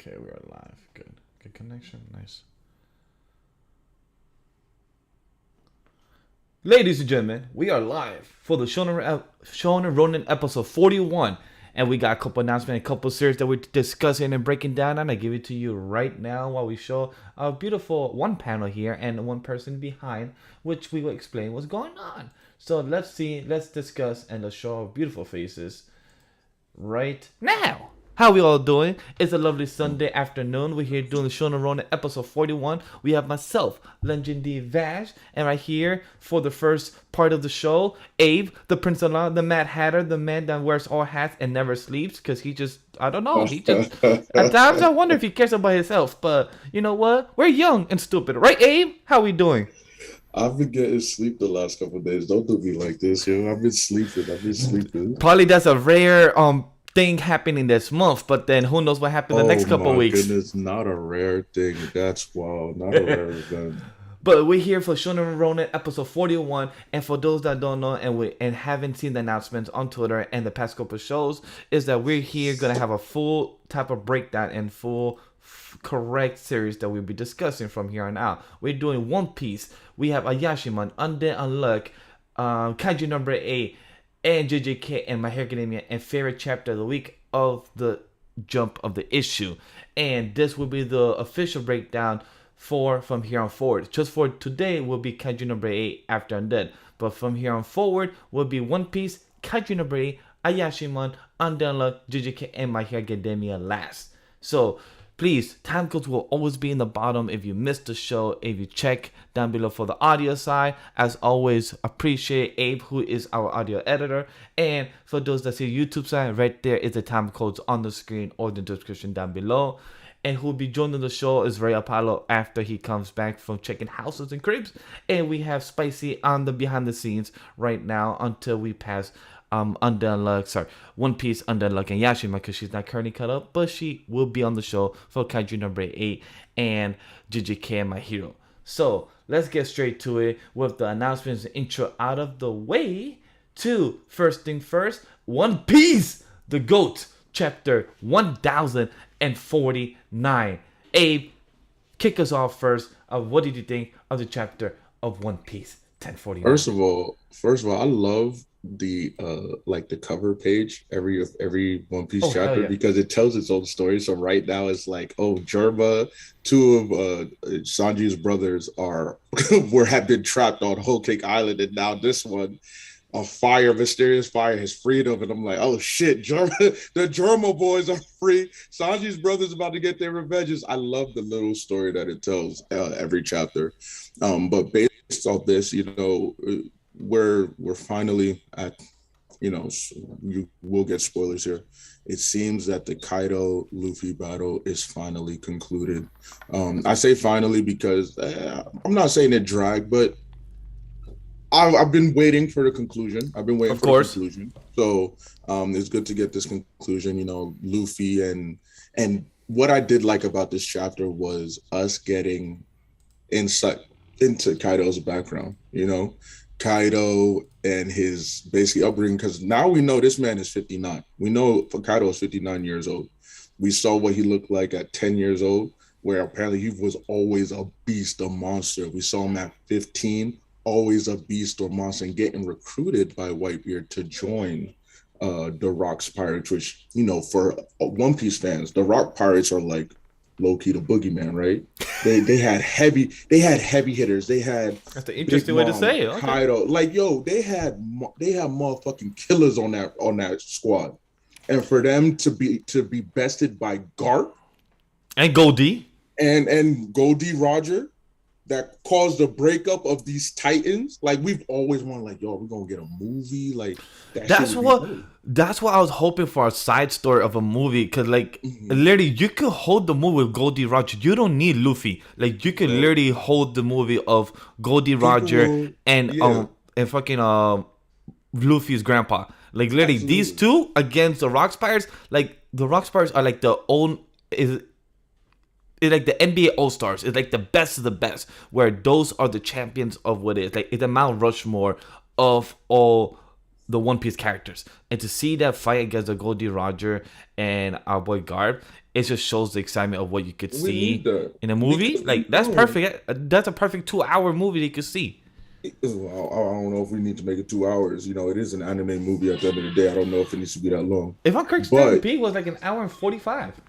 Okay, we are live. Good. Good connection. Nice. Ladies and gentlemen, we are live for the Shonen Ronin episode 41. And we got a couple announcements, a couple series that we're discussing and breaking down. And I give it to you right now while we show a beautiful one panel here and one person behind, which we will explain what's going on. So let's discuss, and let's show our beautiful faces right now. How we all doing? It's a lovely Sunday afternoon. We're here doing the Shonen Ronin episode 41. We have myself, LegendDVash, and right here for the first part of the show, Abe, the Prince of Law, the Mad Hatter, the man that wears all hats and never sleeps because he just, I don't know, he just, at times I wonder if he cares about himself, but you know what? We're young and stupid, right, Abe? How we doing? I've been getting sleep the last couple of days. Don't do me like this, yo. I've been sleeping. Probably that's a rare thing happening this month, but then who knows what happened the next couple of weeks. Goodness, not a rare thing. That's wow, not a rare event. But we're here for Shonen Ronin episode 41, and for those that don't know and haven't seen the announcements on Twitter and the past couple of shows, is that we're here gonna have a full type of breakdown and full correct series that we'll be discussing from here on out. We're doing One Piece. We have Ayashimon, Undead, Unluck, Kaiju No. 8, and JJK and My Hero Academia, and favorite chapter of the week of the jump of the issue. And this will be the official breakdown from here on forward. Just for today will be Kaiju No. 8 after Undead. But from here on forward will be One Piece, Kaiju No. 8, Ayashimon, Undead, Unluck, JJK, and My Hero Academia last. So please, time codes will always be in the bottom if you missed the show. If you check down below for the audio side, as always, appreciate Abe, who is our audio editor. And for those that see YouTube side, right there is the time codes on the screen or the description down below. And who will be joining the show is Ray Apollo after he comes back from checking houses and cribs. And we have Spicy on the behind the scenes right now until we pass One Piece, Unluck, and Yashima, because she's not currently cut up, but she will be on the show for Kaiju No. 8 and JJK and My Hero. So let's get straight to it with the announcements and intro out of the way. To first thing first, One Piece, the GOAT, chapter 1049. Abe, kick us off first. What did you think of the chapter of One Piece 1049? First of all, I love the the cover page every One Piece chapter because it tells its own story. So right now it's like, Germa, two of Sanji's brothers have been trapped on Whole Cake Island, and now this one, a mysterious fire has freed them, and I'm like, oh shit, the Germa boys are free. Sanji's brothers about to get their revenges. I love the little story that it tells every chapter. But based off this, we're finally at, you will get spoilers here. It seems that the Kaido Luffy battle is finally concluded. I say finally because I'm not saying it dragged, but I've been waiting for the conclusion. The conclusion. So it's good to get this conclusion. Luffy and what I did like about this chapter was us getting insight into Kaido's background. Kaido and his basically upbringing, because now we know this man is 59. We know Kaido is 59 years old. We saw what he looked like at 10 years old, where apparently he was always a beast, a monster. We saw him at 15, always a beast or monster, and getting recruited by Whitebeard to join the Rock's Pirates, which, for One Piece fans, the Rock Pirates are like low-key the boogeyman, right? They had heavy hitters. They had, that's an interesting way to say it. Okay. Kaido, they had motherfucking killers on that squad, and for them to be bested by Garp and Goldie and Goldie Roger, that caused the breakup of these titans. Like, we've always wanted, we're gonna get a movie. Like, that's what I was hoping for, a side story of a movie. Because literally, you could hold the movie with Goldie Roger. You don't need Luffy. Like, you could literally hold the movie of Goldie Roger and fucking Luffy's grandpa. Like, literally, absolutely. These two against the Rock Pirates. Like, the Rock Pirates are like it's like the NBA All-Stars. It's like the best of the best, where those are the champions of what it is. Like, it's the Mount Rushmore of all the One Piece characters. And to see that fight against the Goldie Roger and our boy Garb, it just shows the excitement of what you could We see need that. in a movie. Because Like, we that's know. perfect. That's a perfect 2-hour movie that you could see. Well, I don't know if we need to make it 2 hours. It is an anime movie at the end of the day. I don't know if it needs to be that long. If I'm correct, But Stampede was like an hour and 45.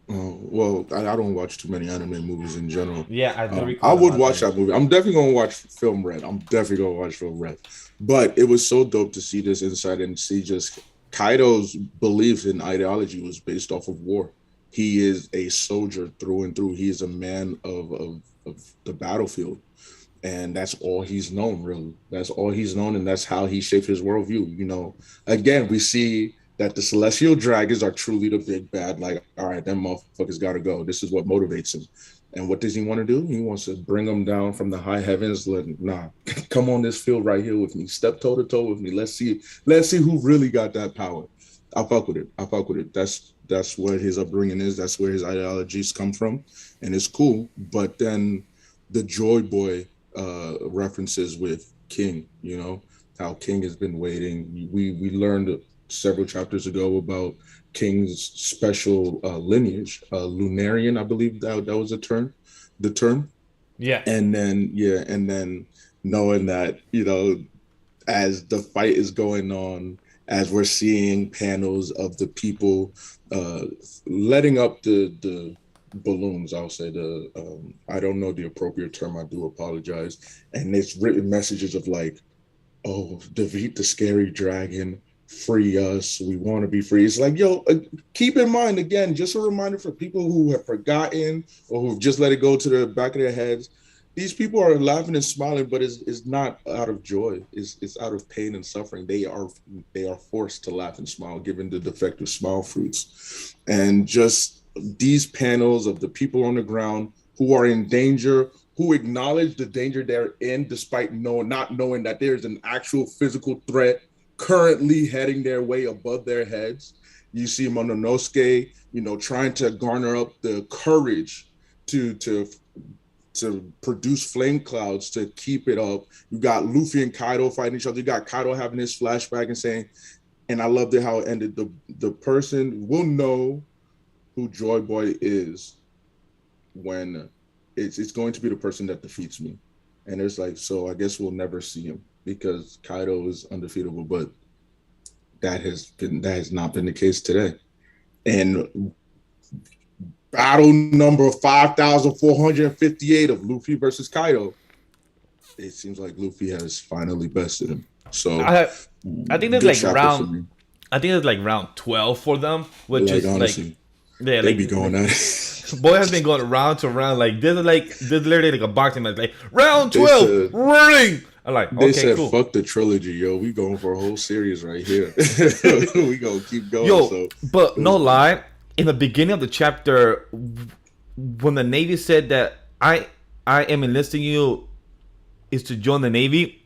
well, I don't watch too many anime movies in general. Yeah, I do recall. I would watch that movie. I'm definitely gonna watch Film Red. But it was so dope to see this insight and see just Kaido's beliefs and ideology was based off of war. He is a soldier through and through. He is a man of the battlefield. And that's all he's known, really. That's all he's known, and that's how he shaped his worldview. Again, we see that the celestial dragons are truly the big bad. Like, all right, them motherfuckers gotta go. This is what motivates him. And what does he want to do? He wants to bring them down from the high heavens. Come on this field right here with me. Step toe to toe with me. Let's see who really got that power. I fuck with it. That's where his upbringing is. That's where his ideologies come from, and it's cool. But then the Joy Boy references with King, how King has been waiting. We learned several chapters ago about King's special lineage, Lunarian, I believe that was the term. Yeah. And then knowing that, as the fight is going on, as we're seeing panels of the people letting up the balloons, I'll say I don't know the appropriate term, I do apologize. And it's written messages of like, oh, defeat the scary dragon, free us, we want to be free. It's like, keep in mind, again, just a reminder for people who have forgotten or who've just let it go to the back of their heads. These people are laughing and smiling, but it's not out of joy. It's out of pain and suffering. They are forced to laugh and smile, given the defective smile fruits. And just these panels of the people on the ground who are in danger, who acknowledge the danger they're in, despite not knowing that there's an actual physical threat currently heading their way above their heads. You see Mononosuke, trying to garner up the courage to produce flame clouds to keep it up. You got Luffy and Kaido fighting each other. You got Kaido having his flashback and saying, and I loved it how it ended, the person will know who Joy Boy is when it's going to be the person that defeats me. And it's like, so I guess we'll never see him because Kaido is undefeatable, but that has not been the case today. And battle number 5,458 of Luffy versus Kaido, it seems like Luffy has finally bested him. So I think there's like round 12 for them, which is honestly, like, yeah, they be going at it. Boy has been going round to round. Like this is literally like a boxing match. Like round 12, ring. I'm like, okay, they said, cool. Fuck the trilogy, yo. We going for a whole series right here. We gonna keep going. Yo, but no lie, in the beginning of the chapter, when the Navy said that I am enlisting you is to join the Navy,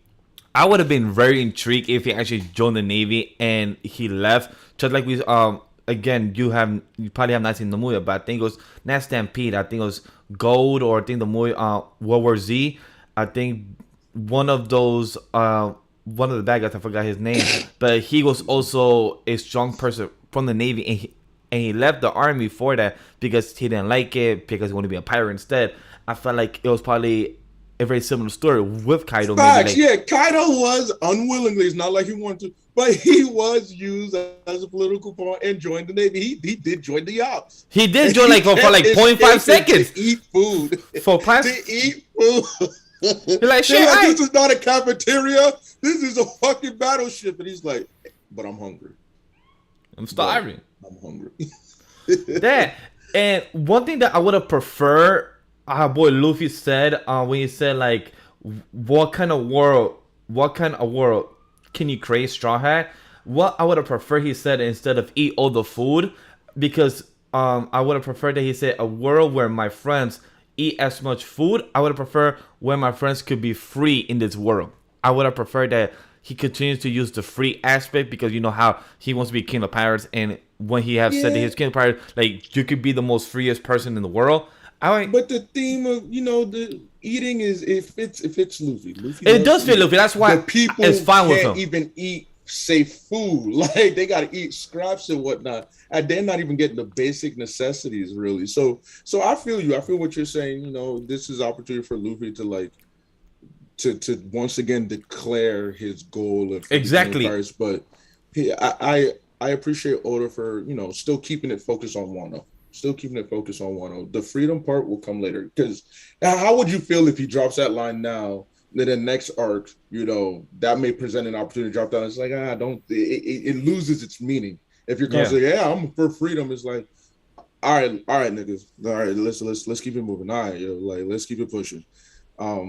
I would have been very intrigued if he actually joined the Navy and he left. Just like we again, you probably have not seen the movie, but I think it was not Stampede. I think it was Gold, or I think the movie World War Z. I think one of those one of the bad guys, I forgot his name, but he was also a strong person from the Navy, and he left the army for that because he didn't like it, because he wanted to be a pirate instead. I felt like it was probably a very similar story with Kaido. Facts, Kaido was unwillingly. It's not like he wanted to, but he was used as a political pawn and joined the Navy. He did join the ops. He did join for like 0.5 seconds. To eat food. To eat food. You're like, shit, this is not a cafeteria. This is a fucking battleship. And he's like, but I'm hungry. I'm starving. I'm hungry. That. And one thing that I would have preferred, our boy Luffy said when he said like, what kind of world can you create, Straw Hat? What I would have preferred he said, instead of eat all the food, because I would have preferred that he said a world where my friends eat as much food. I would have preferred where my friends could be free in this world. I would have preferred that he continues to use the free aspect, because you know how he wants to be king of pirates, and when he has said that he's king of pirates, like, you could be the most freest person in the world. But the theme of the eating is if it's Luffy. It does fit Luffy. That's why the people it's fine with him. Can't even eat safe food. Like they gotta eat scraps and whatnot, and they're not even getting the basic necessities really. So I feel you. I feel what you're saying. You know, this is opportunity for Luffy to like to once again declare his goal of for becoming Exactly. Pirates. But I appreciate Oda for still keeping it focused on Wano. Still keeping it focused on Wano. The freedom part will come later. Because how would you feel if he drops that line now? Then the next arc, that may present an opportunity to drop down. It's like don't. It loses its meaning if you're Yeah. constantly I'm for freedom. It's like all right, niggas. All right, let's keep it moving. All right, like let's keep it pushing.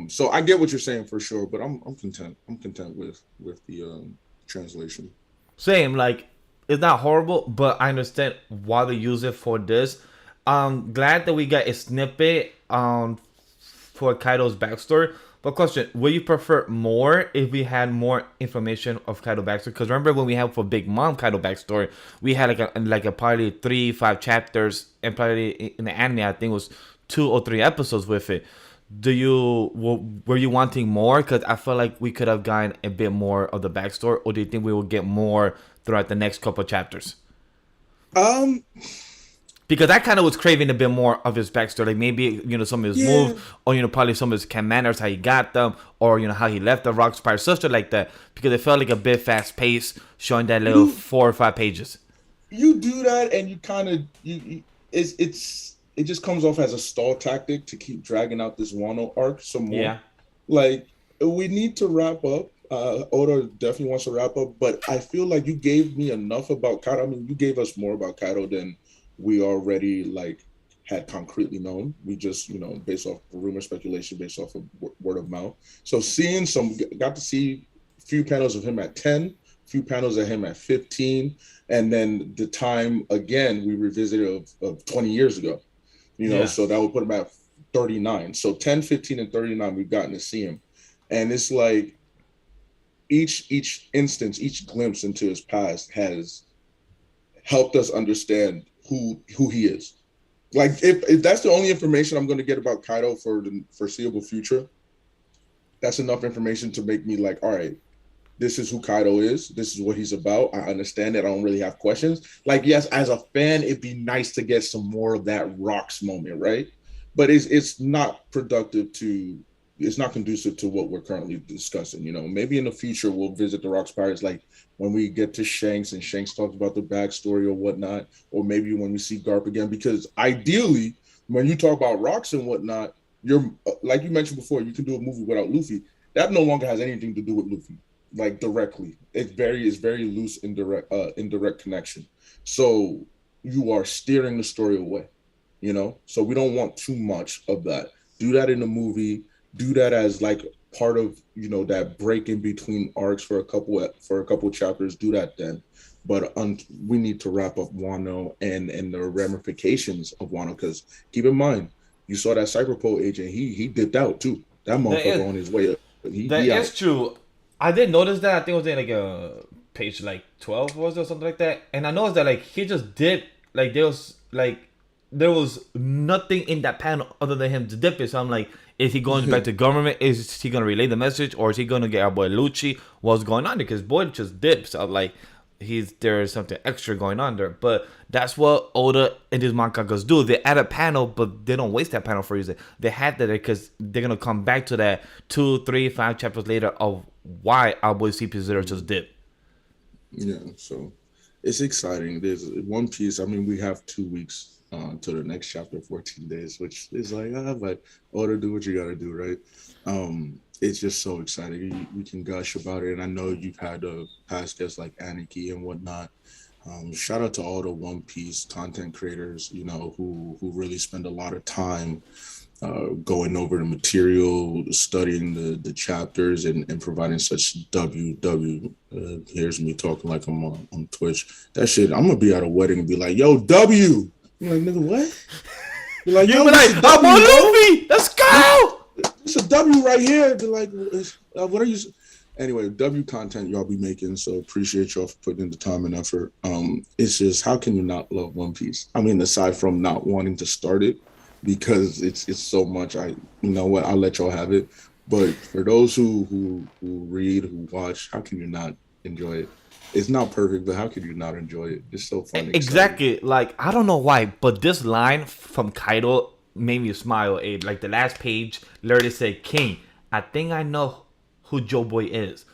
So I get what you're saying for sure, but I'm content. I'm content with the translation. Same, like it's not horrible, but I understand why they use it for this. Glad that we got a snippet for Kaido's backstory. But question, would you prefer more if we had more information of Kaido backstory? Because remember when we had for Big Mom Kaido backstory, we had like a probably 3-5 chapters, and probably in the anime I think it was 2 or 3 episodes with it. Were you wanting more? Because I felt like we could have gotten a bit more of the backstory, or do you think we will get more throughout the next couple of chapters? Um, Because I kind of was craving a bit more of his backstory, like maybe some of his yeah, moves, or probably some of his camp manners, how he got them, or how he left the Rock Spire, stuff like that. Because it felt like a bit fast paced, showing that little you 4 or 5 pages. you do that, and you kind of it just comes off as a stall tactic to keep dragging out this Wano arc some more. Yeah, Like we need to wrap up. Oda definitely wants to wrap up, but I feel like you gave me enough about Kaido. I mean, you gave us more about Kaido than we already like had concretely known. We just, based off rumor speculation, based off of word of mouth. So seeing got to see a few panels of him at 10, a few panels of him at 15, and then the time again we revisited of 20 years ago. yeah, So that would put him at 39. So 10, 15, and 39, we've gotten to see him. And it's like each instance, each glimpse into his past has helped us understand who he is. Like if that's the only information I'm going to get about Kaido for the foreseeable future, that's enough information to make me like, all right, this is who Kaido is. This is what he's about. I understand it. I don't really have questions. Like, yes, as a fan, it'd be nice to get some more of that rocks moment, right? But it's not productive to. It's not conducive to what we're currently discussing. Maybe in the future we'll visit the Rocks Pirates, like when we get to Shanks and Shanks talks about the backstory or whatnot, or maybe when we see Garp again. Because ideally, when you talk about rocks and whatnot, you're like you mentioned before, you can do a movie without Luffy. That no longer has anything to do with Luffy, like directly. It's very loose, indirect connection. So you are steering the story away. So we don't want too much of that. Do that in the movie. Do that as like part of that break in between arcs for a couple chapters. Do that then. But we need to wrap up Wano and the ramifications of Wano, because keep in mind, you saw that Cyberpole agent. He dipped out too. That motherfucker on his way up. that He is out. true. I didn't notice that. I think it was in like a page like 12 was it or something like that. And I noticed that like he just did like there was nothing in that panel other than him to dip it. So I'm like, is he going back to government? Is he gonna relay the message, or is he gonna get our boy Lucci? What's going on? Because boy just dips. So I'm like, there's something extra going on there. But that's what Oda and his mangakas do. They add a panel, but they don't waste that panel for reason. They had that because they're gonna come back to that 2, 3, 5 chapters later of why our boy CP0 just did. Yeah, so it's exciting. There's One Piece. I mean, we have 2 weeks to the next chapter, 14 days, which is like, but order, do what you gotta do, right? It's just so exciting. You can gush about it, and I know you've had past guests like Aniki and whatnot. Shout out to all the One Piece content creators, who really spend a lot of time going over the material, studying the chapters, and providing such W. Here's me talking like I'm on Twitch. That shit, I'm gonna be at a wedding and be like, "Yo, W." I'm like, "Nigga, what?" You're like, You "Yo, be this like, is I'm W, on bro. Luffy. Let's go. It's a W right here." Be like, "What are you?" Anyway, W content y'all be making, so appreciate y'all for putting in the time and effort. It's just, how can you not love One Piece? I mean, aside from not wanting to start it because it's so much. You know what, I'll let y'all have it. But for those who read, who watch, how can you not enjoy it? It's not perfect, but how could you not enjoy it? It's so fun, exciting. Exactly. Like, I don't know why, but this line from Kaido made me smile. Like the last page literally said, "King, I think I know who Joe Boy is.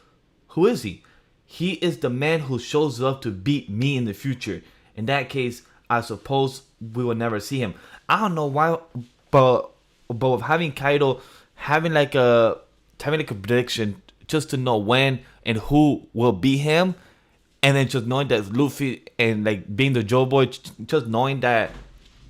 Who is he? He is the man who shows up to beat me in the future. In that case, I suppose we will never see him." I don't know why, but with having Kaido having like a prediction just to know when and who will be him, and then just knowing that Luffy and like being the Joe Boy, just knowing that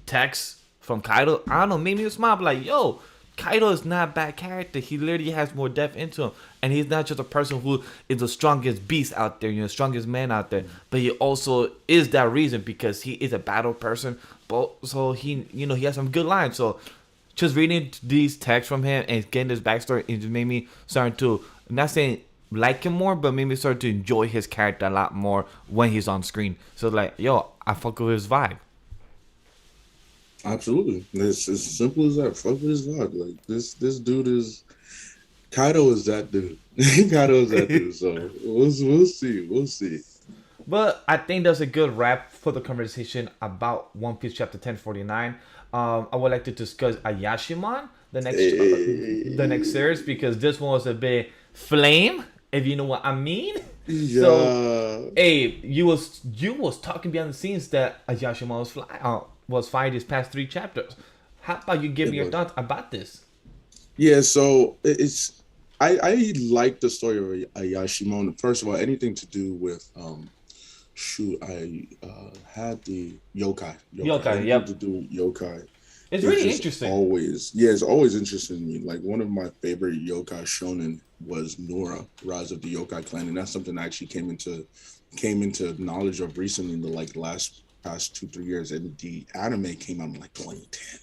text from Kaido, I don't know, made me smile. Like, yo, Kaido is not a bad character. He literally has more depth into him, and he's not just a person who is the strongest beast out there, strongest man out there. But he also is that reason because he is a battle person. But so he has some good lines. So just reading these texts from him and getting this backstory, it just made me start to, I'm not saying like him more, but made me start to enjoy his character a lot more when he's on screen. So like, yo, I fuck with his vibe. Absolutely. It's as simple as that. Fuck with his vibe. Like this dude is Kaido is that dude. Kaido is that dude. So we'll see. We'll see. But I think that's a good wrap for the conversation about One Piece chapter 1049. I would like to discuss Ayashimon, the next series, because this one was a bit flame, if you know what I mean. So, Yeah. hey, you was talking behind the scenes that Ayashimon was fired these past three chapters. How about you give It me your was. thoughts about this? Yeah, so it's I like the story of Ayashimon. First of all, anything to do with shoot, I had the yokai. Yokai, Anything to yep. do with yokai It's is really just interesting. always, yeah, it's always interested in me. Like one of my favorite yokai shonen was Nora, Rise of the Yokai Clan, and that's something I actually came into knowledge of recently in the like last past 2 3 years, and the anime came out in like 2010.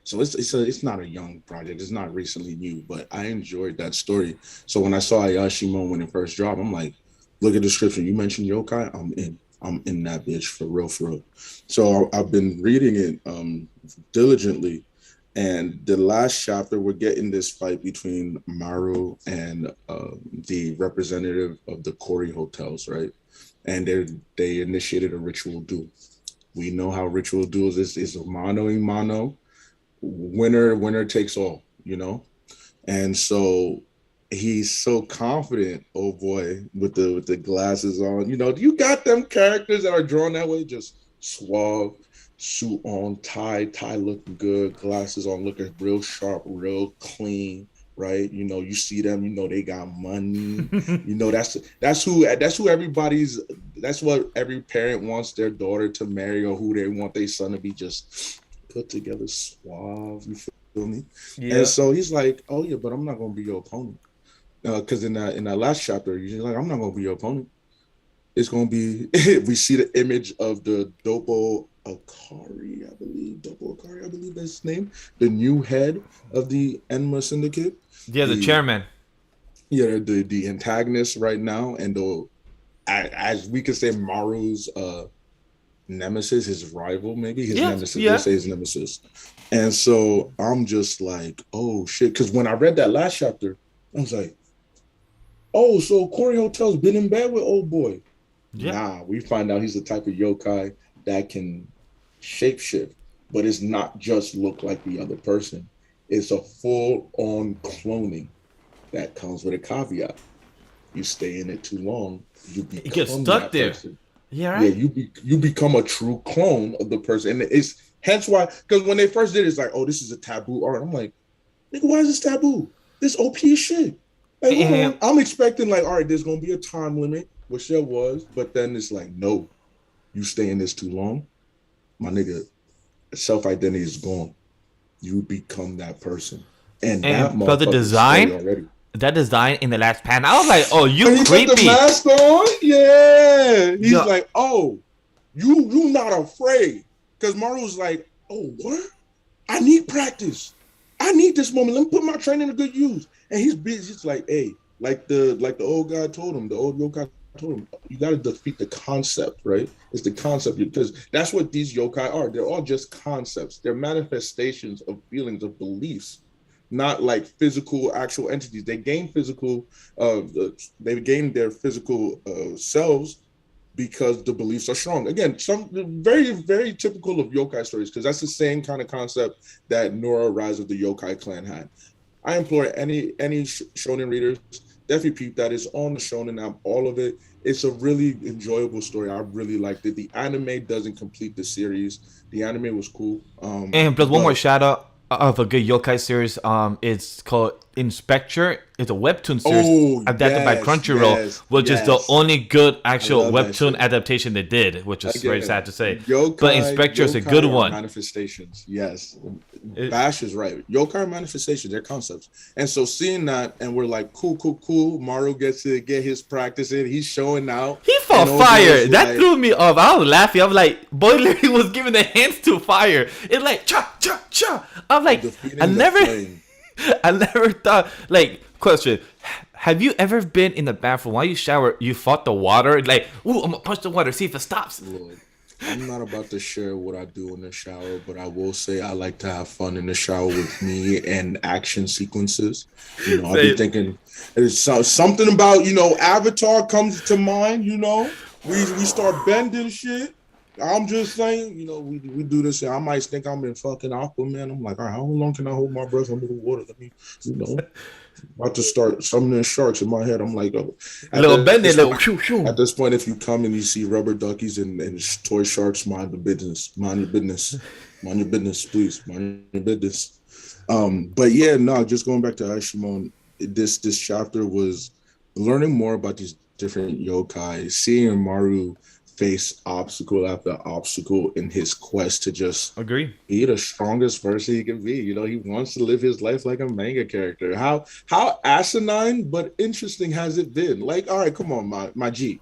So it's not a young project. It's not recently new, but I enjoyed that story. So when I saw Ayashimon when it first dropped, I'm like, look at the description. You mentioned yokai. I'm in. I'm in that bitch for real, for real. So I've been reading it diligently, and the last chapter we're getting this fight between Maru and the representative of the Kori hotels, right? And they initiated a ritual duel. We know how ritual duels is a mano a mano, winner takes all, and so he's so confident, oh boy, with the glasses on. You got them characters that are drawn that way, just suave, suit on, tie looking good, glasses on, looking real sharp, real clean, right? You see them, they got money. That's who everybody's. That's what every parent wants their daughter to marry, or who they want their son to be, just put together, suave. You feel me? And Yeah. so he's like, "Oh yeah, but I'm not gonna be your opponent." Because in that last chapter, he's like, "I'm not gonna be your opponent. It's gonna be." We see the image of the Dopo Akari, I believe that's his name, the new head of the Enma Syndicate, Yeah, the the chairman. yeah, the antagonist right now, and as we could say, Maru's nemesis, his rival, maybe his Yeah, nemesis. We'll yeah. say his nemesis. And so I'm just like, oh shit. Because when I read that last chapter, I was like, oh, so Corey Hotel's been in bed with old boy. Yeah. Nah, we find out he's the type of yokai that can shapeshift, but it's not just look like the other person. It's a full on cloning that comes with a caveat. You stay in it too long, you It gets become stuck that there. person. Yeah, Yeah, right? you become a true clone of the person, and it's hence why. Because when they first did it, it's like, oh, this is a taboo art. I'm like, nigga, why is this taboo? This OP shit. Like, hold And on. I'm expecting like, all right, there's gonna be a time limit, which there was, but then it's like, no, you stay in this too long, my nigga. Self identity is gone. You become that person, and that but the motherfucker's scary design, already. that design in the last panel, I was like, oh, you When he put the creepy. mask on, yeah, he's Yeah. like, "Oh, you not afraid?" Because Maru's like, "Oh, what? I need practice. I need this moment. Let me put my training to good use." And he's busy. It's like, hey, like the old guy told him, the old yokai told him, you got to defeat the concept, right? It's the concept, because that's what these yokai are. They're all just concepts. They're manifestations of feelings, of beliefs, not like physical actual entities. They gain physical, they gain their physical selves because the beliefs are strong. Again, some very, very typical of yokai stories, because that's the same kind of concept that Nora Rise of the Yokai Clan had. I implore any shonen readers, definitely peep that. It's on the Shonen app, all of it. It's a really enjoyable story. I really liked it. The anime doesn't complete the series. The anime was cool. And plus, one more shout out of a good yokai series. It's called Inspector. It's a webtoon series adapted by Crunchyroll, which is the only good actual webtoon adaptation they did, which is very sad to say. But Inspector is a good one. Manifestations, yes. Bash is right. Yokai manifestations, they're concepts. And so seeing that, and we're like, cool. Maru gets to get his practice in. He's showing out. He fought fire. That threw me off. I was laughing. I'm like, boy literally was giving the hands to fire. It's like, cha. I'm like, I never thought, like, question, have you ever been in the bathroom while you shower, you fought the water, like, ooh, I'm gonna punch the water, see if it stops? Look, I'm not about to share what I do in the shower, but I will say I like to have fun in the shower with me and action sequences. You know, I'll be thinking there's something about, you know, Avatar comes to mind, you know, we start bending shit. I'm just saying, you know, we do this. I might think I'm in fucking Aquaman. I'm like, all right, how long can I hold my breath under the water? Let me, you know, about to start summoning sharks in my head. I'm like, oh, at this point, if you come and you see rubber duckies and toy sharks, mind your business, please, mind your business. But yeah, no, just going back to Ayashimon, this chapter was learning more about these different yokai, seeing Maru face obstacle after obstacle in his quest to just be the strongest person he can be. You know, he wants to live his life like a manga character. How asinine but interesting has it been? Like, all right, come on, my G.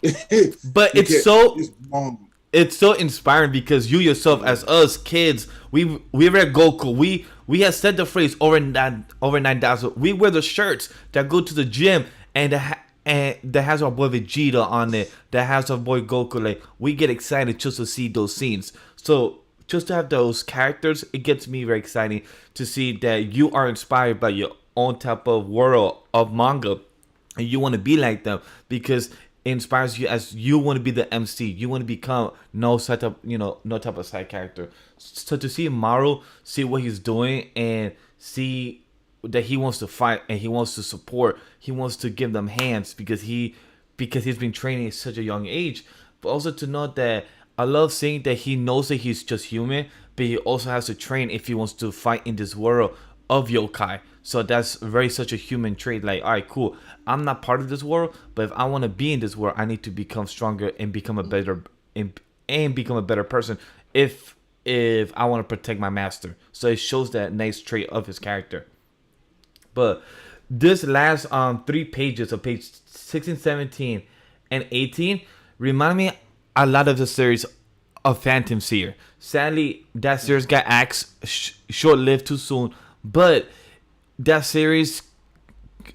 But it's so inspiring because you yourself, as us kids, we read Goku. We have said the phrase over 9,000. We wear the shirts that go to the gym and that has our boy Vegeta on it, that has our boy Goku. Like, we get excited just to see those scenes. So just to have those characters, it gets me very exciting to see that you are inspired by your own type of world of manga, and you want to be like them because it inspires you as you want to be the MC. You want to become no type of side character. So to see Maru, see what he's doing, and see that he wants to fight and he wants to support, he wants to give them hands because he's been training at such a young age. But also to know that I love seeing that he knows that he's just human, but he also has to train if he wants to fight in this world of yokai. So that's very such a human trait. Like, all right, cool, I'm not part of this world, but if I want to be in this world, I need to become stronger and become a better person if I want to protect my master. So it shows that nice trait of his character. But this last 3 pages of page 16, 17, and 18 remind me a lot of the series of Phantom Seer. Sadly, that series got axed, short-lived too soon. But that series,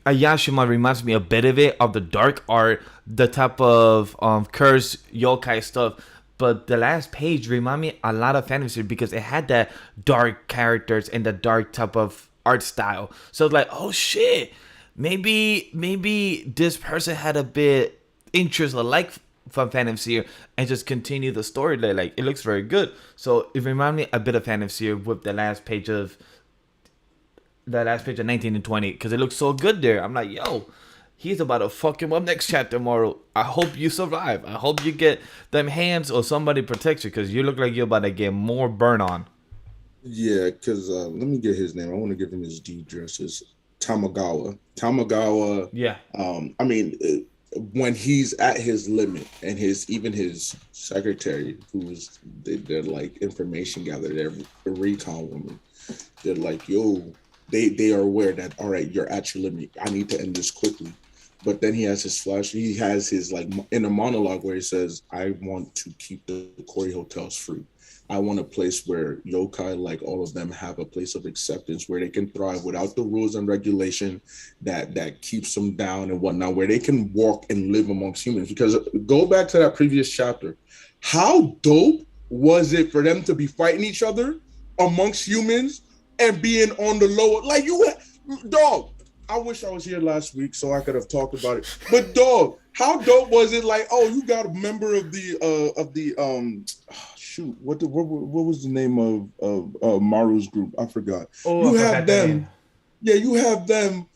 Ayashimon reminds me a bit of it, of the dark art, the type of cursed yokai stuff. But the last page remind me a lot of Phantom Seer because it had that dark characters and the dark type of art style. So it's like, oh shit, maybe this person had a bit interest or like from Phantom Seer and just continue the story. Like, it looks very good. So it reminded me a bit of Phantom Seer with the last page of 19 and 20 because it looks so good there. I'm like, yo, he's about to fuck him up next chapter tomorrow. I hope you survive. I hope you get them hands or somebody protects you because you look like you're about to get more burn on. Yeah, because let me get his name. I want to give him his D addresses. Tamagawa. Yeah. I mean, when he's at his limit, and his secretary, they're like information gatherer, they're a recon woman. They're like, yo, they are aware that, all right, you're at your limit. I need to end this quickly. But then he has his flash. He has his like inner monologue where he says, I want to keep the Koi hotels free. I want a place where yokai, like all of them, have a place of acceptance where they can thrive without the rules and regulation that keeps them down and whatnot, where they can walk and live amongst humans. Because go back to that previous chapter. How dope was it for them to be fighting each other amongst humans and being on the lower? Like, dog, I wish I was here last week so I could have talked about it. But dog, How dope was it? Like, oh, you got a member of the shoot, what was the name of Maru's group? I forgot. Oh, I You forgot have the name. them, yeah, you have them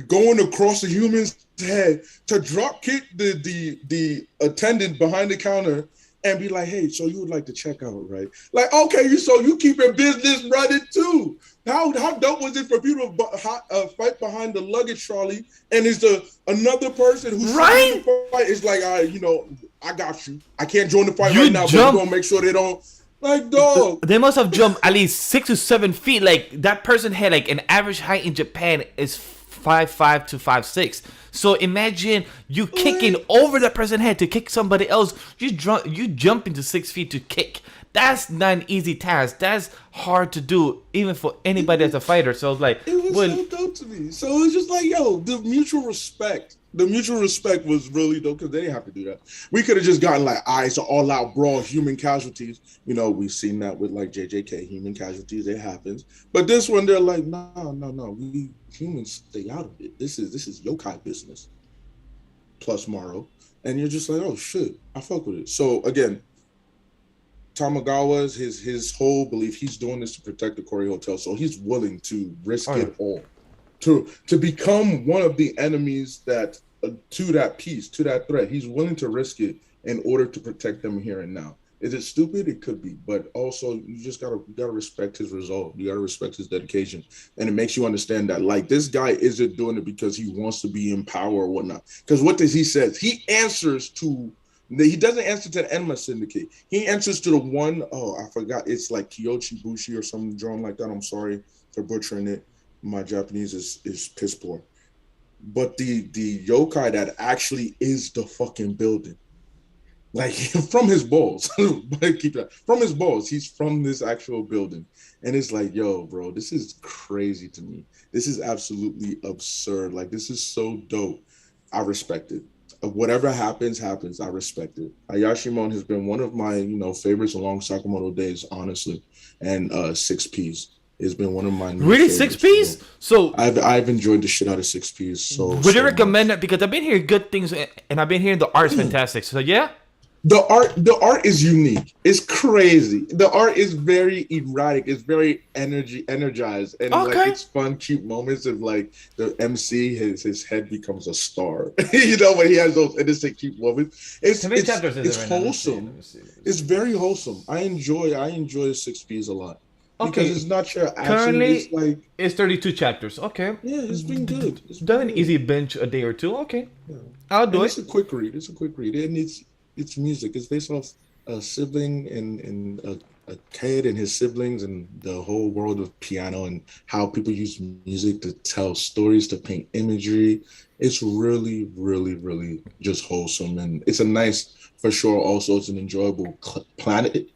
going across the human's head to drop kick the attendant behind the counter and be like, hey, so you would like to check out, right? Like, okay, you keeping business running too. How dope was it for people to fight behind the luggage trolley and is another person who's right? in the fight is like, I got you. I can't join the fight You right now, jump. but we're gonna make sure they don't. Like, dog. They must have jumped at least 6 to 7 feet. Like, that person had like an average height in Japan is 5'5" to 5'6". So imagine you kicking over that person's head to kick somebody else. You jump into 6 feet to kick. That's not an easy task. That's hard to do, even for anybody that's a fighter. So like, it was so dope to me. So it was just like, yo, the mutual respect was really dope because they didn't have to do that. We could have just gotten like, it's an all-out brawl, human casualties. You know, we've seen that with like JJK, human casualties. It happens. But this one, they're like, no. We humans stay out of it. This is yokai business. Plus Morrow, and you're just like, oh shit, I fuck with it. So again, Tamagawa's his whole belief, he's doing this to protect the Kori Hotel, so he's willing to risk it all to become one of the enemies that to that piece, to that threat. He's willing to risk it in order to protect them here and now. Is it stupid? It could be, but also you just gotta respect his resolve. You gotta respect his dedication, and it makes you understand that like this guy isn't doing it because he wants to be in power or whatnot. Because what does he says? He answers to. He doesn't answer to the Enma Syndicate. He answers to the one, I forgot. It's like Kiyoshi Bushi or some drone like that. I'm sorry for butchering it. My Japanese is piss poor. But the yokai that actually is the fucking building. Like from his balls. From his balls. He's from this actual building. And it's like, yo, bro, this is crazy to me. This is absolutely absurd. Like, this is so dope. I respect it. Whatever happens. I respect it. Ayashimon has been one of my, favorites along Sakamoto days, honestly. And 6Ps has been one of my really favorites. 6Ps. So I've enjoyed the shit out of 6Ps. So would you recommend it? Because I've been hearing good things, and I've been hearing the art's fantastic. So yeah. The art is unique. It's crazy. The art is very erratic. It's very energized, and like it's fun, cute moments of like the MC. His head becomes a star. When he has those innocent, cute moments. It's wholesome. It's very wholesome. I enjoy 6Ps a lot because it's not your action. Currently, it's 32 chapters. Okay. Yeah, it's been good. It's done an easy binge a day or two. Okay, yeah. I'll do it. It's a quick read, and it's music. It's based off a sibling and a kid and his siblings and the whole world of piano and how people use music to tell stories, to paint imagery. It's really, really, really just wholesome. And it's a nice, for sure, also it's an enjoyable palette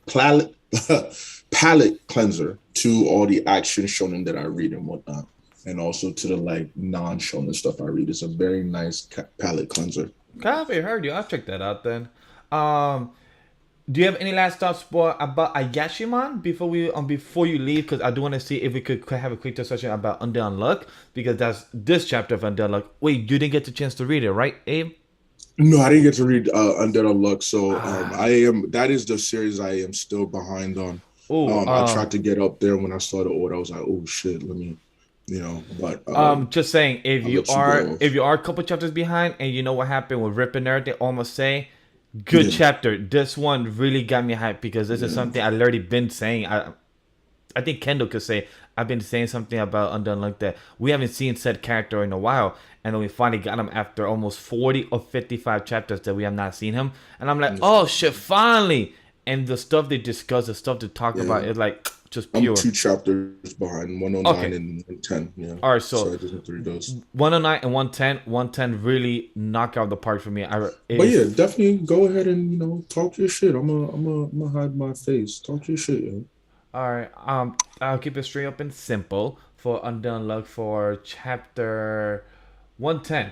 cleanser to all the action shonen that I read and whatnot. And also to the like non-shonen stuff I read. It's a very nice palette cleanser. Copy, heard you. I'll check that out then. Do you have any last thoughts about Ayashimon before you leave? Because I do want to see if we could have a quick discussion about Undead Unluck, because that's this chapter of Undead Unluck. Wait, you didn't get the chance to read it, right, Abe? No, I didn't get to read Undead Unluck. So that is the series I am still behind on. I tried to get up there when I saw the order. I was like, oh shit, let me. But just saying, if you are a couple chapters behind and you know what happened with Rip and Nerd, they almost say good chapter. This one really got me hyped because this is something I've already been saying. I think Kendall could say I've been saying something about Undead Unluck that we haven't seen said character in a while, and then we finally got him after almost 40 or 55 chapters that we have not seen him, and I'm like, oh shit, finally! And the stuff they discuss, the stuff they talk about, is like just pure. I'm 2 chapters behind, 109 and 110. Yeah. All right, so I just have to read those. 109 and 110. 110 really knock out the park for me. But yeah, definitely go ahead and talk your shit. I'm gonna hide my face. Talk your shit, yo. All right. I'll keep it straight up and simple for Undead Unluck for chapter 110.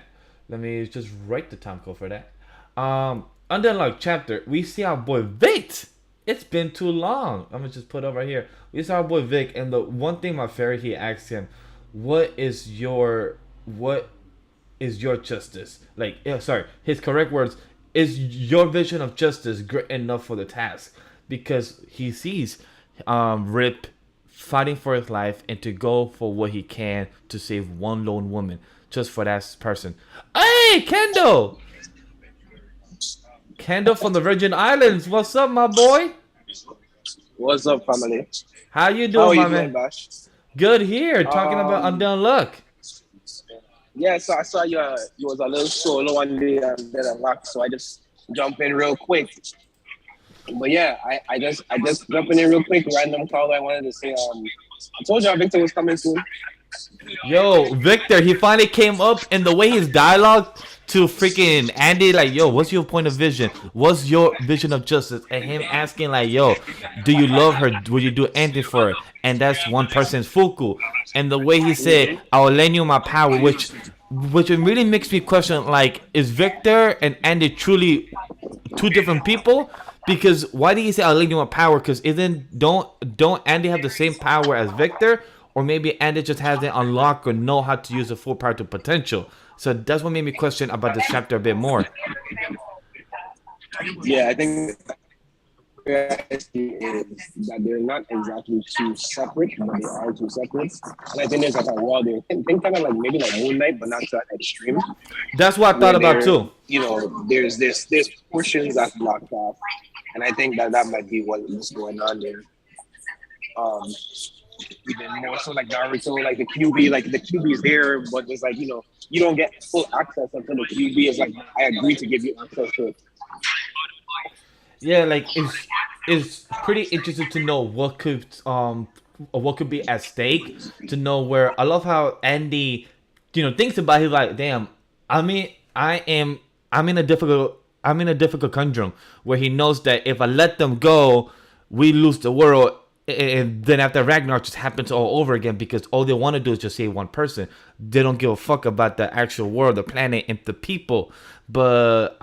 Let me just write the time code for that. Undead Unluck chapter. We see our boy Vic. It's been too long. I'm gonna just put it over here. We saw our boy Vic, and the one thing my fairy he asked him, what is your justice? Like, sorry, his correct words, is your vision of justice great enough for the task? Because he sees Rip fighting for his life and to go for what he can to save one lone woman just for that person. Hey, Kendall! Kendall from the Virgin Islands. What's up, my boy? What's up, family? How you doing, my man? Bash? Good here, talking about Unluck. Yeah, so I saw you was a little solo one day and then Unluck, so I just jump in real quick. But yeah, I just jumping in real quick, random call. I wanted to say, I told you Victor was coming soon. Yo, Victor, he finally came up, and the way his dialogue to freaking Andy, like, yo, what's your point of vision? What's your vision of justice? And him asking, like, yo, do you love her? Will you do anything for her? And that's one person's Fuku. And the way he said, I will lend you my power, which really makes me question, like, is Victor and Andy truly two different people? Because why did he say I'll lend you my power? Because don't Andy have the same power as Victor? Or maybe Andy just hasn't unlocked or know how to use the full power to potential. So that's what made me question about this chapter a bit more. Yeah, I think is that they're not exactly two separate, but they are two separate. And I think there's like a wall there. Think kind of like maybe like Moon Knight, but not to that extreme. That's what I thought about too. You know, there's portions that's blocked off, and I think that might be what is going on there. Even more so like Naruto, like the QB is there, but it's like, you know, you don't get full access until the QB is like, I agree to give you access to it. Yeah, like it's pretty interesting to know what could be at stake. To know where I love how Andy, you know, thinks about it. He's like, damn, I'm in a difficult conundrum where he knows that if I let them go, we lose the world. And then after Ragnarok just happens all over again because all they want to do is just save one person. They don't give a fuck about the actual world, the planet, and the people. But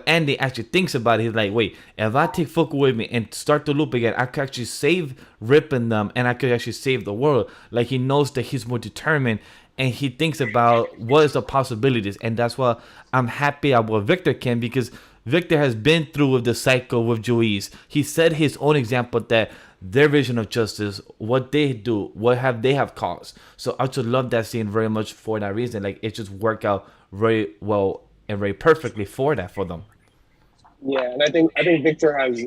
Andy actually thinks about it. He's like, wait, if I take Fuku with me and start the loop again, I could actually save Rip and them, and I could actually save the world. Like, he knows that he's more determined, and he thinks about what is the possibilities. And that's why I'm happy about Victor can, because Victor has been through with the cycle with Joyce. He said his own example that their vision of justice, what they do, what they have caused. So I just love that scene very much for that reason. Like, it just worked out very well and very perfectly for them. Yeah, and I think Victor has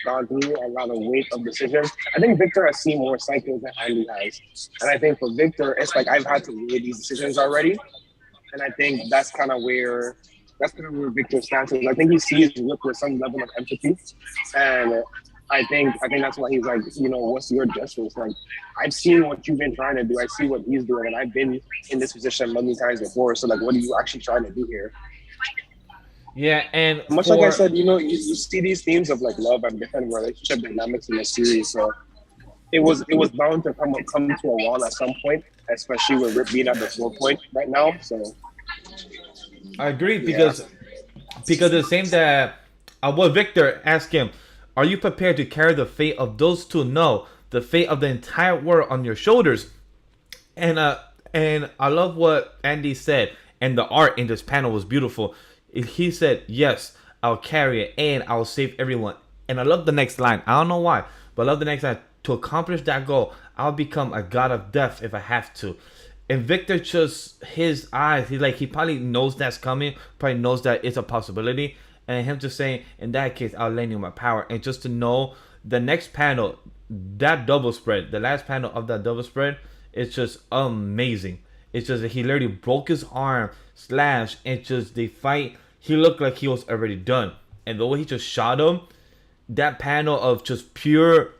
gone through a lot of weight of decisions. I think Victor has seen more cycles than Andy has, and I think for Victor, it's like I've had to weigh these decisions already, and I think that's kind of where Victor stands. I think he sees Rip with some level of empathy, and I think that's why he's like, you know, what's your justice? Like, I've seen what you've been trying to do. I see what he's doing, and I've been in this position many times before. So, like, what are you actually trying to do here? Yeah, and much like I said, you know, you see these themes of like love and different relationship dynamics in the series. So it was bound to come to a wall at some point, especially with Rip being at the 4 point right now. So I agree because the same that what Victor asked him. Are you prepared to carry the fate of those two? No, the fate of the entire world on your shoulders. And I love what Andy said, and the art in this panel was beautiful. He said, yes, I'll carry it, and I'll save everyone. And I love the next line. I don't know why, but I love the next line. To accomplish that goal, I'll become a god of death if I have to. And Victor, just his eyes, he probably knows that's coming, probably knows that it's a possibility. And him just saying, in that case, I'll lend you my power. And just to know the next panel, that double spread, the last panel of that double spread, it's just amazing. It's just that he literally broke his arm, slashed, and just they fight. He looked like he was already done. And the way he just shot him, that panel of just pure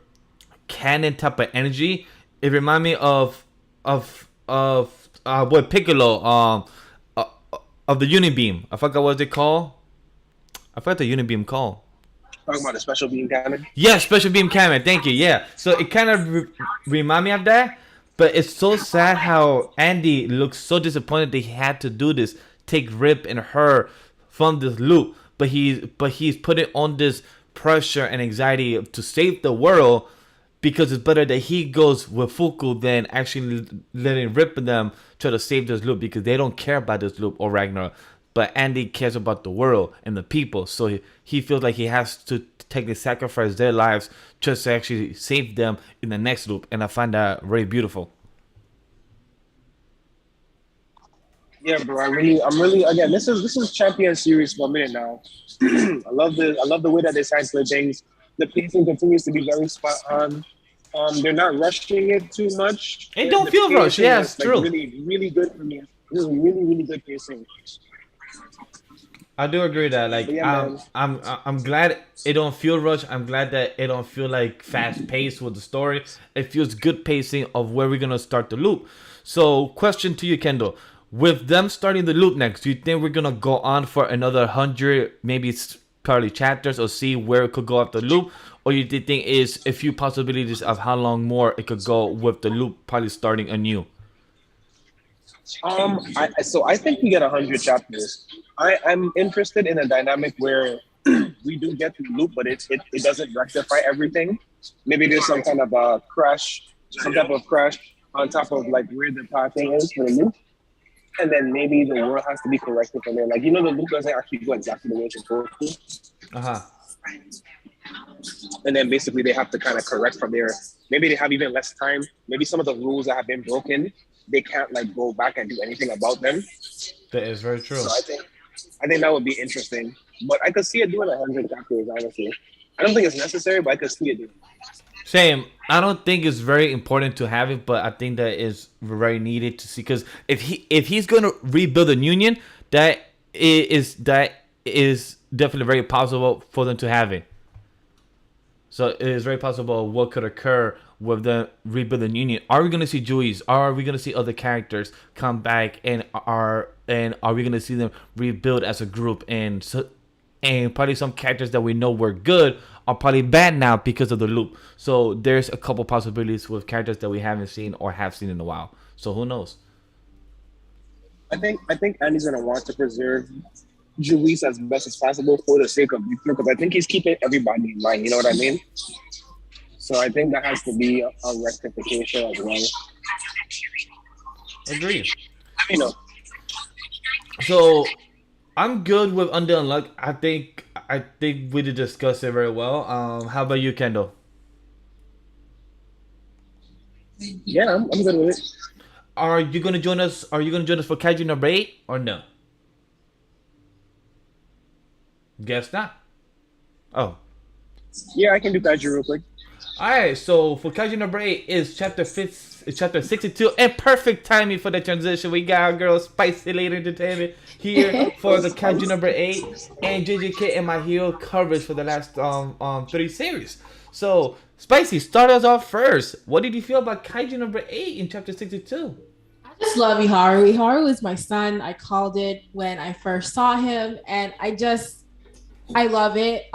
cannon type of energy, it reminded me of Piccolo, of the Unibeam. I forgot what they call. I forgot the Unibeam call. Talking about the special beam cannon? Yeah, special beam cannon. Thank you. Yeah. So it kind of remind me of that. But it's so sad how Andy looks so disappointed that he had to do this. Take Rip and her from this loop. But he's putting on this pressure and anxiety to save the world. because it's better that he goes with Fuku than actually letting Rip and them try to save this loop, because they don't care about this loop or Ragnarok. But Andy cares about the world and the people, so he feels like he has to technically sacrifice their lives just to actually save them in the next loop, and I find that very beautiful. Yeah, bro. I'm really again. This is Champion Series for a minute now. I love the way that they cycle things. The pacing continues to be very spot on. They're not rushing it too much. It don't The feel rushed. pacing Yeah, is, it's true. Really good for me. This is really good pacing. I do agree that I'm glad it don't feel rushed. I'm glad that it don't feel like fast paced with the story. It feels good pacing of where we're gonna start the loop. So, question to you, Kendall: with them starting the loop next, do you think we're gonna go on for another 100, maybe probably chapters, or see where it could go after the loop, or you think is a few possibilities of how long more it could go with the loop probably starting anew? I think we get 100 chapters. I'm interested in a dynamic where we do get the loop, but it doesn't rectify everything. Maybe there's some kind of a crash, some type of crash on top of like where the pathing is for the loop. And then maybe the world has to be corrected from there. Like, the loop doesn't actually go exactly the way it's supposed to. Uh-huh. And then basically they have to kind of correct from there. Maybe they have even less time. Maybe some of the rules that have been broken, they can't like go back and do anything about them. That is very true. So I think that would be interesting. But I could see it doing 100 chapters, honestly. I don't think it's necessary, but I could see it doing. Same. I don't think it's very important to have it, but I think that is very needed to see, because if he's going to rebuild a union, that is definitely very possible for them to have it. So it is very possible what could occur with the rebuilding union. Are we going to see Juice? Are we going to see other characters come back, and are we going to see them rebuild as a group? And probably some characters that we know were good are probably bad now because of the loop. So there's a couple possibilities with characters that we haven't seen or have seen in a while. So who knows? I think Andy's gonna want to preserve Julius as best as possible for the sake of Victor, because I think he's keeping everybody in mind. You know what I mean? So I think that has to be a rectification as well. Agreed. You know. So I'm good with Undead Unluck. I think we did discuss it very well. How about you, Kendall? Yeah, I'm good with it. Are you gonna join us? Are you gonna join us for Kaiju No 8 or no? Guess not. Oh. Yeah, I can do Kaiju real quick. Alright, so for Kaiju No 8 is chapter 62, and perfect timing for the transition. We got our girl Spicy Later Entertainment here for the Kaiju No 8 and JJK and My Hero coverage for the last 3 series. So Spicy, start us off first. What did you feel about Kaiju No 8 in chapter 62? I just love Iharu. Iharu is my son. I called it when I first saw him, and I love it.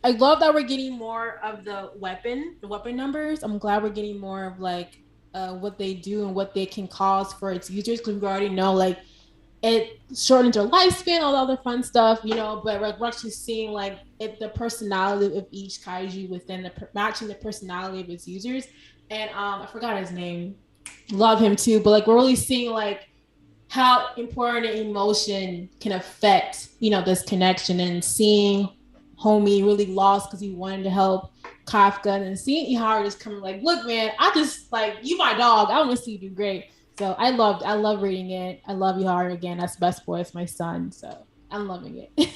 I love that we're getting more of the weapon numbers. I'm glad we're getting more of like what they do and what they can cause for its users, because we already know like it shortens their lifespan, all the other fun stuff, but we're actually seeing like the personality of each kaiju within matching the personality of its users. And I forgot his name. Love him too, but like we're really seeing like how important an emotion can affect this connection, and seeing homie really lost because he wanted to help Kafka, and then seeing Iharu just coming like, look man, I just like, you my dog, I want to see you do great. So I love reading it. I love Iharu again. That's best boy. It's my son, so I'm loving it.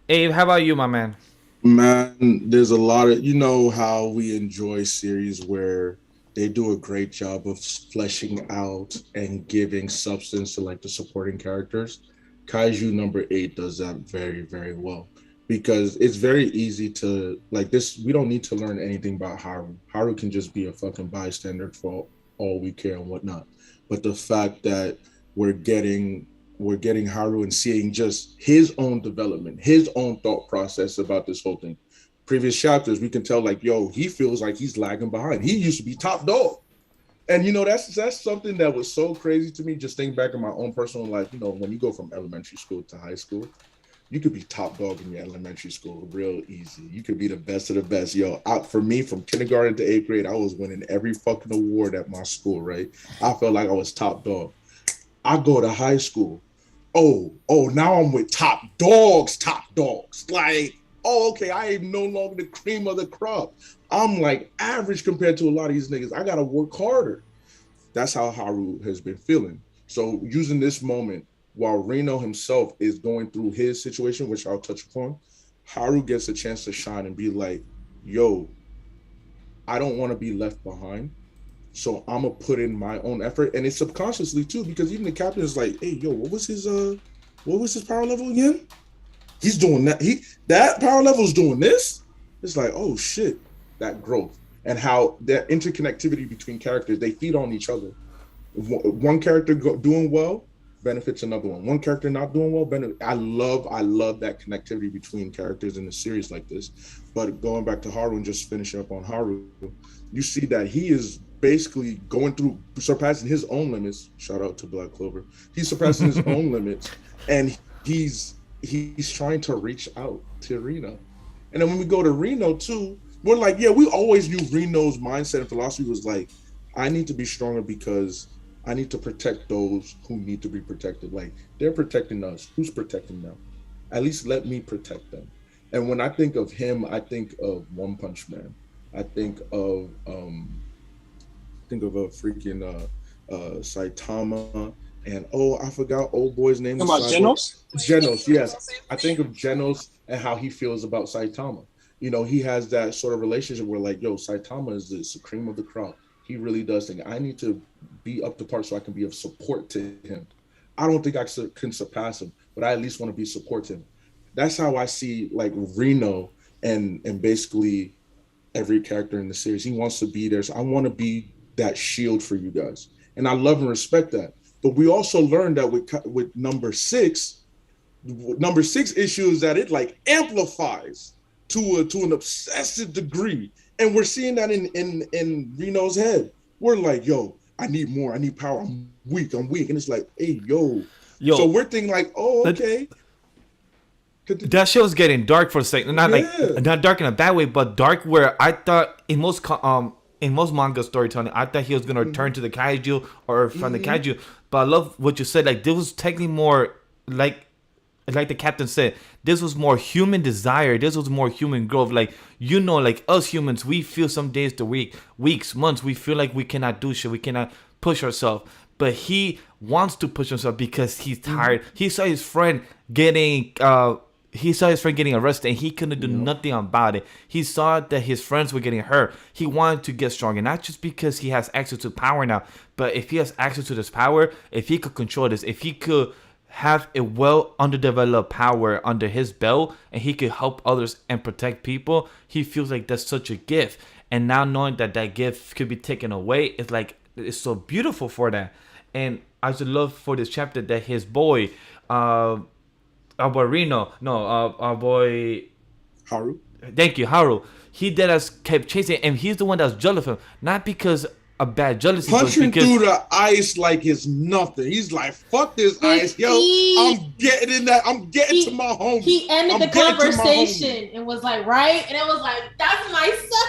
Abe, how about you, my man? Man, there's a lot of, how we enjoy series where they do a great job of fleshing out and giving substance to like the supporting characters. Kaiju No 8 does that very, very well, because it's very easy to like this. We don't need to learn anything about Haru. Haru can just be a fucking bystander for all we care and whatnot. But the fact that we're getting Haru and seeing just his own development, his own thought process about this whole thing. Previous chapters, we can tell like, yo, he feels like he's lagging behind. He used to be top dog. And that's something that was so crazy to me, just thinking back in my own personal life, when you go from elementary school to high school, you could be top dog in your elementary school real easy. You could be the best of the best. Yo, for me, from kindergarten to 8th grade, I was winning every fucking award at my school, right? I felt like I was top dog. I go to high school. Oh, now I'm with top dogs. Like, okay, I am no longer the cream of the crop. I'm like average compared to a lot of these niggas. I gotta work harder. That's how Haru has been feeling. So using this moment, while Reno himself is going through his situation, which I'll touch upon, Haru gets a chance to shine and be like, yo, I don't want to be left behind. So I'm gonna put in my own effort. And it's subconsciously too, because even the captain is like, hey, yo, what was his power level again? He's doing that. That power level is doing this. It's like, oh shit, that growth. And how that interconnectivity between characters, they feed on each other. One character doing well benefits another one. One character not doing well benefits. I love that connectivity between characters in a series like this. But going back to Haru and just finishing up on Haru, you see that he is basically going through, surpassing his own limits. Shout out to Black Clover. He's surpassing his own limits, and he's trying to reach out to Reno. And then when we go to Reno too, we're like, yeah, we always knew Reno's mindset and philosophy was like, I need to be stronger because I need to protect those who need to be protected. Like, they're protecting us. Who's protecting them? At least let me protect them. And when I think of him, I think of One Punch Man. I think of a freaking Saitama, and I forgot old boy's name. About Genos? Genos, yes. I think of Genos and how he feels about Saitama. You know, he has that sort of relationship where like, yo, Saitama is the cream of the crop. He really does think I need to be up to par so I can be of support to him. I don't think I can surpass him, but I at least want to be support to him. That's how I see like Reno and basically every character in the series. He wants to be there. So I want to be that shield for you guys. And I love and respect that. But we also learned that with number six issue is that it like amplifies to an obsessive degree. And we're seeing that in Reno's head. We're like, yo, I need more. I need power. I'm weak. And it's like, hey, yo. So we're thinking like, oh, okay. That show's getting dark for a second. Not dark in a bad way, but dark where I thought in most manga storytelling, I thought he was gonna return to the kaiju or from the kaiju. But I love what you said. Like, this was technically more like the captain said, this was more human desire. This was more human growth. Like, you know, like us humans, we feel some days the weeks, months, we feel like we cannot do shit. We cannot push ourselves. But he wants to push himself because he's tired. He saw his friend getting arrested and he couldn't do nothing about it. He saw that his friends were getting hurt. He wanted to get stronger, not just because he has access to power now, but if he has access to this power, if he could control this, if he could have a well underdeveloped power under his belt and he could help others and protect people, he feels like that's such a gift. And now knowing that gift could be taken away, it's like, it's so beautiful for that. And I just love for this chapter that his boy, our boy Haru. Thank you, Haru. He that has kept chasing, and he's the one that's jealous of him, not because of bad jealousy. Punching through the ice like it's nothing. He's like, fuck this ice, yo. I'm getting in that. I'm getting to my home. He ended the conversation and was like, right? And it was like, that's my son.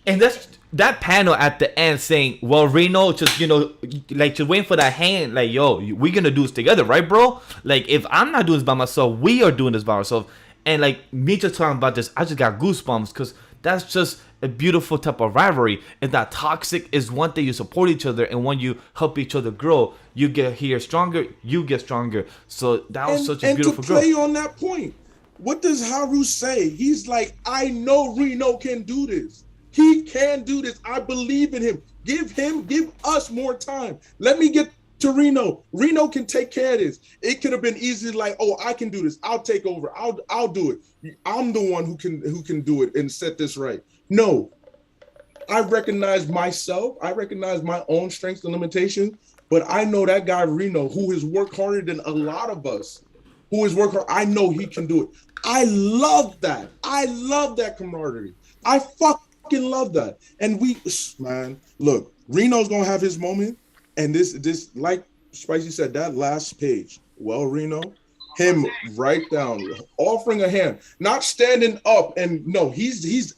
And that's that panel at the end saying, well, Reno, just, you know, like, just waiting for that hand, like, yo, we gonna do this together, right, bro? Like, if I'm not doing this by myself, we are doing this by ourselves. And like, me just talking about this, I just got goosebumps, because that's just a beautiful type of rivalry. And that toxic is one thing, you support each other, and when you help each other grow, you get here stronger, you get stronger. So that was such a beautiful growth. And to play on that point, what does Haru say? He's like, I know Reno can do this. He can do this. I believe in him. Give us more time. Let me get to Reno. Reno can take care of this. It could have been easy, like, oh, I can do this. I'll take over. I'll do it. I'm the one who can do it and set this right. No, I recognize myself. I recognize my own strengths and limitations. But I know that guy Reno, who has worked harder than a lot of us, who has worked hard. I know he can do it. I love that. I love that camaraderie. I fucking love that. And man, look, Reno's gonna have his moment. And this, like Spicy said, that last page, well, Reno, him right down, offering a hand, not standing up, and no, he's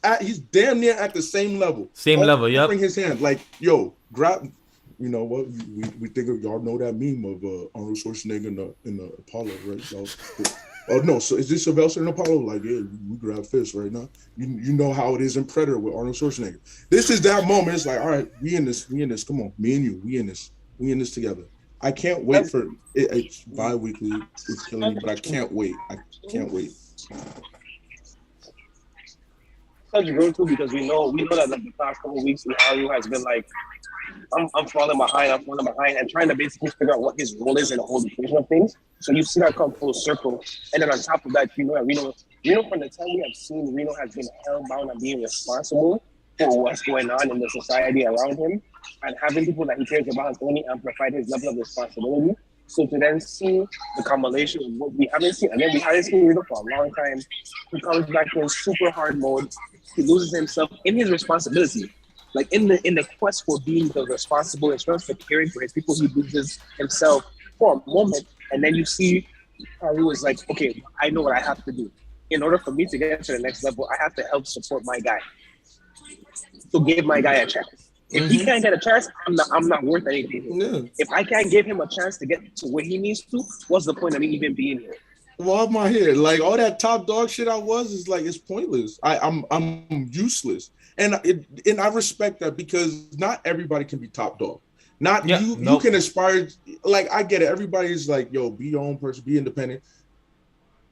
damn near at the same level. Yep. Offering his hand, like, yo, grab. You know what? We think of, y'all know that meme of Arnold Schwarzenegger in the Apollo, right? Y'all, oh no, so is this Sylvester in Apollo? Like, yeah, we grab fists right now. You know how it is in Predator with Arnold Schwarzenegger. This is that moment. It's like, all right, we in this. Come on, me and you, we in this together. I can't wait for it. It's bi-weekly. It's killing me, but I can't wait. I can't wait. Such growth too, because we know that like the past couple of weeks, Haru has been like, I'm falling behind, and trying to basically figure out what his role is in the whole equation of things. So you see that come full circle, and then on top of that, you know that Reno from the time we have seen, Reno has been hellbound on being responsible for what's going on in the society around him, and having people that he cares about has only amplified his level of responsibility. So to then see the combination of what we haven't seen, and then we haven't seen Reno for a long time, he comes back in super hard mode. He loses himself in his responsibility. Like in the quest for being the responsible, in terms of caring for his people, he loses himself for a moment, and then you see Haru is like, okay, I know what I have to do. In order for me to get to the next level, I have to help support my guy. So give my guy a chance. If he can't get a chance, I'm not worth anything. Yeah. If I can't give him a chance to get to where he needs to, what's the point of me even being here? Why am I here? Like, all that top dog shit is like, it's pointless. I'm useless. And I respect that, because not everybody can be top dog. You can aspire. Like, I get it. Everybody's like, yo, be your own person, be independent.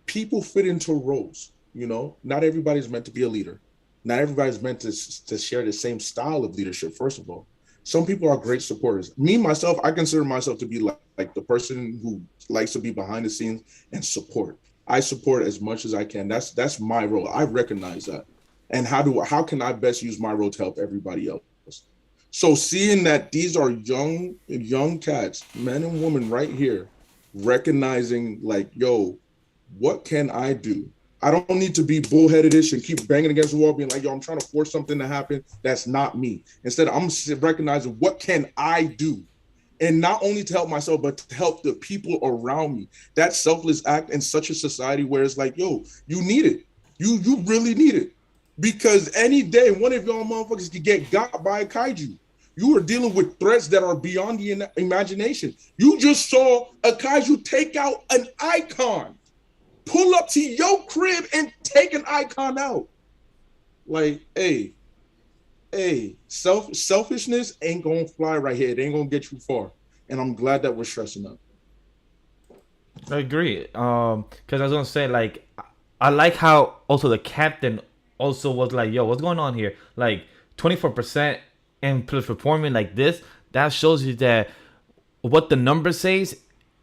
People fit into roles, you know. Not everybody's meant to be a leader. Not everybody's meant to share the same style of leadership, first of all. Some people are great supporters. Me, myself, I consider myself to be like the person who likes to be behind the scenes and support. I support as much as I can. That's my role. I recognize that. And how can I best use my role to help everybody else? So seeing that these are young cats, men and women right here, recognizing like, yo, what can I do? I don't need to be bullheaded-ish and keep banging against the wall, being like, yo, I'm trying to force something to happen. That's not me. Instead, I'm recognizing, what can I do? And not only to help myself, but to help the people around me. That selfless act in such a society where it's like, yo, you need it. You really need it. Because any day, one of y'all motherfuckers could get got by a kaiju. You are dealing with threats that are beyond the imagination. You just saw a kaiju take out an icon. Pull up to your crib and take an icon out. Like, hey, selfishness ain't gonna fly right here. It ain't gonna get you far. And I'm glad that we're stressing that. I agree. Because I was gonna say, like, I like how also the captain also was like, yo, what's going on here? Like 24% and plus performing like this, that shows you that what the number says,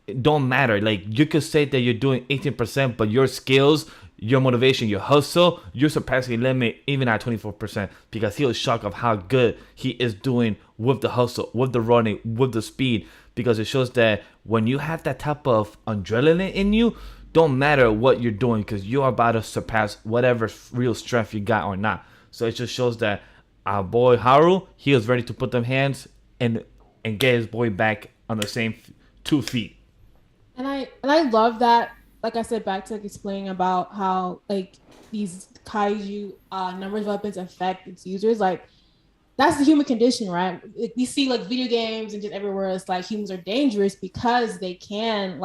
it don't matter. Like, you could say that you're doing 18%, but your skills, your motivation, your hustle, you're surpassing the limit even at 24%, because he was shocked of how good he is doing with the hustle, with the running, with the speed, because it shows that when you have that type of adrenaline in you, don't matter what you're doing, because you're about to surpass whatever real strength you got or not. So it just shows that our boy Haru, he was ready to put them hands and get his boy back on the same 2 feet. And I love that. Like I said, back to explaining about how like these kaiju numbers weapons affect its users. Like, that's the human condition, right? We see like video games and just everywhere, it's like humans are dangerous because they can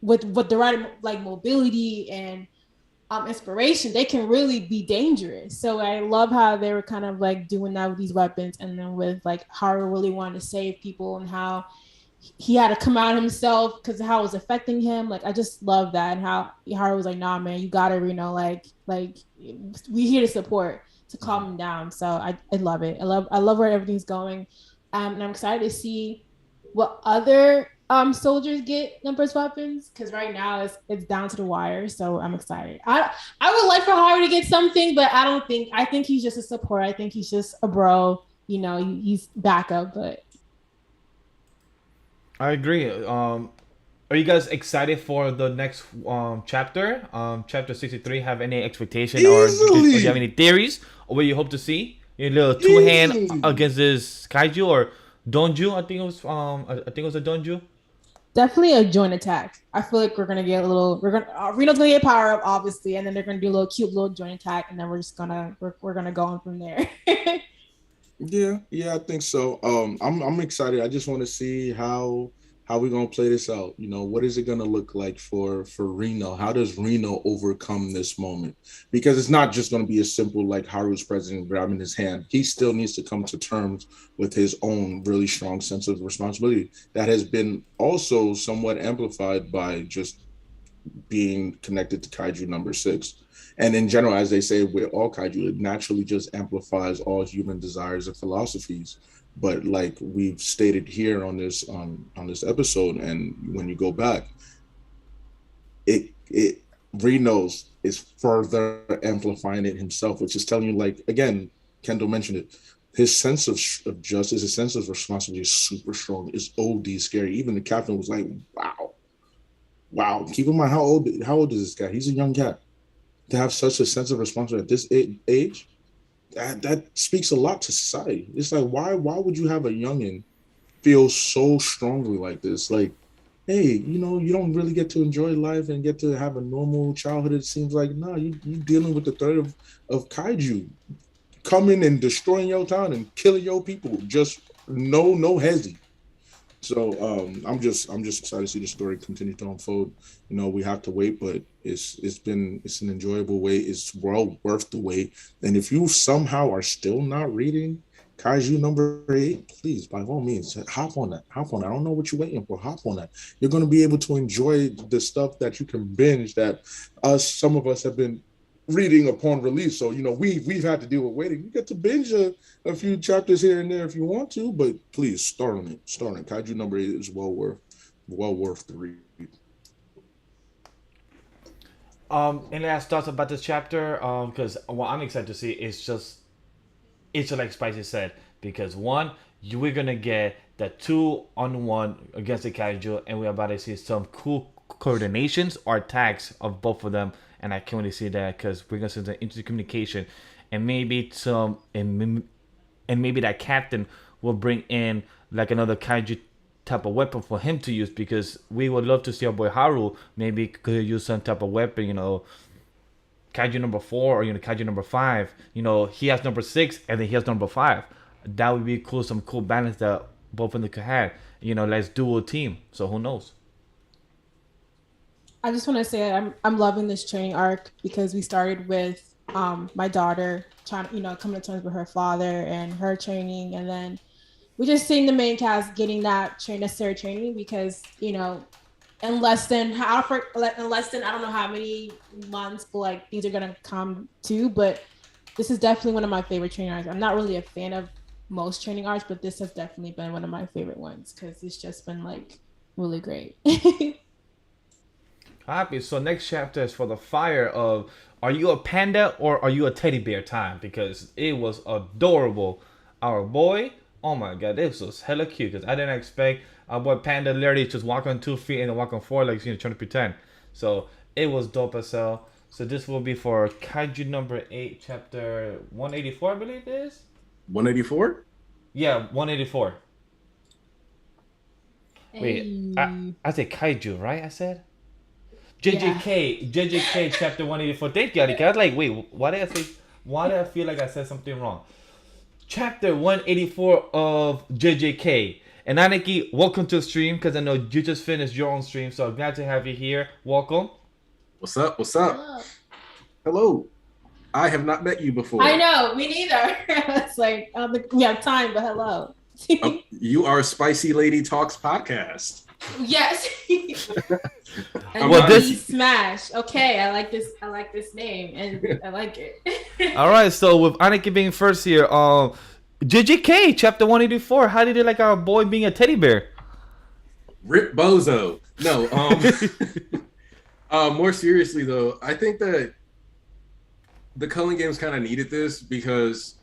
with the right like mobility and inspiration, they can really be dangerous. So I love how they were kind of like doing that with these weapons, and then with like Haru really wanting to save people and how he had to come out himself because of how it was affecting him. Like, I just love that, and how Haru was like, nah, man, you gotta, like we here to support, to calm him down. So I love it. I love where everything's going. And I'm excited to see what other soldiers get numbers weapons, because right now it's down to the wire. So I'm excited. I would like for Haru to get something, but I think he's just a support. I think he's just a bro. You know, he's backup, but I agree. Are you guys excited for the next chapter? Chapter 63. Have any expectation or do you have any theories or what you hope to see? Your little two-hand against this kaiju or donju? I think it was a donju. Definitely a joint attack. I feel like we're gonna get a little. Reno's gonna get power up, obviously, and then they're gonna do a little cute little joint attack, and then we're gonna go on from there. Yeah, I think so. I'm excited. I just want to see how we're gonna play this out. You know, what is it gonna look like for Reno? How does Reno overcome this moment? Because it's not just gonna be as simple like Haru's president grabbing his hand. He still needs to come to terms with his own really strong sense of responsibility that has been also somewhat amplified by just being connected to Kaiju number 6. And in general, as they say with all kaiju, it naturally just amplifies all human desires and philosophies. But like we've stated here on this episode, and when you go back, it Reno's is further amplifying it himself, which is telling you, like, again, Kendall mentioned it, his sense of justice, his sense of responsibility is super strong. It's OD scary. Even the captain was like, wow. Keep in mind how old is this guy? He's a young cat. To have such a sense of responsibility at this age, that speaks a lot to society. It's like, why would you have a youngin feel so strongly like this? Like, hey, you know, you don't really get to enjoy life and get to have a normal childhood. It seems like, nah, you dealing with the threat of kaiju coming and destroying your town and killing your people. Just no hezzy. So I'm just excited to see the story continue to unfold. You know, we have to wait, but it's an enjoyable wait. It's well worth the wait. And if you somehow are still not reading Kaiju number 8, please, by all means, hop on that. I don't know what you're waiting for. Hop on that. You're going to be able to enjoy the stuff that you can binge that some of us have been reading upon release. So, you know, we've had to deal with waiting. You get to binge a few chapters here and there if you want to, but please start on it. Kaiju number 8 is well worth the read. Any last thoughts about this chapter? Because what I'm excited to see is just like Spicy said, because one, we're gonna get the 2-on-1 against the kaiju, and we're about to see some cool coordinations or attacks of both of them. And I can't really see that because we're gonna see the intercommunication, and maybe maybe that captain will bring in like another kaiju type of weapon for him to use, because we would love to see our boy Haru maybe could use some type of weapon, you know, kaiju number 4 or, you know, kaiju number 5. You know, he has number 6 and then he has number 5. That would be cool, some cool balance that both of them could have. You know, let's duo team. So who knows? I just want to say I'm loving this training arc because we started with my daughter trying, you know, coming to terms with her father and her training, and then we just seeing the main cast getting that necessary training because, you know, in less than I don't know how many months, but like these are gonna come too. But this is definitely one of my favorite training arcs. I'm not really a fan of most training arcs, but this has definitely been one of my favorite ones because it's just been like really great. Happy. So next chapter is for the fire of, are you a panda or are you a teddy bear time? Because it was adorable. Our boy, oh my god, this was hella cute. Because I didn't expect our boy Panda literally just walk on 2 feet and then walk on 4 legs, you know, trying to pretend. So it was dope as hell. So this will be for Kaiju number 8, chapter 184, I believe it is. 184? Yeah, 184. Wait, I said Kaiju, right? I said JJK chapter 184. Thank you, Aniki. I was like, wait, why did I say? Why did I feel like I said something wrong? Chapter 184 of JJK. And Aniki, welcome to the stream, because I know you just finished your own stream, so I'm glad to have you here. Welcome. What's up? Hello. I have not met you before. I know, me neither. It's like, we have time, but hello. You are Spicy Lady Talks podcast. Yes. And well, this smash. Okay, I like this name, and I like it. All right, so with Aniki being first here, JJK chapter 184. How did you like our boy being a teddy bear? Rip Bozo. No. More seriously though, I think that the Culling Games kind of needed this because,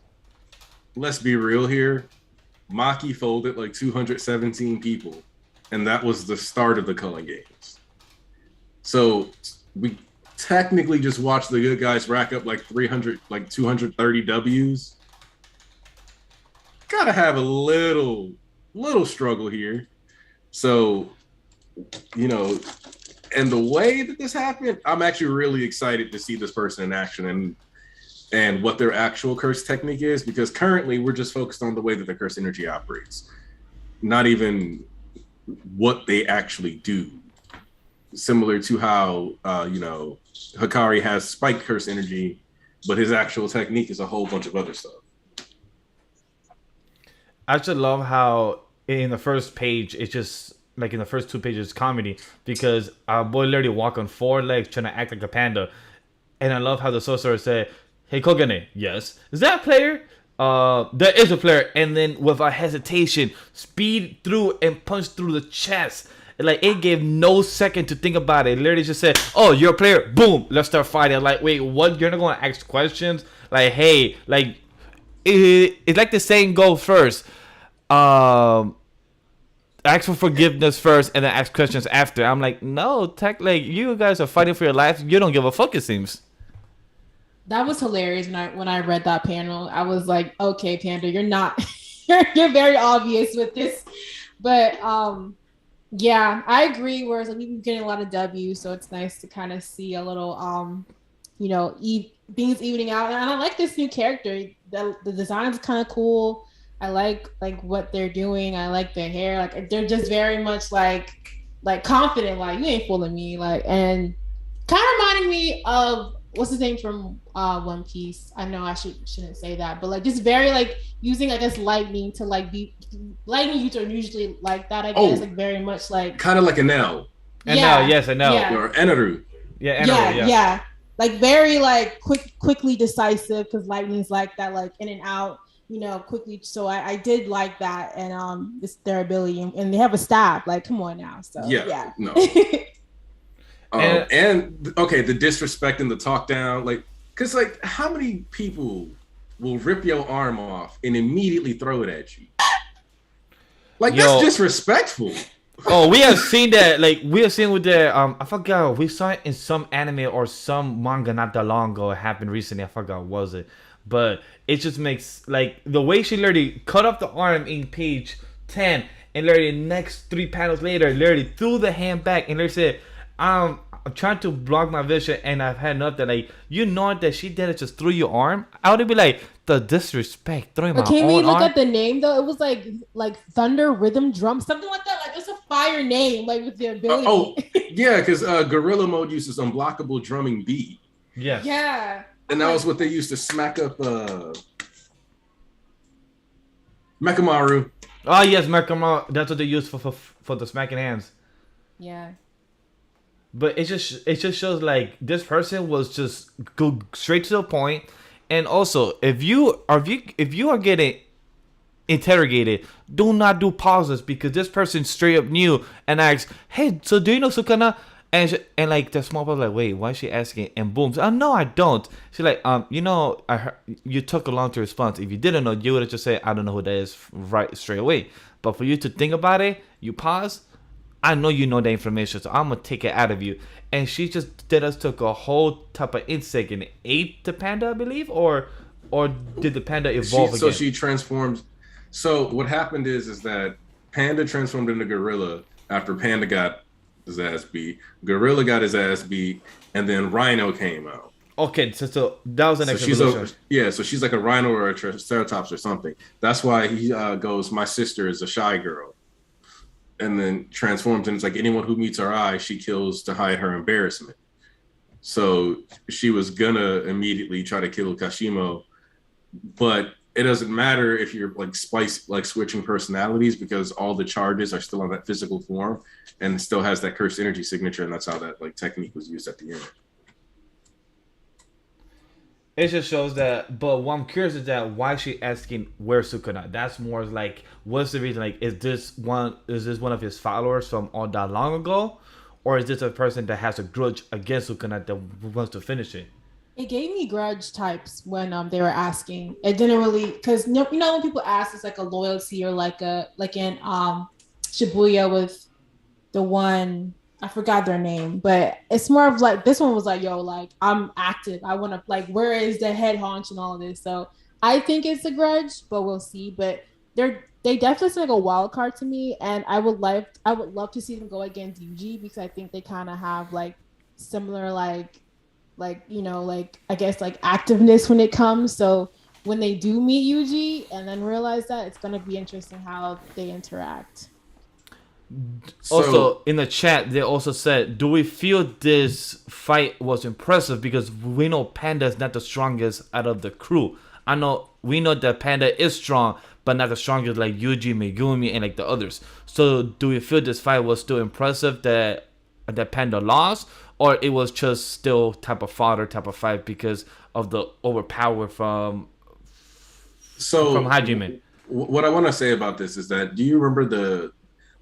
let's be real here, Maki folded like 217 people, and that was the start of the Culling Games. So we technically just watched the good guys rack up like 230 W's. Gotta have a little struggle here. So you know, and the way that this happened, I'm actually really excited to see this person in action and what their actual curse technique is, because currently we're just focused on the way that the curse energy operates, not even what they actually do. Similar to how, Hikari has spike curse energy, but his actual technique is a whole bunch of other stuff. I just love how in the first page, it's just like in the first 2 pages, comedy, because our boy literally walk on 4 legs trying to act like a panda. And I love how the sorcerer said, "Hey, Kogane, yes. Is that a player? There is a player." And then without hesitation, speed through and punch through the chest. Like, it gave no second to think about it. It literally just said, "Oh, you're a player. Boom, let's start fighting." Like, wait, what? You're not going to ask questions? Like, hey, like, it's like the saying go first. Ask for forgiveness first and then ask questions after. I'm like, no, like, you guys are fighting for your life. You don't give a fuck, it seems. That was hilarious when I read that panel. I was like, okay, Panda, you're not you're very obvious with this. But yeah, I agree. Whereas like, we've been getting a lot of W's, so it's nice to kind of see a little things evening out. And I like this new character. The design is kind of cool. I like what they're doing. I like their hair. Like, they're just very much like confident. Like, you ain't fooling me. Like, and kind of reminding me of what's his name from One Piece. I know I shouldn't say that, but like just very like using, I guess, lightning to like be lightning users are usually like that. I guess like very much like kind of like a Nell. Yeah, yes, I know. Yeah. Or Eneru. Yeah. Like very like quickly decisive, because lightning's like that, like in and out, quickly. So I did like that, and it's their ability, and they have a staff. Like, come on now. So yeah. No. And okay, the disrespect and the talk down, like, because like, how many people will rip your arm off and immediately throw it at you? Like, that's disrespectful. Oh, we have seen that. Like, we have seen with the I forgot. We saw it in some anime or some manga not that long ago. It happened recently. I forgot what was it, but it just makes like the way she literally cut off the arm in page 10, and literally next 3 panels later, literally threw the hand back and literally said, I'm trying to block my vision, and I've had enough. That like, that she did it just through your arm. I would be like, the disrespect throwing my own arm. Can we look at the name though? It was like Thunder Rhythm Drum, something like that. Like, it's a fire name, like with the ability. Yeah, because Gorilla Mode uses unblockable drumming beat. Yes. Yeah. And that was what they used to smack up Mekamaru. Oh yes, Mekamaru. That's what they use for the smacking hands. Yeah. But it just shows like this person was just go straight to the point. And also, if you are getting interrogated, do not do pauses, because this person straight up knew and asked, "Hey, so do you know Sukuna?" And like the small boy like, "Wait, why is she asking?" And boom, "Oh no, I don't." She's like, I heard you took a long to respond. If you didn't know, you would have just said, "I don't know who that is," right straight away. But for you to think about it, you pause. I know you know the information, so I'm gonna take it out of you. And she just took a whole type of insect and ate the panda, I believe, or did the panda evolve again? So she transformed. So what happened is that Panda transformed into Gorilla after Panda got his ass beat. Gorilla got his ass beat, and then Rhino came out. Okay, so that was the next evolution. So she's like a rhino or a triceratops or something. That's why he goes, "My sister is a shy girl." And then transforms, and it's like, anyone who meets her eye, she kills to hide her embarrassment. So she was gonna immediately try to kill Kashimo, but it doesn't matter if you're like switching personalities, because all the charges are still on that physical form, and it still has that cursed energy signature, and that's how that like technique was used at the end. It just shows that, but what I'm curious is that why is she asking where's Sukuna? That's more like, what's the reason? Like, is this one of his followers from all that long ago, or is this a person that has a grudge against Sukuna that wants to finish it? It gave me grudge types when they were asking. It didn't really, because when people ask, it's like a loyalty, or like in Shibuya with the one. I forgot their name, but it's more of like, this one was like, yo, like, I'm active. I want to, like, where is the head haunch and all of this? So I think it's a grudge, but we'll see. But they definitely seem like a wild card to me, and I would love to see them go against Yuji because I think they kind of have like similar like like I guess like activeness when it comes. So when they do meet Yuji and then realize that, it's gonna be interesting how they interact. Also, in the chat, they also said, do we feel this fight was impressive because we know Panda is not the strongest out of the crew? We know that Panda is strong, but not the strongest like Yuji, Megumi, and like the others. So do we feel this fight was still impressive that Panda lost, or it was just still type of fodder type of fight because of the overpower from Hajime? What I want to say about this is that, do you remember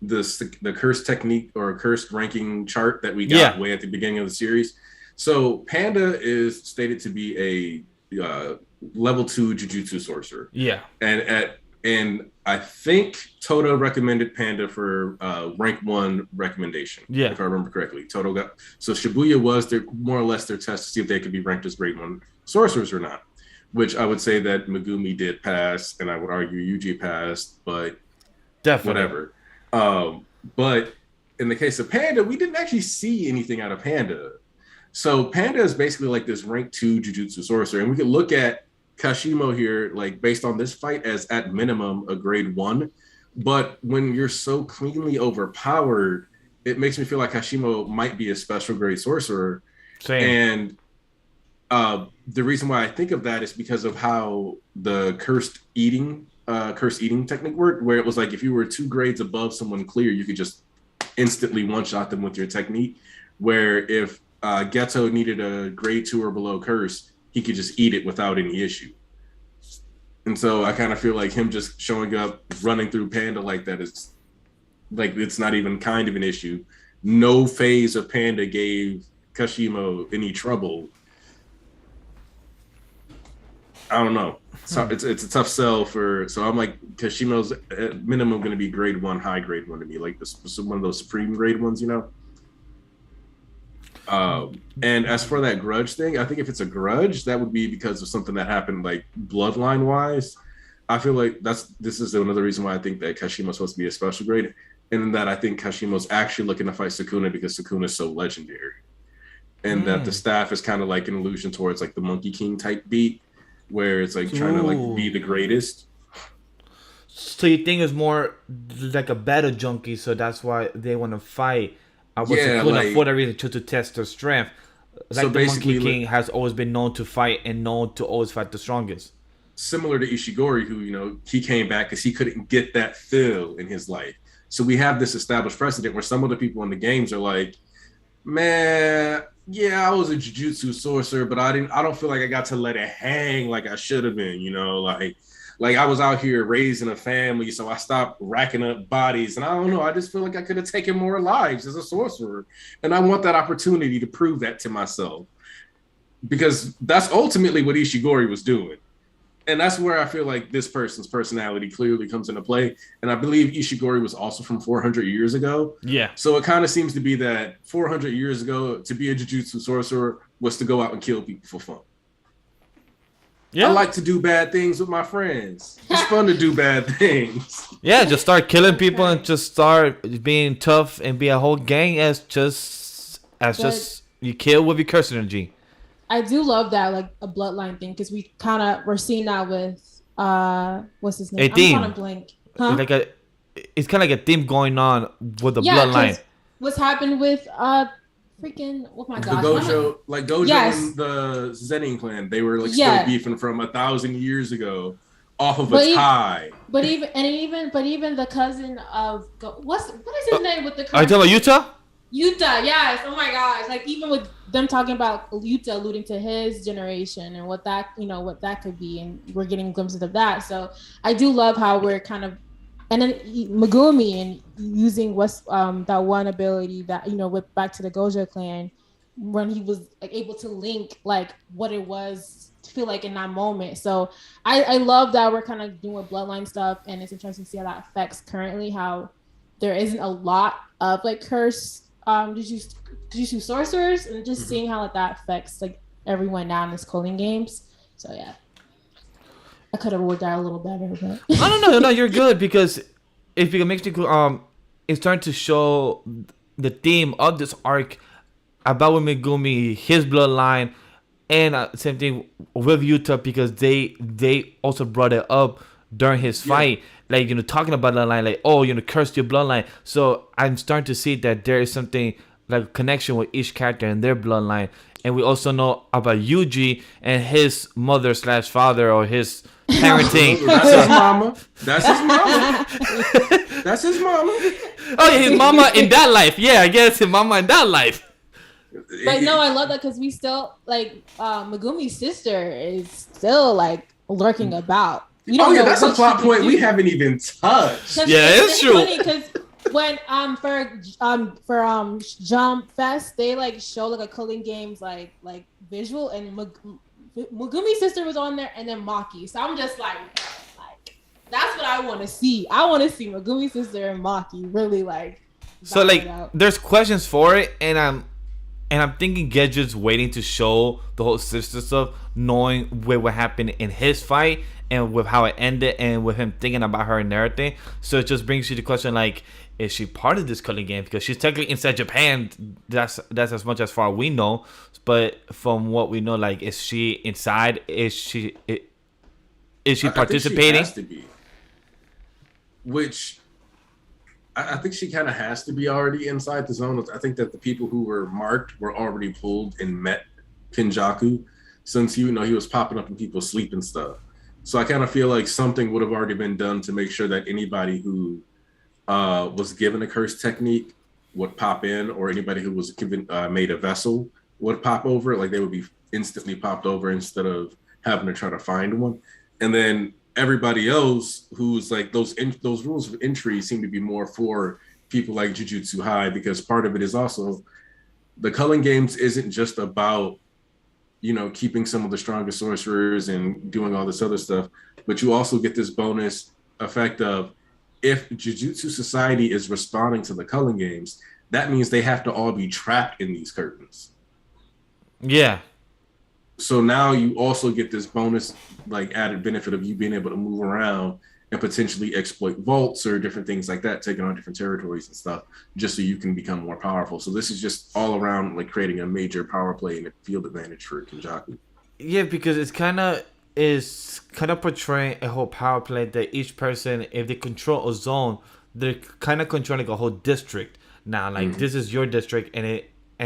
the curse technique or cursed ranking chart that we got way at the beginning of the series? So Panda is stated to be a level 2 Jujutsu sorcerer. Yeah. And I think Toto recommended Panda for rank 1 recommendation. Yeah. If I remember correctly. Toto got, so Shibuya was more or less their test to see if they could be ranked as grade 1 sorcerers or not. Which I would say that Megumi did pass, and I would argue Yuji passed, but definitely whatever. But in the case of Panda, we didn't actually see anything out of Panda. So Panda is basically like this rank 2 Jujutsu sorcerer, and we could look at Kashimo here, like based on this fight, as at minimum a grade 1. But when you're so cleanly overpowered, it makes me feel like Kashimo might be a special grade sorcerer. Same. And the reason why I think of that is because of how the cursed eating technique worked, where it was like if you were 2 grades above someone clear, you could just instantly one-shot them with your technique. Where if Geto needed a grade 2 or below curse, he could just eat it without any issue. And so I kind of feel like him just showing up, running through Panda like that is like, it's not even kind of an issue. No phase of Panda gave Kashimo any trouble. I don't know. So it's a tough sell so I'm like, Kashimo's at minimum going to be grade 1, high grade 1 to me, like this one of those supreme grade ones, you know. And as for that grudge thing, I think if it's a grudge, that would be because of something that happened like bloodline wise. I feel like this is another reason why I think that Kashimo's supposed to be a special grade, and that I think Kashimo's actually looking to fight Sukuna because Sukuna is so legendary, and that the staff is kind of like an allusion towards like the Monkey King type beat, where it's like trying to like be the greatest. So you think it's more like a battle junkie, so that's why they want to fight. I was like, for the reason to test their strength. Like so the Monkey King has always been known to fight and known to always fight the strongest. Similar to Ishigori, who, you know, he came back because he couldn't get that fill in his life. So we have this established precedent where some of the people in the games are like, man, yeah, I was a Jujutsu sorcerer, but I don't feel like I got to let it hang like I should have been, you know, like I was out here raising a family, so I stopped racking up bodies. And I don't know, I just feel like I could have taken more lives as a sorcerer. And I want that opportunity to prove that to myself. Because that's ultimately what Ishigori was doing. And that's where I feel like this person's personality clearly comes into play. And I believe Ishigori was also from 400 years ago. Yeah. So it kind of seems to be that 400 years ago, to be a Jujutsu sorcerer was to go out and kill people for fun. Yeah. I like to do bad things with my friends. It's fun to do bad things. Yeah, just start killing people and just start being tough and be a whole gang as just you kill with your curse energy. I do love that, like a bloodline thing, because we're seeing that with what's his name? I'm trying to blank. Huh? It's kind of like a theme going on with the bloodline. What's happened with freaking, oh my gosh, Gojo and the Zenin clan, they were like still beefing from 1,000 years ago off of a tie. But even the cousin of what is his name with the cousin? Are you talking about Yuta, yes. Oh my gosh. Like even with them talking about Yuta alluding to his generation and what that could be, and we're getting glimpses of that. So I do love how we're kind of, and then Megumi and using what's that one ability that, you know, with back to the Gojo clan when he was like able to link like what it was to feel like in that moment. So I love that we're kind of doing bloodline stuff, and it's interesting to see how that affects currently how there isn't a lot of like curse Jujutsu sorcerers, and just seeing how like that affects like everyone now in this coding games. So yeah. I could have worked out a little better, but No, you're good because if it makes you it's starting to show the theme of this arc about with Megumi, his bloodline, and same thing with Yuta because they also brought it up during his fight, like talking about the line, like curse your bloodline. So I'm starting to see that there is something like a connection with each character and their bloodline, and we also know about Yuji and his mother / father or his parenting. That's his mama. That's his mama. That's his mama. Oh, yeah, his mama in that life. Yeah, I guess his mama in that life. But no, I love that because we still like Megumi's sister is still like lurking about. That's a plot point we haven't even touched. Yeah, it's true. Because when for Jump Fest they like show like a Culling Games like visual and Megumi's sister was on there and then Maki. So I'm just like that's what I want to see. I want to see Megumi's sister and Maki really like. So like there's questions for it and I'm thinking Gedget's waiting to show the whole sister stuff, knowing what happened in his fight and with how it ended and with him thinking about her and everything. So it just brings you the question like, is she part of this Culling Game? Because she's technically inside Japan. That's as much as far we know. But from what we know, like, is she inside? Is she participating? I think she has to be. Which I think she kind of has to be already inside the zone. I think that the people who were marked were already pulled and met Kenjaku, since he was popping up in people's sleep and stuff. So I kind of feel like something would have already been done to make sure that anybody who was given a curse technique would pop in, or anybody who was given made a vessel would pop over. Like they would be instantly popped over instead of having to try to find one. And then everybody else who's like those rules of entry seem to be more for people like Jujutsu High, because part of it is also the Culling Games isn't just about keeping some of the strongest sorcerers and doing all this other stuff, but you also get this bonus effect of if Jujutsu Society is responding to the Culling Games, that means they have to all be trapped in these curtains. Yeah. So now you also get this bonus, like added benefit of you being able to move around and potentially exploit vaults or different things like that, taking on different territories and stuff, just so you can become more powerful. So this is just all around like creating a major power play and a field advantage for Kenjaku. Yeah, because it's kind of portraying a whole power play that each person, if they control a zone, they're kind of controlling a whole district. Now, like this is your district, and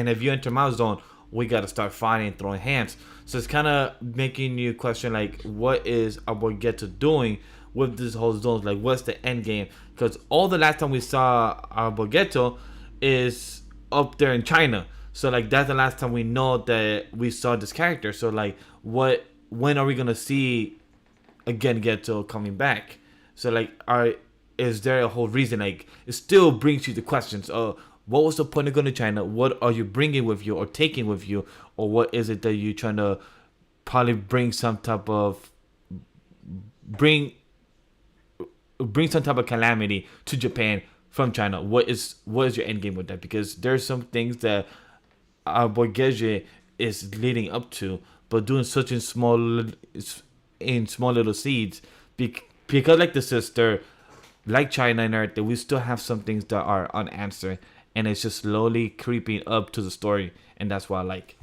if you enter my zone, we got to start fighting and throwing hands. So it's kind of making you question, like, what is Abogeto doing with this whole zone? Like, what's the end game? Because all the last time we saw Abogeto is up there in China. So, like, that's the last time we know that we saw this character. So, like, when are we going to see, again, Geto coming back? So, like, is there a whole reason? Like, it still brings you the questions of, what was the point of going to China? What are you bringing with you or taking with you? Or what is it that you're trying to probably bring some type of calamity to Japan from China? What is your end game with that? Because there's some things that Bogeje is leading up to, but doing such in small little seeds. Because like the sister, like China and everything, we still have some things that are unanswered. And it's just slowly creeping up to the story, and that's what I like.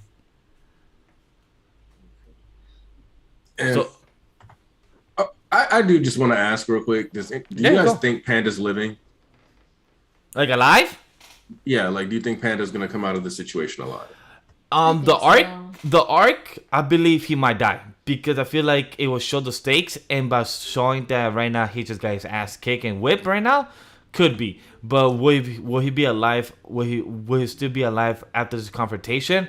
And so, I do just want to ask real quick: do you guys think Panda's living? Like alive? Yeah, like do you think Panda's gonna come out of the situation alive? The arc, I believe he might die because I feel like it will show the stakes, and by showing that right now he just got his ass kicked and whipped right now. Could be, but will he be alive? Will he still be alive after this confrontation?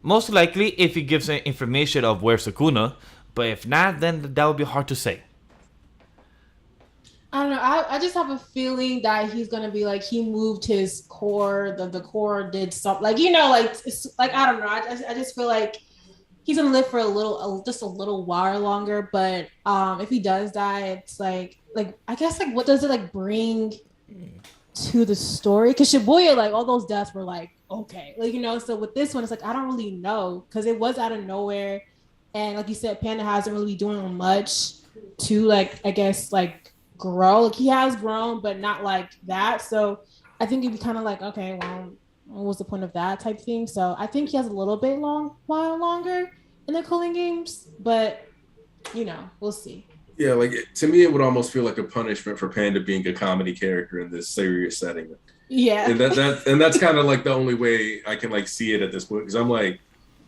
Most likely, if he gives information of where's Sukuna, but if not, then that would be hard to say. I don't know. I just have a feeling that he's gonna be like he moved his core. The core did something like it's like I don't know. I just feel like he's gonna live for just a little while longer. But if he does die, it's like I guess like what does it like bring to the story? Because Shibuya, like all those deaths were like okay, like so with this one it's like I don't really know because it was out of nowhere, and like you said, Panda hasn't really been doing much. to like I guess like grow. Like he has grown, but not like that. So I think it'd be kind of like, okay, well, what was the point of that type thing? So I think he has a little bit while longer in the Culling Games, but we'll see. Yeah, like to me, it would almost feel like a punishment for Panda being a comedy character in this serious setting. Yeah, and that's kind of like the only way I can like see it at this point, because I'm like,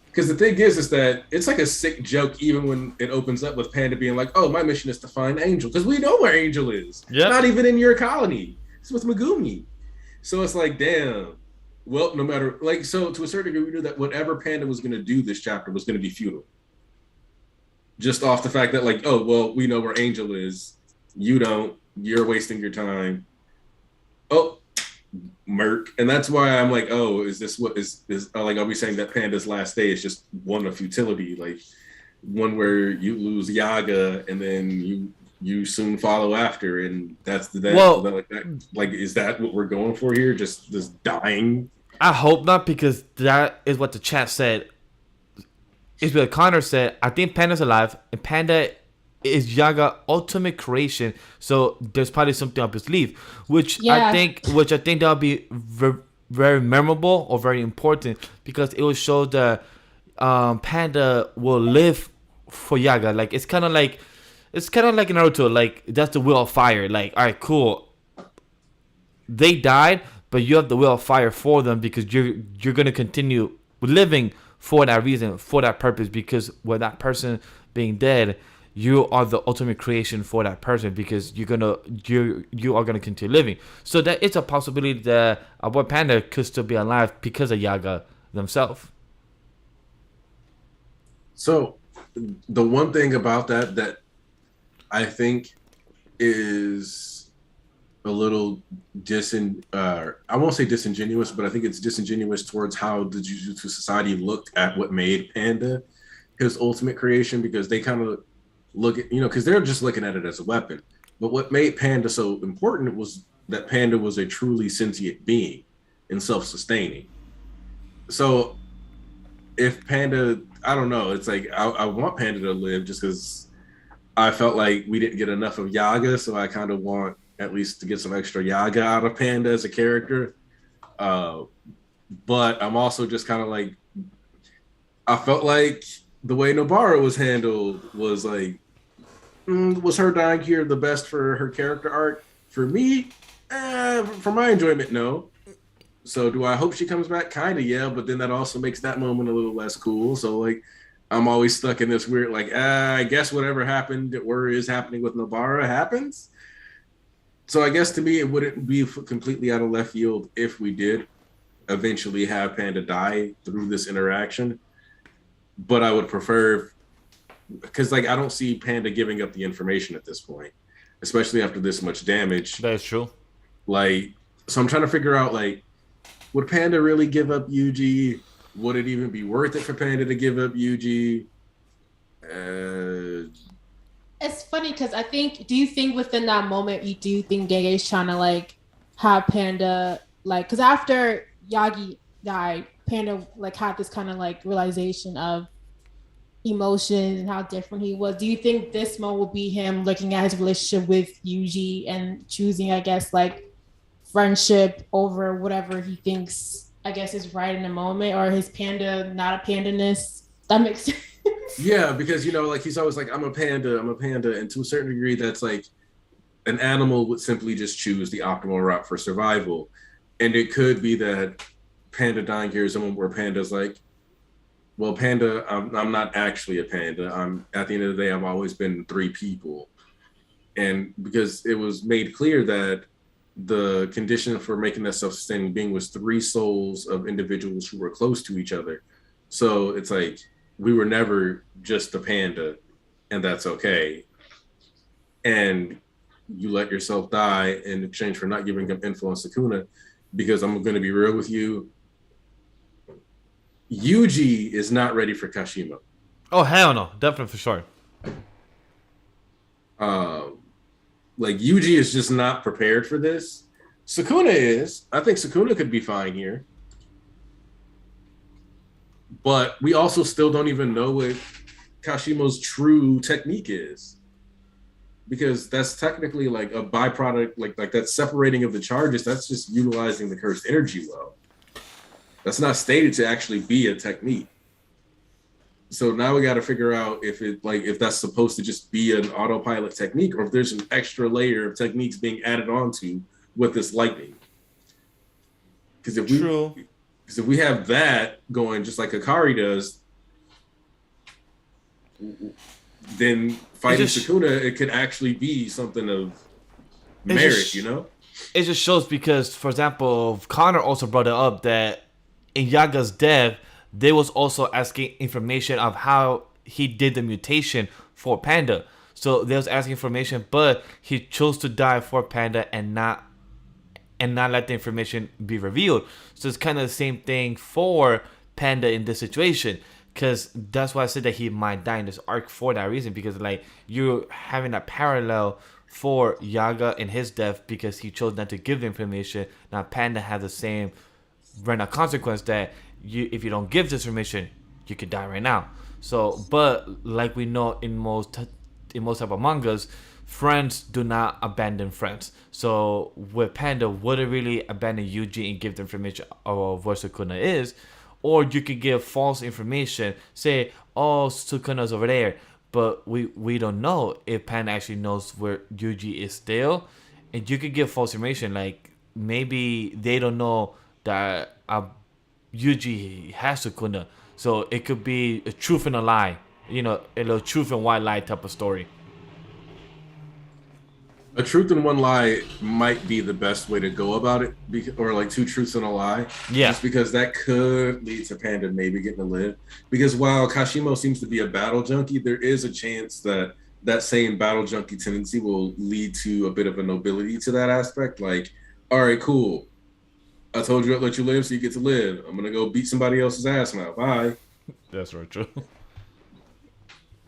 because the thing is that it's like a sick joke even when it opens up with Panda being like, "Oh, my mission is to find Angel," because we know where Angel is. Yeah, not even in your colony. It's with Megumi. So it's like, damn. Well, no matter like, so to a certain degree, we knew that whatever Panda was going to do this chapter was going to be futile. Just off the fact that like, oh, well, we know where Angel is. You don't. You're wasting your time. Oh, Merc. And that's why I'm like, oh, is this what is like, are we saying that Panda's last day is just one of futility? Like one where you lose Yaga and then you soon follow after, and that's like is that what we're going for here? Just this dying? I hope not, because that is what the chat said. Is what Connor said. I think Panda's alive, and Panda is Yaga ultimate creation. So there's probably something up his sleeve, which I think that'll be very memorable or very important, because it will show that Panda will live for Yaga. Like it's kind of like in Naruto. Like that's the will of fire. Like, all right, cool. They died, but you have the will of fire for them, because you're gonna continue living for that reason, for that purpose, because with that person being dead, you are the ultimate creation for that person, because you are gonna continue living. So that it's a possibility that our boy Panda could still be alive because of Yaga themselves. So the one thing about that I think is a little I won't say disingenuous, but I think it's disingenuous towards how the Jujutsu Society looked at what made Panda his ultimate creation, because they kind of look at, because they're just looking at it as a weapon. But what made Panda so important was that Panda was a truly sentient being and self-sustaining. So if Panda, I don't know, it's like I want Panda to live just because I felt like we didn't get enough of Yaga, so I kind of want at least to get some extra Yaga out of Panda as a character. But I'm also just kind of like, I felt like the way Nobara was handled was like, was her dying here the best for her character arc? For me, for my enjoyment, no. So do I hope she comes back? Kind of, yeah. But then that also makes that moment a little less cool. So like, I'm always stuck in this weird, like, I guess whatever happened or is happening with Nobara happens. So I guess to me, it wouldn't be completely out of left field if we did eventually have Panda die through this interaction. But I would prefer, because like I don't see Panda giving up the information at this point, especially after this much damage. That is true. Like, so I'm trying to figure out, like, would Panda really give up Yuji? Would it even be worth it for Panda to give up Yuji? It's funny because I think, do you think within that moment you do think Gege is trying to like have Panda like, because after Yagi died, Panda like had this kind of like realization of emotions and how different he was. Do you think this moment will be him looking at his relationship with Yuji and choosing, I guess, like friendship over whatever he thinks, I guess, is right in the moment, or his Panda not a pandaness? That makes sense. Yeah, because like he's always like, I'm a panda, and to a certain degree, that's like an animal would simply just choose the optimal route for survival, and it could be that Panda dying here is someone where Panda's like, well, Panda, I'm not actually a panda. I'm at the end of the day, I've always been three people, and because it was made clear that the condition for making that self-sustaining being was three souls of individuals who were close to each other. So it's like, we were never just a panda, and that's okay. And you let yourself die in exchange for not giving him influence to Kuna, because I'm going to be real with you, Yuji is not ready for Kashima. Oh, hell no. Definitely for sure. Like, Yuji is just not prepared for this. Sukuna is. I think Sukuna could be fine here. But we also still don't even know what Kashima's true technique is. because that's technically like a byproduct, like that separating of the charges. That's just utilizing the cursed energy well. That's not stated to actually be a technique. So now we got to figure out if that's supposed to just be an autopilot technique, or if there's an extra layer of techniques being added onto with this lightning. Because if we have that going just like Akari does, then fighting Sukuna, it could actually be something of merit, you know? It just shows because, for example, Connor also brought it up that in Yaga's death, they was also asking information of how he did the mutation for Panda. So they was asking information, but he chose to die for Panda and not let the information be revealed. So it's kind of the same thing for Panda in this situation. Because that's why I said that he might die in this arc for that reason. Because like you're having a parallel for Yaga in his death because he chose not to give the information. Now Panda has the same random consequence that if you don't give this information, you could die right now. So, but like we know in most type of mangas, friends do not abandon friends. So with Panda, would it really abandon Yuji and give the information of what Sukuna is? Or you could give false information, say, oh, Sukuna's over there. But we don't know if Panda actually knows where Yuji is still. And you could give false information, like maybe they don't know that Yuji has Sukuna. So it could be a truth and a lie. You know, a little truth and white lie type of story. A truth and one lie might be the best way to go about it, or like two truths and a lie. Yeah. Just because that could lead to Panda maybe getting to live. Because while Kashimo seems to be a battle junkie, there is a chance that that same battle junkie tendency will lead to a bit of a nobility to that aspect. Like, all right, cool. I told you I'd let you live, so you get to live. I'm gonna go beat somebody else's ass now. Bye. That's right, true.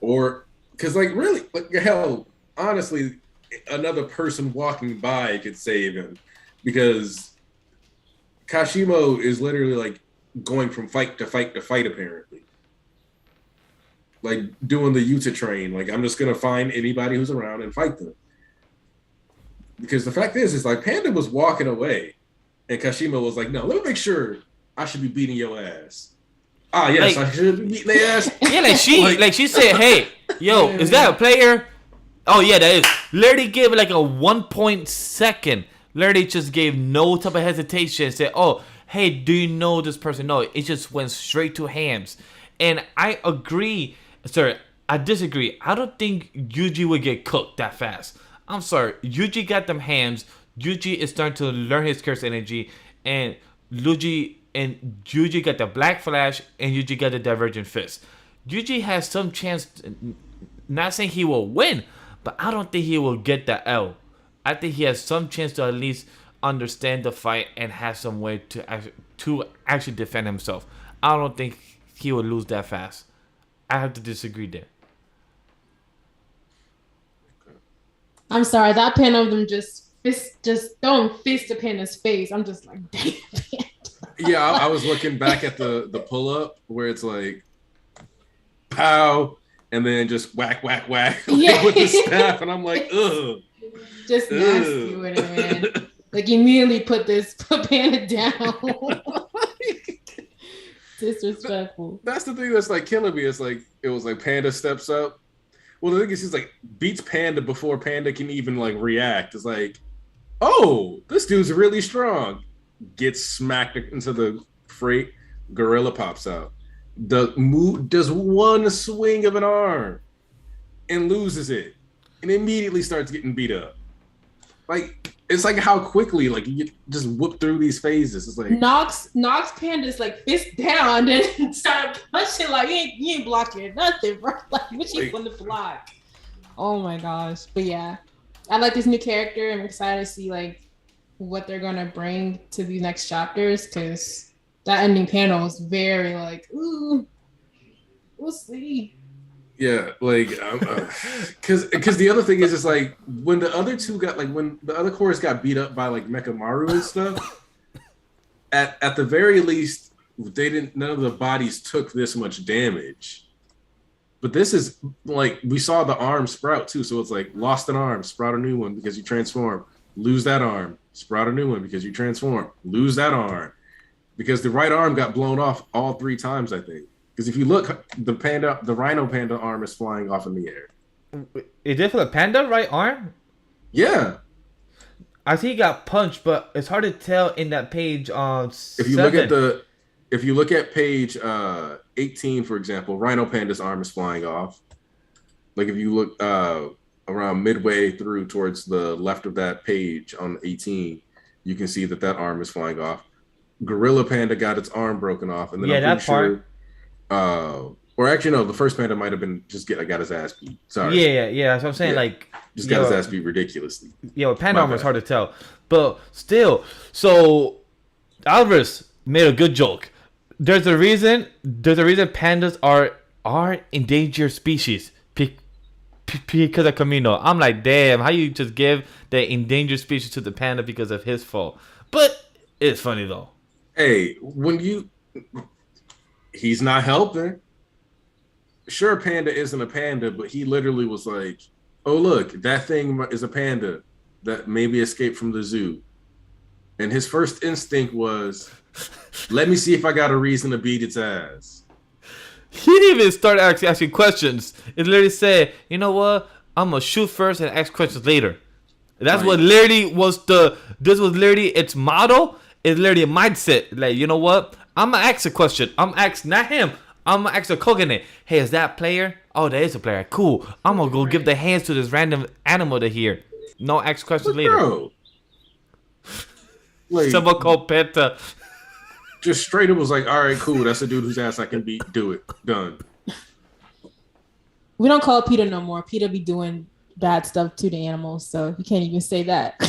Or, because like really, like hell, honestly, another person walking by could save him, because Kashimo is literally like going from fight to fight to fight, apparently. Like doing the Yuta train. Like, I'm just gonna find anybody who's around and fight them. Because the fact is like Panda was walking away, and Kashimo was like, "No, let me make sure I should be beating your ass." Ah, yes, like, I should be beating their ass. Yeah, like she said, "Hey, yo, is that a player?" Oh yeah, that is. Literally gave it like a 1 second. Literally just gave no type of hesitation. Said, "Oh, hey, do you know this person?" No, it just went straight to hams. And I agree, sir. I disagree. I don't think Yuji would get cooked that fast. I'm sorry. Yuji got them hams. Yuji is starting to learn his curse energy, and Yuji got the Black Flash, and Yuji got the Divergent Fist. Yuji has some chance. Not saying he will win, but I don't think he will get the L. I think he has some chance to at least understand the fight and have some way to actually defend himself. I don't think he will lose that fast. I have to disagree there. I'm sorry, that pen of them just throwing fist up in his face. I'm just like, damn. Yeah, I was looking back at the pull up where it's like, pow, and then just whack, whack, whack with the staff, and I'm like, ugh. Just nasty with it, man. Like immediately put Panda down. Disrespectful. That's the thing that's like killing me. It's like it was like Panda steps up. Well, the thing is, he's like beats Panda before Panda can even like react. It's like, oh, this dude's really strong. Gets smacked into the freight. Gorilla pops out. Does one swing of an arm and loses it, and immediately starts getting beat up. Like, it's like how quickly like you just whoop through these phases. It's like knocks Panda's like fist down, then start punching like you ain't blocking nothing, bro. Like what you want to block? Oh my gosh! But yeah, I like this new character. I'm excited to see like what they're gonna bring to these next chapters, because that ending panel is very like, ooh, we'll see. Yeah, like, because the other thing is, it's like when the other two got like when the other chorus got beat up by like Mechamaru and stuff. at the very least, none of the bodies took this much damage. But this is like we saw the arm sprout too, so it's like lost an arm, sprout a new one because you transform, lose that arm, sprout a new one because you transform, lose that arm, because the right arm got blown off all 3 times, I think. Because if you look, the rhino panda arm is flying off in the air. Is it for the panda right arm? Yeah. I think he got punched, but it's hard to tell in that page. If you look at page 18, for example, Rhino Panda's arm is flying off. Like if you look around midway through towards the left of that page on 18, you can see that arm is flying off. Gorilla Panda got its arm broken off, and then I'm pretty sure. Or actually, no, the first panda might have been just got his ass beat. Sorry. Yeah. That's what I'm saying. Like, just got his ass beat ridiculously. Yeah, well, panda armor is hard to tell, but still. So, Alvarez made a good joke. There's a reason pandas are endangered species because of Camino. I'm like, damn, how you just give the endangered species to the panda because of his fault? But it's funny though. Hey, he's not helping. Sure, panda isn't a panda, but he literally was like, oh, look, that thing is a panda that maybe escaped from the zoo. And his first instinct was, let me see if I got a reason to beat its ass. He didn't even start asking questions. It literally said, you know what? I'm going to shoot first and ask questions later. That's what literally this was literally its motto. It's literally a mindset. Like, you know what? I'm going to ask a question. I'm asking, not him. I'm going to ask a coconut. Hey, is that a player? Oh, that is a player. Cool. I'm going to go give the hands to this random animal to here. No ask questions later. Bro. Like, someone called Penta. Just straight up was like, all right, cool. That's a dude whose ass I can beat. Do it. Done. We don't call Peter no more. Peter be doing bad stuff to the animals, so you can't even say that.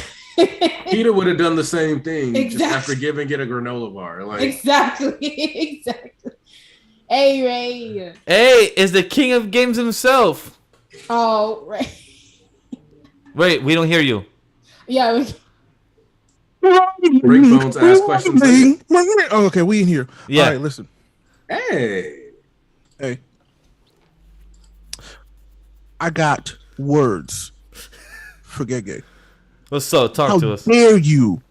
Peter would have done the same thing exactly. Just after giving it a granola bar. Like exactly. Hey, Ray. Hey, is the king of games himself. Oh, Ray. Wait, we don't hear you. Yeah. Break bones, ask questions. Oh, okay, we in here. Yeah. All right, listen. Hey. I got words for Gege. What's up? Talk to us. How dare you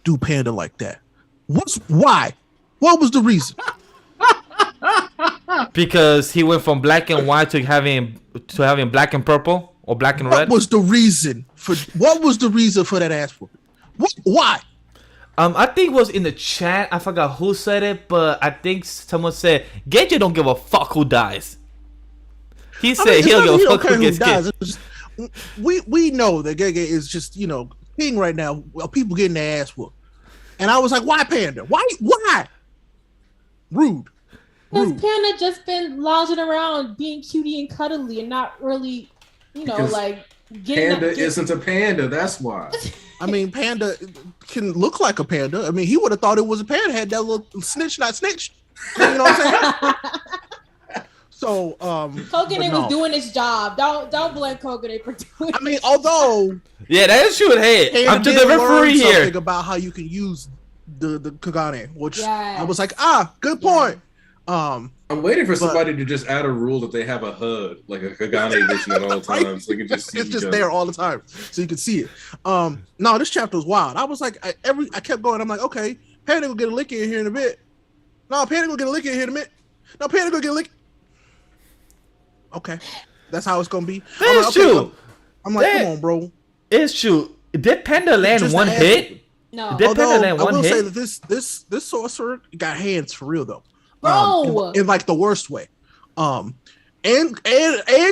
do Panda like that? Why? What was the reason? Because he went from black and white to having black and purple or black and red. What was the reason for that ass whooping? Why? I think it was in the chat. I forgot who said it, but I think someone said Genji don't give a fuck who dies. He said he'll give a fuck who gets killed. We know that Gege is just, king right now. People getting their ass whooped. And I was like, why Panda? Why? Rude. Because Panda just been lounging around being cutie and cuddly and not really, like getting Panda isn't a panda, that's why. I mean, Panda can look like a panda. I mean, he would have thought it was a panda, had that little snitch, not snitch. You know what I'm saying? So, Coconut was doing his job. Don't blame Coconut for doing it. I mean, although that is true. Hey, I'm just a referee here. About how you can use the Kagane, which yes. I was like, good point. I'm waiting for somebody to just add a rule that they have a HUD, like a Kagane edition at all times, so you can just see it's just there all the time, so you can see it. No, this chapter was wild. I was like, I kept going. I'm like, okay, Panda will get a lick in here in a bit. No, Panda will get a lick in here in a bit. No, Panda will get a lick. Okay, that's how it's gonna be. That's true. I'm like, come on, bro. It's true. Did Panda land one hit? No. Did Panda land one hit? I will say that this sorcerer got hands for real though. Bro, in like the worst way. And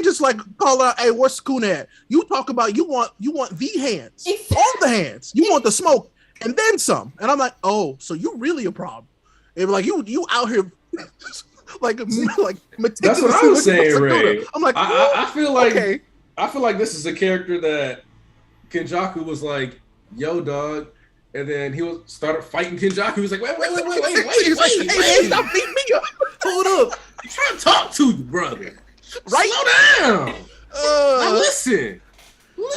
just like call out, hey, where's Scoon at? You talk about you want the hands, exactly. all the hands. You want the smoke and then some. And I'm like, oh, so you really a problem? And like you out here like that's what I was saying, Ray. I'm like, I feel like this is a character that Kenjaku was like, yo, dog. And then he started fighting Kenjaku. He was like, wait. Hey, stop beating me up. Hold up. I'm trying to talk to you, brother. Right? Slow down. Now listen.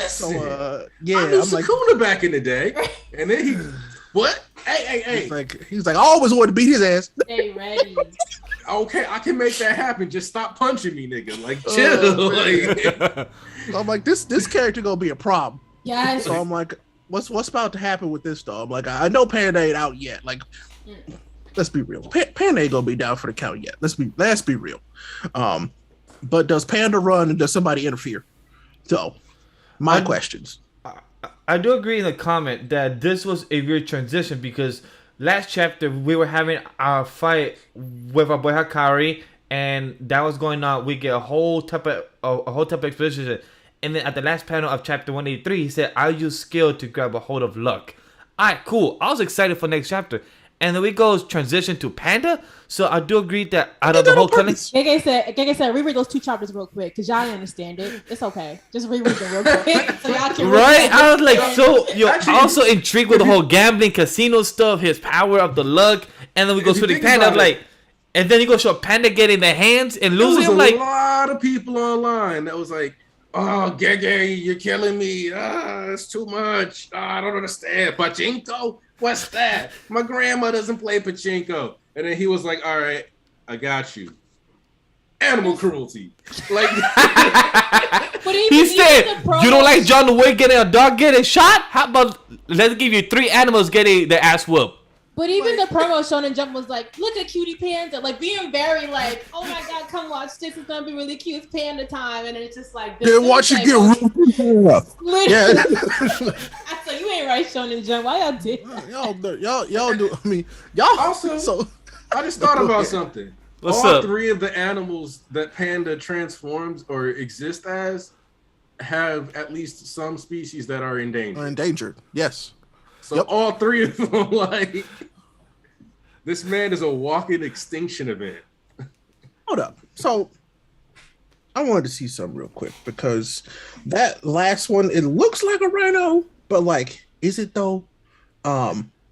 So, I knew Sukuna back in the day. And then he, what? Hey. He's like, I always wanted to beat his ass. Stay ready. okay, I can make that happen. Just stop punching me, nigga. Like, chill. Like, So I'm like, this character gonna be a problem. Yes. So I'm like, what's about to happen with this though? I'm like, I know Panda ain't out yet. Like, let's be real. Panda ain't gonna be down for the count yet. Let's be real. But does Panda run and does somebody interfere? So, my questions. I do agree in the comment that this was a weird transition because last chapter we were having our fight with our boy Hakari, and that was going on. We get a whole type of exposition, and then at the last panel of chapter 183, he said, "I'll use skill to grab a hold of luck." All right, cool. I was excited for next chapter, and then we go transition to Panda. So I do agree that out of the whole telling, Gege said, reread those 2 chapters real quick because y'all didn't understand it. It's okay. Just reread them real quick so y'all can. Right? I was like, so also intrigued with the whole gambling casino stuff, his power of the luck, and then we go to the Panda. I'm like, and then you go show Panda getting the hands and losing. There was like a lot of people online that was like, "Oh, Gege, you're killing me. It's too much. I don't understand. Pachinko? What's that? My grandma doesn't play pachinko." And then he was like, "All right, I got you. Animal cruelty." Like, he said, "You don't like John Wick getting a dog getting shot? How about let's give you 3 animals getting their ass whooped?" But even the promo Shonen Jump was like, "Look at Cutie Panda," like being very like, "Oh my god, come watch this. It's gonna be really cute. It's Panda time." And it's just like, then watch it get rough. Yeah. I said, "You ain't right, Shonen Jump. Why y'all did that?" Y'all do. I mean, y'all also. So I just thought about something. What's All up? 3 of the animals that Panda transforms or exist as have at least some species that are endangered. Endangered, yes. So all 3 of them, like, this man is a walking extinction event. Hold up. So I wanted to see something real quick because that last one, it looks like a rhino, but like, is it though?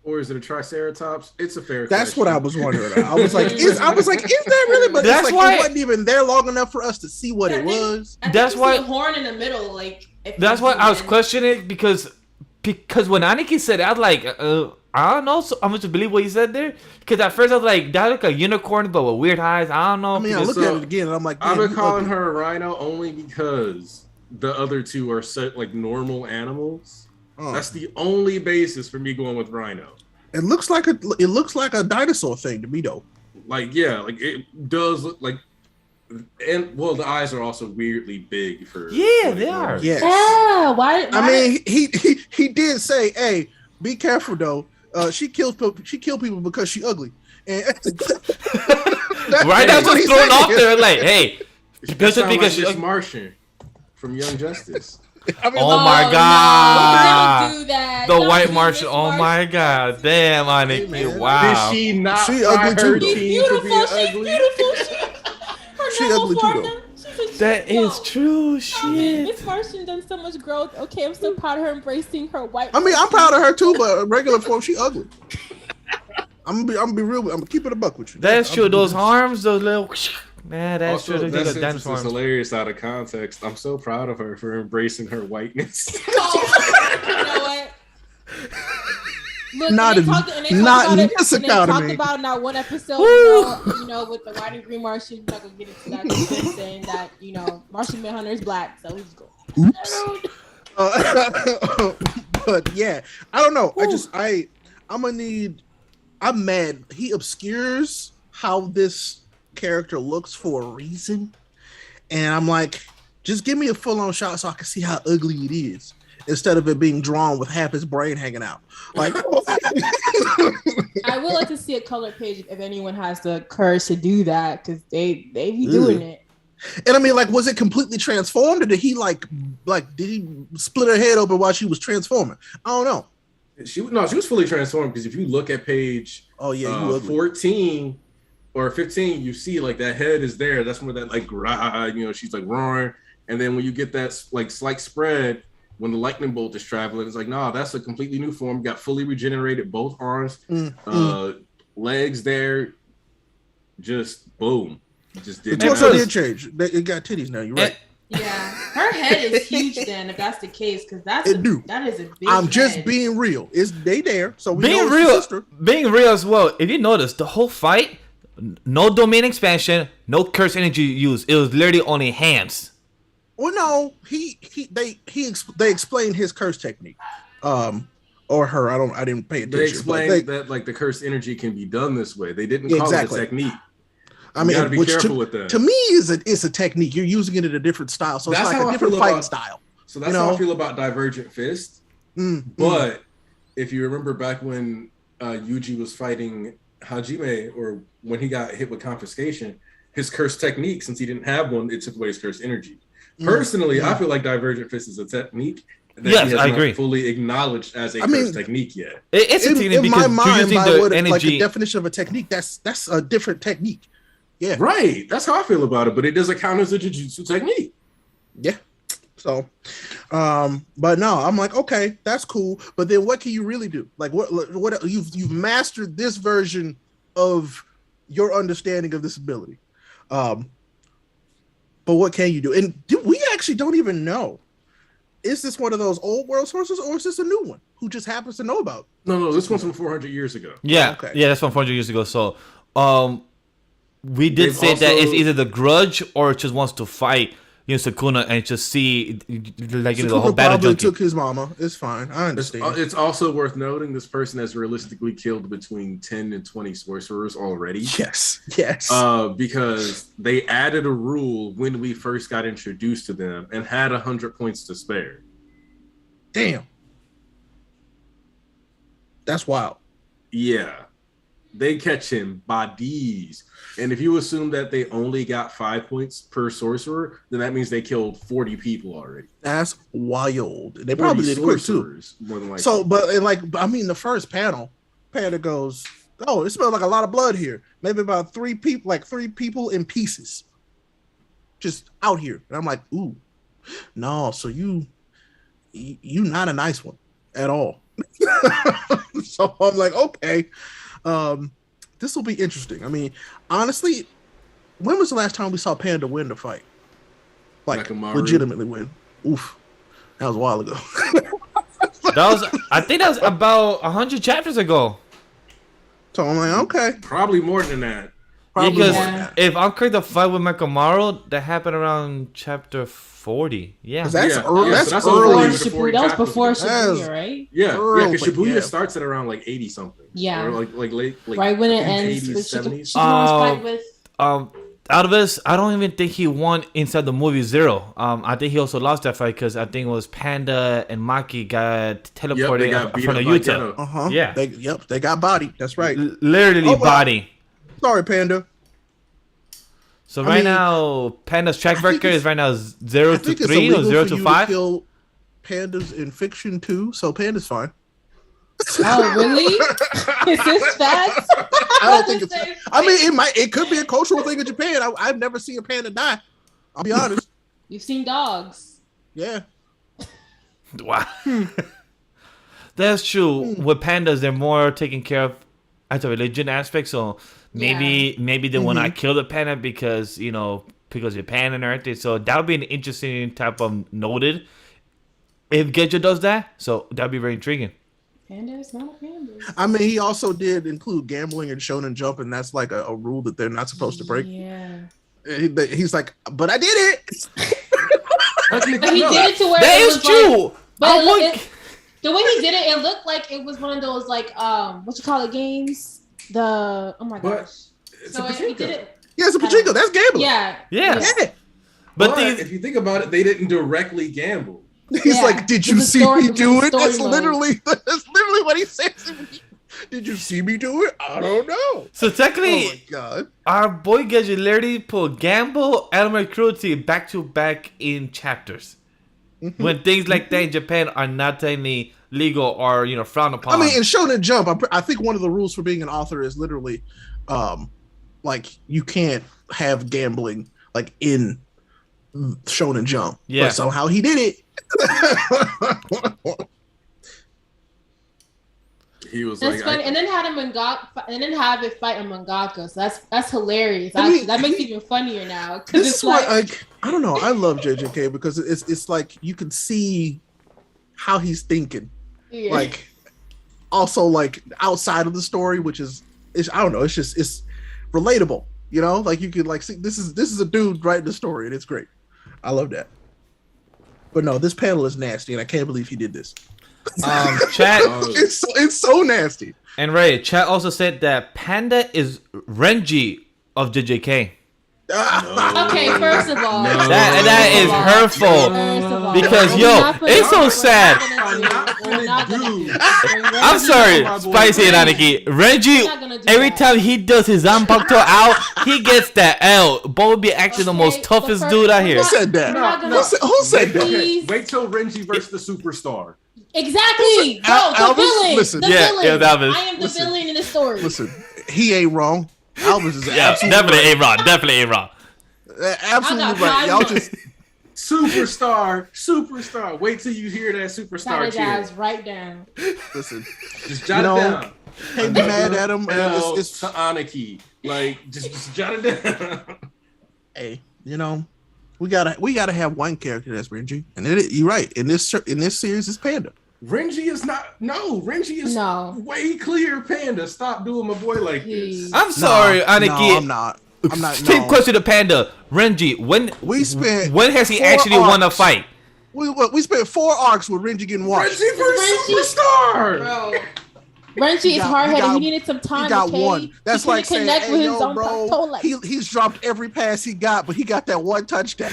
Or is it a triceratops? It's a fair That's question. what I was wondering. I was like, is that really? But That's it's like why it wasn't even there long enough for us to see what it was. That's why the horn in the middle, like. That's why I was questioning because when Aniki said it, I was like, I don't know. So I'm to believe what he said there because at first I was like, that look like a unicorn but with weird eyes. I don't know. I mean, I looked at it again and I'm like, I've been calling her a rhino only because the other 2 are set like normal animals. That's the only basis for me going with rhino. It looks like a dinosaur thing to me though. Like, yeah, like it does look like, and well, the eyes are also weirdly big for. Yeah, they are. Yes. Yeah. Why? I mean, he did say, "Hey, be careful though. She killed people because she ugly." And right, that's what's thrown off there. Like, hey, because she's Martian from Young Justice. I mean, oh my god! Don't do that. The Don't white do Martian. this, Oh my god! Damn, Aniki! man. Wow. Did she not? She fry ugly her too, though. team for being ugly? She ugly too, though. That is true. I mean, Shit. Miss Martian done so much growth. Okay, I'm still proud of her embracing her white. I mean, I'm proud of her too, but in regular form, she ugly. I'm gonna be real. I'm gonna keep it a buck with you. That's true. Those arms, those little. Man, that's Also, true. that They got sentence dinosaur is arms. hilarious out of context. I'm so proud of her for embracing her whiteness. You know what? Look, Not and they in- talked- and they not talked in about it, this and they talked economy. about in that one episode, you know, with the white and green Martian. I'm not gonna get into that. Just saying that, you know, Martian Manhunter is black, so we just go. Oops. But yeah, I don't know. I'm mad. He obscures how this character looks for a reason, and I'm like, just give me a full-on shot so I can see how ugly it is, instead of it being drawn with half his brain hanging out. Like, I would like to see a color page if anyone has the courage to do that, because they be doing it. and I mean, like, was it completely transformed, or did he did he split her head open while she was transforming? I don't know. She was fully transformed because if you look at page 14 or 15, you see like that head is there. That's where that like she's like roaring, and then when you get that like slight spread when the lightning bolt is traveling, it's like that's a completely new form. Got fully regenerated, both arms, legs there, just boom. Just did. The torso did change. It got titties now. You're right. Yeah, her head is huge. Then, if that's the case, because that is a big. I'm just head. being real. They there, so we Being know it's real, the sister. being real as well. If you notice, the whole fight, No domain expansion, no curse energy used. It was literally only hands. Well, no, they explained his curse technique, or her. I didn't pay attention. They explained that like the curse energy can be done this way. They didn't call it a technique. I mean, you gotta be careful with that. To me, it's a technique. You're using it in a different style, so it's like a different fighting style. So that's how I feel about Divergent Fist. But if you remember back when Yuji was fighting Hajime, or when he got hit with confiscation, his curse technique, since he didn't have one, it took away his curse energy. Personally, I feel like Divergent Fist is a technique that he has not fully acknowledged as a curse technique yet. It's a technique in because my mind, by what energy... like the definition of a technique, that's a different technique. Yeah, right. That's how I feel about it, but it doesn't count as a Jujutsu technique. Yeah. So, but no, I'm like, okay, that's cool. But then what can you really do? Like, what you've mastered this version of your understanding of this ability. But what can you do? And we actually don't even know. Is this one of those old world sources, or is this a new one who just happens to know about? No, this one's from 400 years ago. Yeah, yeah, that's from 400 years ago. So, we did say that it's either the grudge or it just wants to fight Sukuna and just see like the whole battle. Probably took his mama. It's fine. I understand. It's also worth noting this person has realistically killed between 10 and 20 sorcerers already. Yes. Because they added a rule when we first got introduced to them and had 100 points to spare. Damn. That's wild. Yeah. They catch him bodies. And if you assume that they only got 5 points per sorcerer, then that means they killed 40 people already. That's wild. They probably did quick too. More than likely. So, the first panel, Panda goes, "Oh, it smells like a lot of blood here. Maybe about 3 people, like 3 people in pieces, just out here." And I'm like, "Ooh, no. So you not a nice one at all." So I'm like, okay. This will be interesting. I mean, honestly, when was the last time we saw Panda win the fight? Like legitimately win. Oof. That was a while ago. I think that was about 100 chapters ago. So I'm like, okay. Probably more than that. Because if I'm correct, the fight with Mekamaru, that happened around chapter 40. Yeah. That's early. That was before Shibuya, right? Yeah. Because Shibuya starts at around like 80 something. Yeah. Or like late. Like right when it ends. 80s, 70s. Out of this, I don't even think he won inside the movie Zero. I think he also lost that fight because I think it was Panda and Maki got teleported from the Utah. Yeah. They got bodied. That's right. Literally body. Sorry, Panda. So now, Panda's track record is right now 0 to 3 or 0 to 5. Kill pandas in fiction too, so Panda's fine. Oh, really? Is this facts? I don't think it's. I mean, it could be a cultural thing in Japan. I've never seen a panda die. I'll be honest. You've seen dogs. Yeah. Wow. That's true. With pandas, they're more taken care of as a religion aspect. So maybe they will not kill the panda because Japan and everything. So that would be an interesting type of noted if Gejo does that. So that'd be very intriguing. Pandas, not pandas. I mean, he also did include gambling and Shonen Jump, and that's like a rule that they're not supposed to break. Yeah. He's like, but I did it. But he did it to where that it is was true. Like, but the way he did it looked like it was one of those what you call it games. Oh my gosh. So he did it. Yeah, it's a pachinko. That's gambling. Yeah. But if you think about it, they didn't directly gamble. He's like, did you see me do it? That's literally what he says. Did you see me do it? I don't know. So technically, oh my God, our boy Geji literally put gamble, animal cruelty back to back in chapters. Mm-hmm. When things like that in Japan are not technically legal or frowned upon. I mean, in Shonen Jump, I think one of the rules for being an author is literally, you can't have gambling in Shonen Jump. Yeah. But somehow he did it. He was that's funny. And then have it fight a mangaka. So that's hilarious. That makes it even funnier now. This is why I don't know. I love JJK because it's like you can see how he's thinking. Yeah. Also outside of the story, which is I don't know. It's relatable. You know, like you could like see this is a dude writing the story, and it's great. I love that. But no, this panel is nasty, and I can't believe he did this. Chat. It's so nasty. And Ray, chat also said that Panda is Renji of JJK. Okay, first of all, that is hurtful. Because it's so sad. I'm sorry, Spicy and Aniki. Reggie, every time he does his Zanpakuto out, he gets that L. Bo would be actually the most toughest dude out here. Who said that? Who said that? Okay, wait till Renji versus the superstar. Exactly. The villain. Listen, the villain. Albus. I am the villain in the story. Listen, he ain't wrong. Albus is definitely ain't wrong. Definitely ain't wrong. Absolutely right. Y'all just superstar. Wait till you hear that superstar cheer. Right down. Listen, just jot it down. Can't be mad at him. It's to Aniki. Like just jot it down. Hey, we gotta have one character that's Renji, and you're right. In this series, it's Panda. Renji is not. No, Renji is way clear. Panda, stop doing my boy like this. I'm sorry, Aniki. No, I'm not. Same question to Panda. Renji, when has he actually won a fight? We spent 4 arcs with Renji getting washed. Renji versus superstar. Bro. Renji is hard-headed. He needed some time. He got one. That's like saying, connect with his own bro, he's dropped every pass he got, but he got that one touchdown.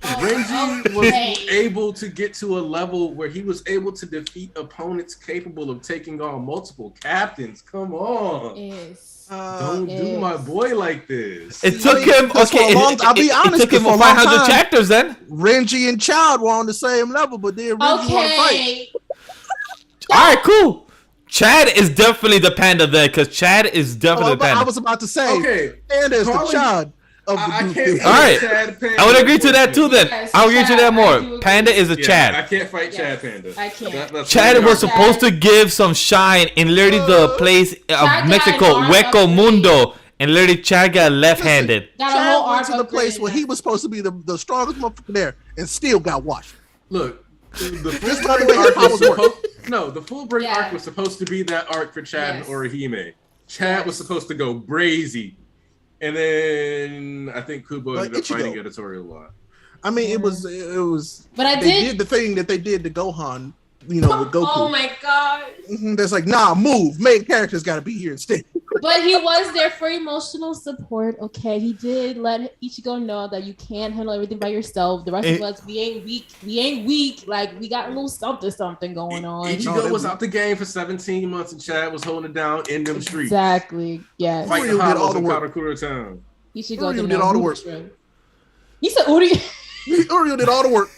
Renji was able to get to a level where he was able to defeat opponents capable of taking on multiple captains. Come on. Don't do my boy like this. It took him. Okay, I'll be honest. It took him 500 chapters. Then Renji and Child were on the same level, but then Renji won a fight. All right, cool. Chad is definitely the Panda there, because Chad is definitely the Panda. I was about to say, Panda is the Child of the group. All right, I would agree to that too. Then I'll agree to that more. Panda is a Chad. I can't fight Chad Panda. I can't. Chad was supposed to give some shine in literally the place of Mexico, Hueco Mundo, and literally Chad got left-handed. Chad went to the place where he was supposed to be the strongest motherfucker there, and still got washed. Look. The full break arc was supposed to be that arc for Chad and Orihime. Chad was supposed to go brazy, and then I think Kubo ended up fighting editorial lot. I mean, it was. But they did the thing that they did to Gohan, with Goku. Oh my god! That's like, nah, move. Main character's got to be here instead. But he was there for emotional support. Okay, he did let Ichigo know that you can't handle everything by yourself. The rest of us, we ain't weak. Like, we got a little something going on. Ichigo was out the game for 17 months, and Chad was holding it down in them streets. Exactly. Yes. Fighting Hollows in Karakura Town. Ichigo did all the work. He said Uri. Uri did all the work.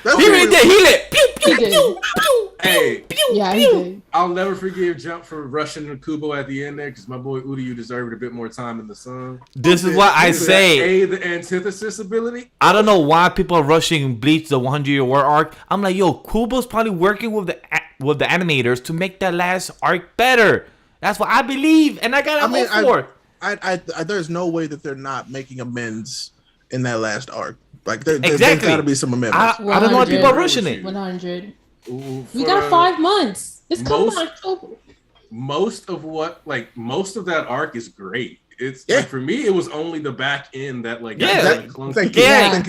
He really did. He lit. Pew, pew, He did. pew, pew, Hey, pew, Yeah, he pew. did. I'll never forgive Jump for rushing Kubo at the end there, because my boy Uryu deserved a bit more time in the sun. This is what I say. The antithesis ability. I don't know why people are rushing Bleach, the 100-year war arc. I'm like, yo, Kubo's probably working with the animators to make that last arc better. That's what I believe, and I gotta hope for. I there's no way that they're not making amends in that last arc. Like, there's got to be some amendments. I don't know why people are rushing it. 100. We got 5 months. It's coming in October. Most of that arc is great. It's like, for me, it was only the back end that thank you.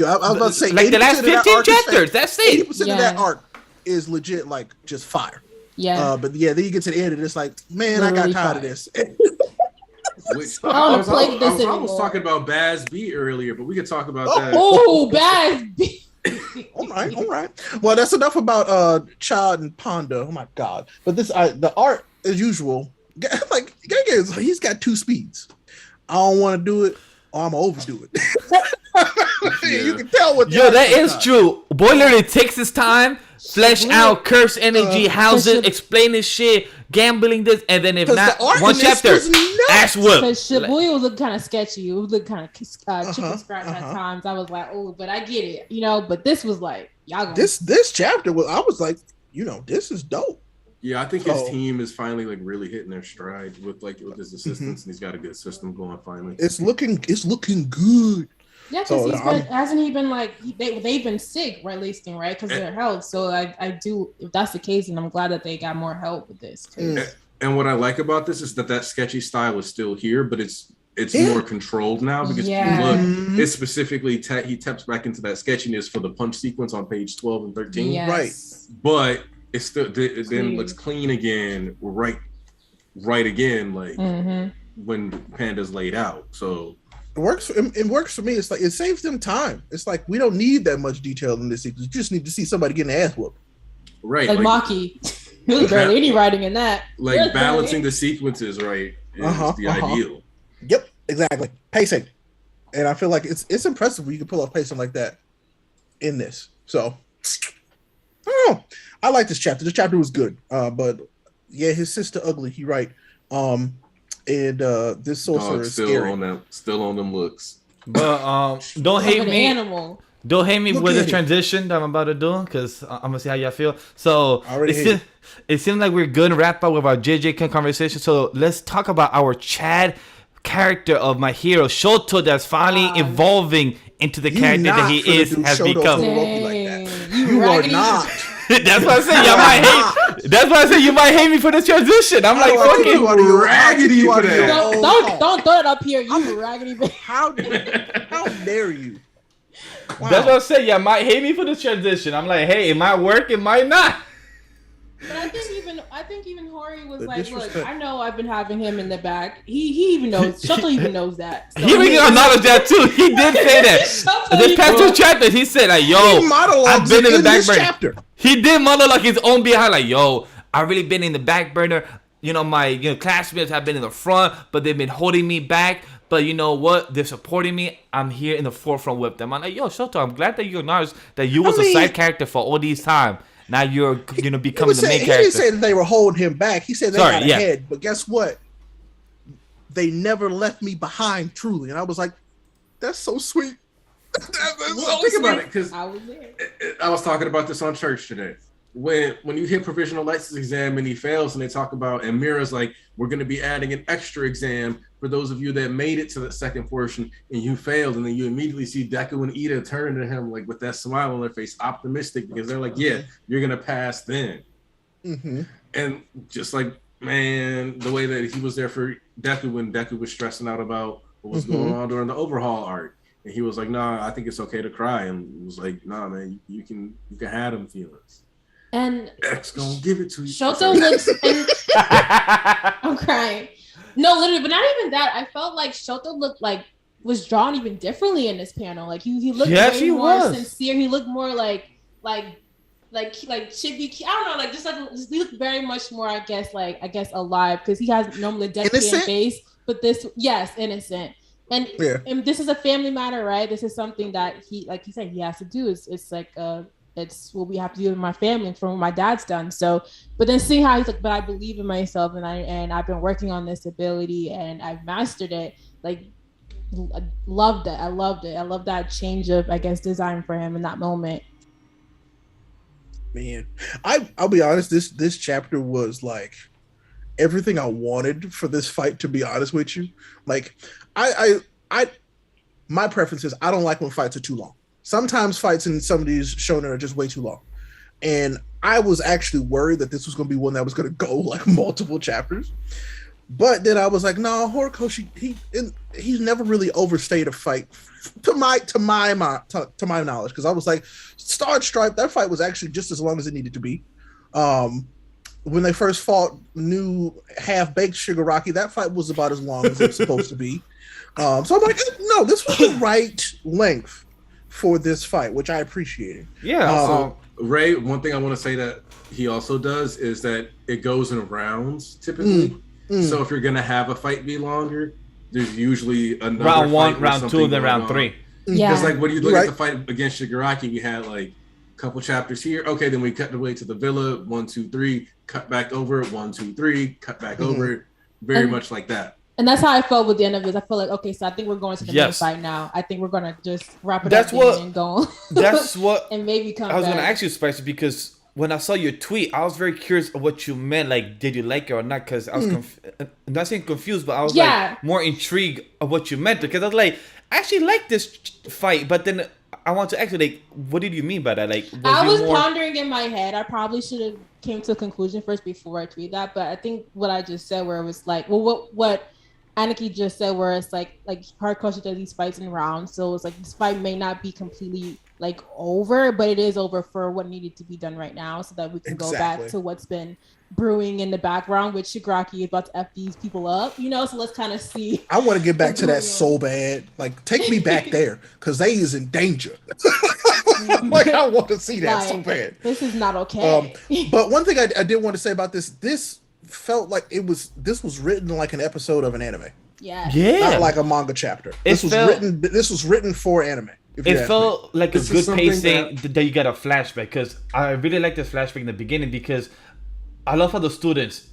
I was about to say, like the last 15 chapters. That's it. 80% of that arc is legit, like, just fire. Yeah. But then you get to the end and it's like, man, Literally I got tired of this. I was talking about Baz B earlier, but we could talk about that. Oh, Baz B. All right. Well, that's enough about Child and Panda. Oh my god! But the art, as usual, like he's got 2 speeds. I don't want to do it, or I'm gonna overdo it. You can tell what. Yo, that is true. Boy literally takes his time, flesh out, curse energy, house it, explain his shit, gambling this, and then if not, one chapter, ass whoop. Because Shibuya was looking kind of sketchy. It was looking kind of chicken scratch at times. I was like, oh, but I get it, But this was like, y'all gonna... This chapter I was like, this is dope. Yeah, I think his team is finally like really hitting their stride with his assistants, and he's got a good system going finally. It's looking good. Yeah, because hasn't he been like they've been sick, right? Right, because of their health. So I do, if that's the case, and I'm glad that they got more help with this. And what I like about this is that sketchy style is still here, but it's it's more controlled now because if you look, it's specifically he taps back into that sketchiness for the punch sequence on page 12 and 13. Yes. Right. But it's still then looks clean again, right again, like when Panda's laid out. So it works for me. It's like it saves them time. It's like we don't need that much detail in this sequence. You just need to see somebody getting their ass whooped. Right. Like Maki. There's barely any writing in that. Like balancing the sequences right is the ideal. Yep, exactly. Pacing. And I feel like it's impressive when you can pull off pacing like that in this. So I don't know. I like this chapter. This chapter was good. But yeah, his sister ugly, he right. And this sorcerer is scary. Still on them looks. But don't hate me. Animal. Don't hate me with the transition that I'm about to do, because I'm gonna see how y'all feel. So it seems like we're good and wrap up with our JJK conversation. So let's talk about our Chad character of my hero Shoto, that's finally evolving into the character that he has become. You are not. That's why I said y'all might hate. That's why I said you might hate me for this transition. I'm like fucking raggedy for that. Don't throw it up here, you raggedy bitch. How dare you? Wow. That's what I said. Y'all might hate me for this transition. I'm like, hey, it might work, it might not. But I think even Hori was like, look, I know I've been having him in the back. He even knows. Shoto even knows that. So he really acknowledged that too. He did say that. This past 2 chapters, he said like, yo, I've been in the back burner. Chapter. He did monologue his own behind, like, yo, I've really been in the back burner. You know, my classmates have been in the front, but they've been holding me back. But you know what? They're supporting me. I'm here in the forefront with them. I'm like, yo, Shoto, I'm glad that you acknowledged that you was a side character for all these time. Now you're becoming the main character. He didn't say that they were holding him back. He said they got ahead. But guess what? They never left me behind, truly. And I was like, that's so sweet. Think about it, because I was talking about this on church today. When you hit provisional license exam and he fails, and they talk about, and Mira's like, we're going to be adding an extra exam for those of you that made it to the second portion and you failed, and then you immediately see Deku and Ida turn to him like with that smile on their face, optimistic, because they're like, yeah, you're going to pass then. And just like, man, the way that he was there for Deku when Deku was stressing out about what was going on during the overhaul arc. And he was like, nah, I think it's okay to cry. And was like, nah, man, you can have them feelings. And X gonna give it to you. Shoto looks. I'm crying. No, literally, but not even that. I felt like Shoto was drawn even differently in this panel. Like he looked way more sincere. He looked more like chibi. I don't know, like he looked very much more. I guess alive, because he has normally deadpan face, but this innocent. And this is a family matter, right? This is something that he said he has to do. It's like it's what we have to do with my family from what my dad's done. So, but then seeing how he's like, but I believe in myself, and I've been working on this ability and I've mastered it. Like, I loved it. I loved it. I love that change of, I guess, design for him in that moment. Man, I'll be honest. This chapter was like everything I wanted for this fight. To be honest with you, like my preference is I don't like when fights are too long. Sometimes fights in some of these shonen are just way too long. And I was actually worried that this was going to be one that was going to go like multiple chapters. But then I was like, no, Horikoshi, he's never really overstayed a fight to my knowledge. Because I was like, Star Stripe, that fight was actually just as long as it needed to be. When they first fought new half-baked Shigaraki, that fight was about as long as it was supposed to be. So I'm like, no, this was the right length for this fight, which I appreciated. Yeah. Ray, one thing I want to say that he also does is that it goes in rounds typically. So if you're gonna have a fight be longer, there's usually another round 1, round 2, then round 3. Yeah. Because like when you look at the fight against Shigaraki, we had like a couple chapters here. Okay, then we cut away to the villa. 1, 2, 3. Cut back over. 1, 2, 3. Cut back over. Very much like that. And that's how I felt with the end of this. I feel like, okay, so I think we're going to the main fight now. I think we're going to just wrap it up and go. That's what. And maybe come back. I was going to ask you, Spicy, because when I saw your tweet, I was very curious of what you meant. Like, did you like it or not? Because I was not saying confused, but I was like more intrigued of what you meant. Because I was like, I actually like this fight, but then I want to actually, like, what did you mean by that? Like, I was pondering in my head. I probably should have came to a conclusion first before I tweet that. But I think what I just said, where it was like, well, what Aniki just said, where it's like Horikoshi does these fights in rounds, so it's like this fight may not be completely like over, but it is over for what needed to be done right now, so that we can go back to what's been brewing in the background, which Shigaraki is about to F these people up, you know, so let's kind of see. I want to get back to that so bad. Like, take me back there, because they is in danger. Like, I want to see that so bad. This is not okay. But one thing I did want to say about this felt like this was written like an episode of an anime. Yeah. Not like a manga chapter. This was written for anime. It felt like a good pacing that you got a flashback, because I really like this flashback in the beginning, because I love how the students,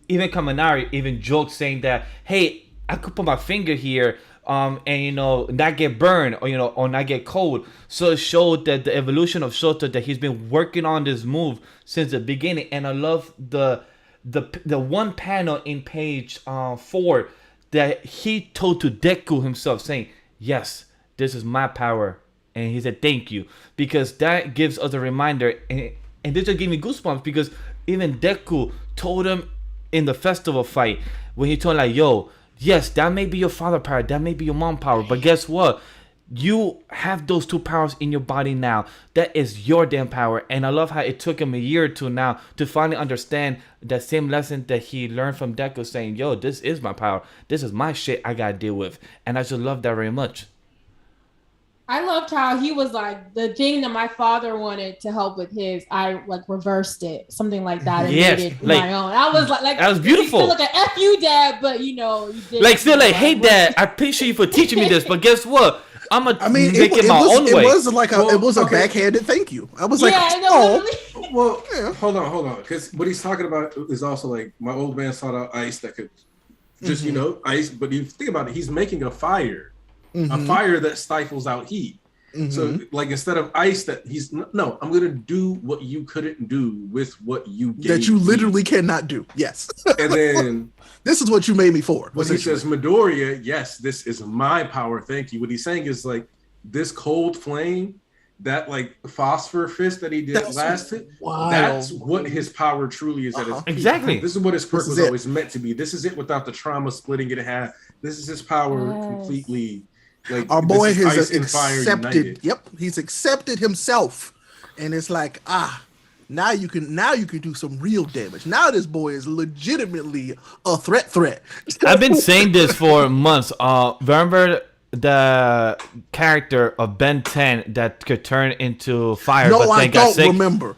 even Kaminari, even joked saying that, hey, I could put my finger here and, you know, not get burned, or, you know, or not get cold. So it showed that the evolution of Shota, that he's been working on this move since the beginning. And I love the one panel in page 4 that he told to Deku himself, saying, yes, this is my power. And he said, thank you. Because that gives us a reminder. And this just gave me goosebumps, because even Deku told him in the festival fight, when he told him, like, yo, yes, that may be your father power, that may be your mom power, but guess what? You have those two powers in your body now. That is your damn power. And I love how it took him a year or two now to finally understand that same lesson that he learned from Deku, saying, yo, this is my power. This is my shit I gotta deal with. And I just love that very much. I loved how he was like, the thing that my father wanted to help with his, I like reversed it, something like that, and made it like, my own. I was like that was beautiful. Still like an F you, Dad, but you know, you did like still like, hey, Dad, I appreciate you for teaching me this, but guess what? I'm gonna make it my own way. It was like it was a backhanded thank you. I was like, well, hold on, because what he's talking about is also like, my old man sought out ice that could just you know, ice. But you think about it, he's making a fire. A fire that stifles out heat. So, like, instead of ice, that he's no, I'm gonna do what you couldn't do with what you gave that you literally cannot do. Yes, and then this is what you made me for. When he says Midoriya, yes, this is my power. Thank you. What he's saying is like this cold flame, that like phosphor fist that he did last hit. That's what his power truly is at its peak. Exactly. This is what his quirk was always meant to be. This is it without the trauma splitting it in half. This is his power completely. Like, our boy has accepted. Yep, he's accepted himself, and it's like now you can do some real damage. Now this boy is legitimately a threat. I've been saying this for months. Remember the character of Ben 10 that could turn into fire? No, but then I got don't sick? remember.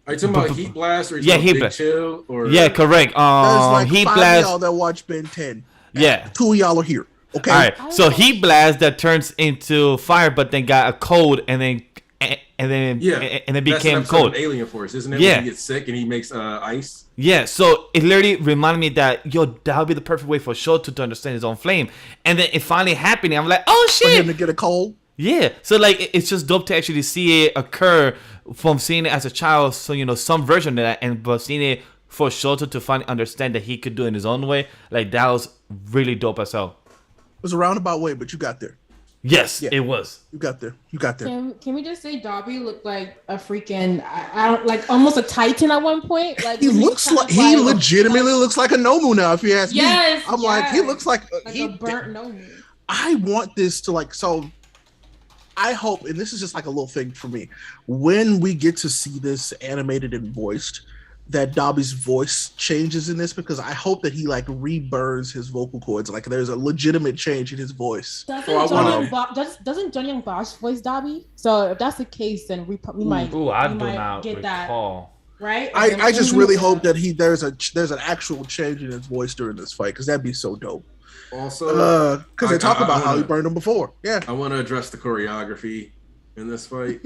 Are you talking about Heat Blast or Heat Blast? Chill? Or Correct. There's like Heat 5 Blast. y'all that watch Ben 10. Yeah, 2 of y'all are here. Okay. All right. So Heat Blast that turns into fire, but then got a cold, and then became cold. Alien Force, isn't it? Yeah. When he gets sick and he makes ice. Yeah. So it literally reminded me that that would be the perfect way for Shoto to understand his own flame, and then it finally happened. I'm like, oh shit! For him to get a cold. Yeah. So like it's just dope to actually see it occur from seeing it as a child. So you know some version of that, but seeing it for Shoto to finally understand that he could do it in his own way, like that was really dope as hell. It was a roundabout way, but you got there. Yes, it was. You got there. Can we just say Dobby looked like a freaking, I don't like almost a Titan at one point? Like he legitimately looks like a Nomu now. If you ask me, I'm like he looks like a burnt Nomu. I want this to like so. I hope, and this is just like a little thing for me, when we get to see this animated and voiced, that Dobby's voice changes in this, because I hope that he like reburns his vocal cords. Like there's a legitimate change in his voice. Doesn't Johnny Young Bosch voice Dobby? So if that's the case, then we might. I do not get recall. That. Right? I just really hope that there's an actual change in his voice during this fight, because that'd be so dope. Also, because they talk about how he burned him before. Yeah, I want to address the choreography in this fight.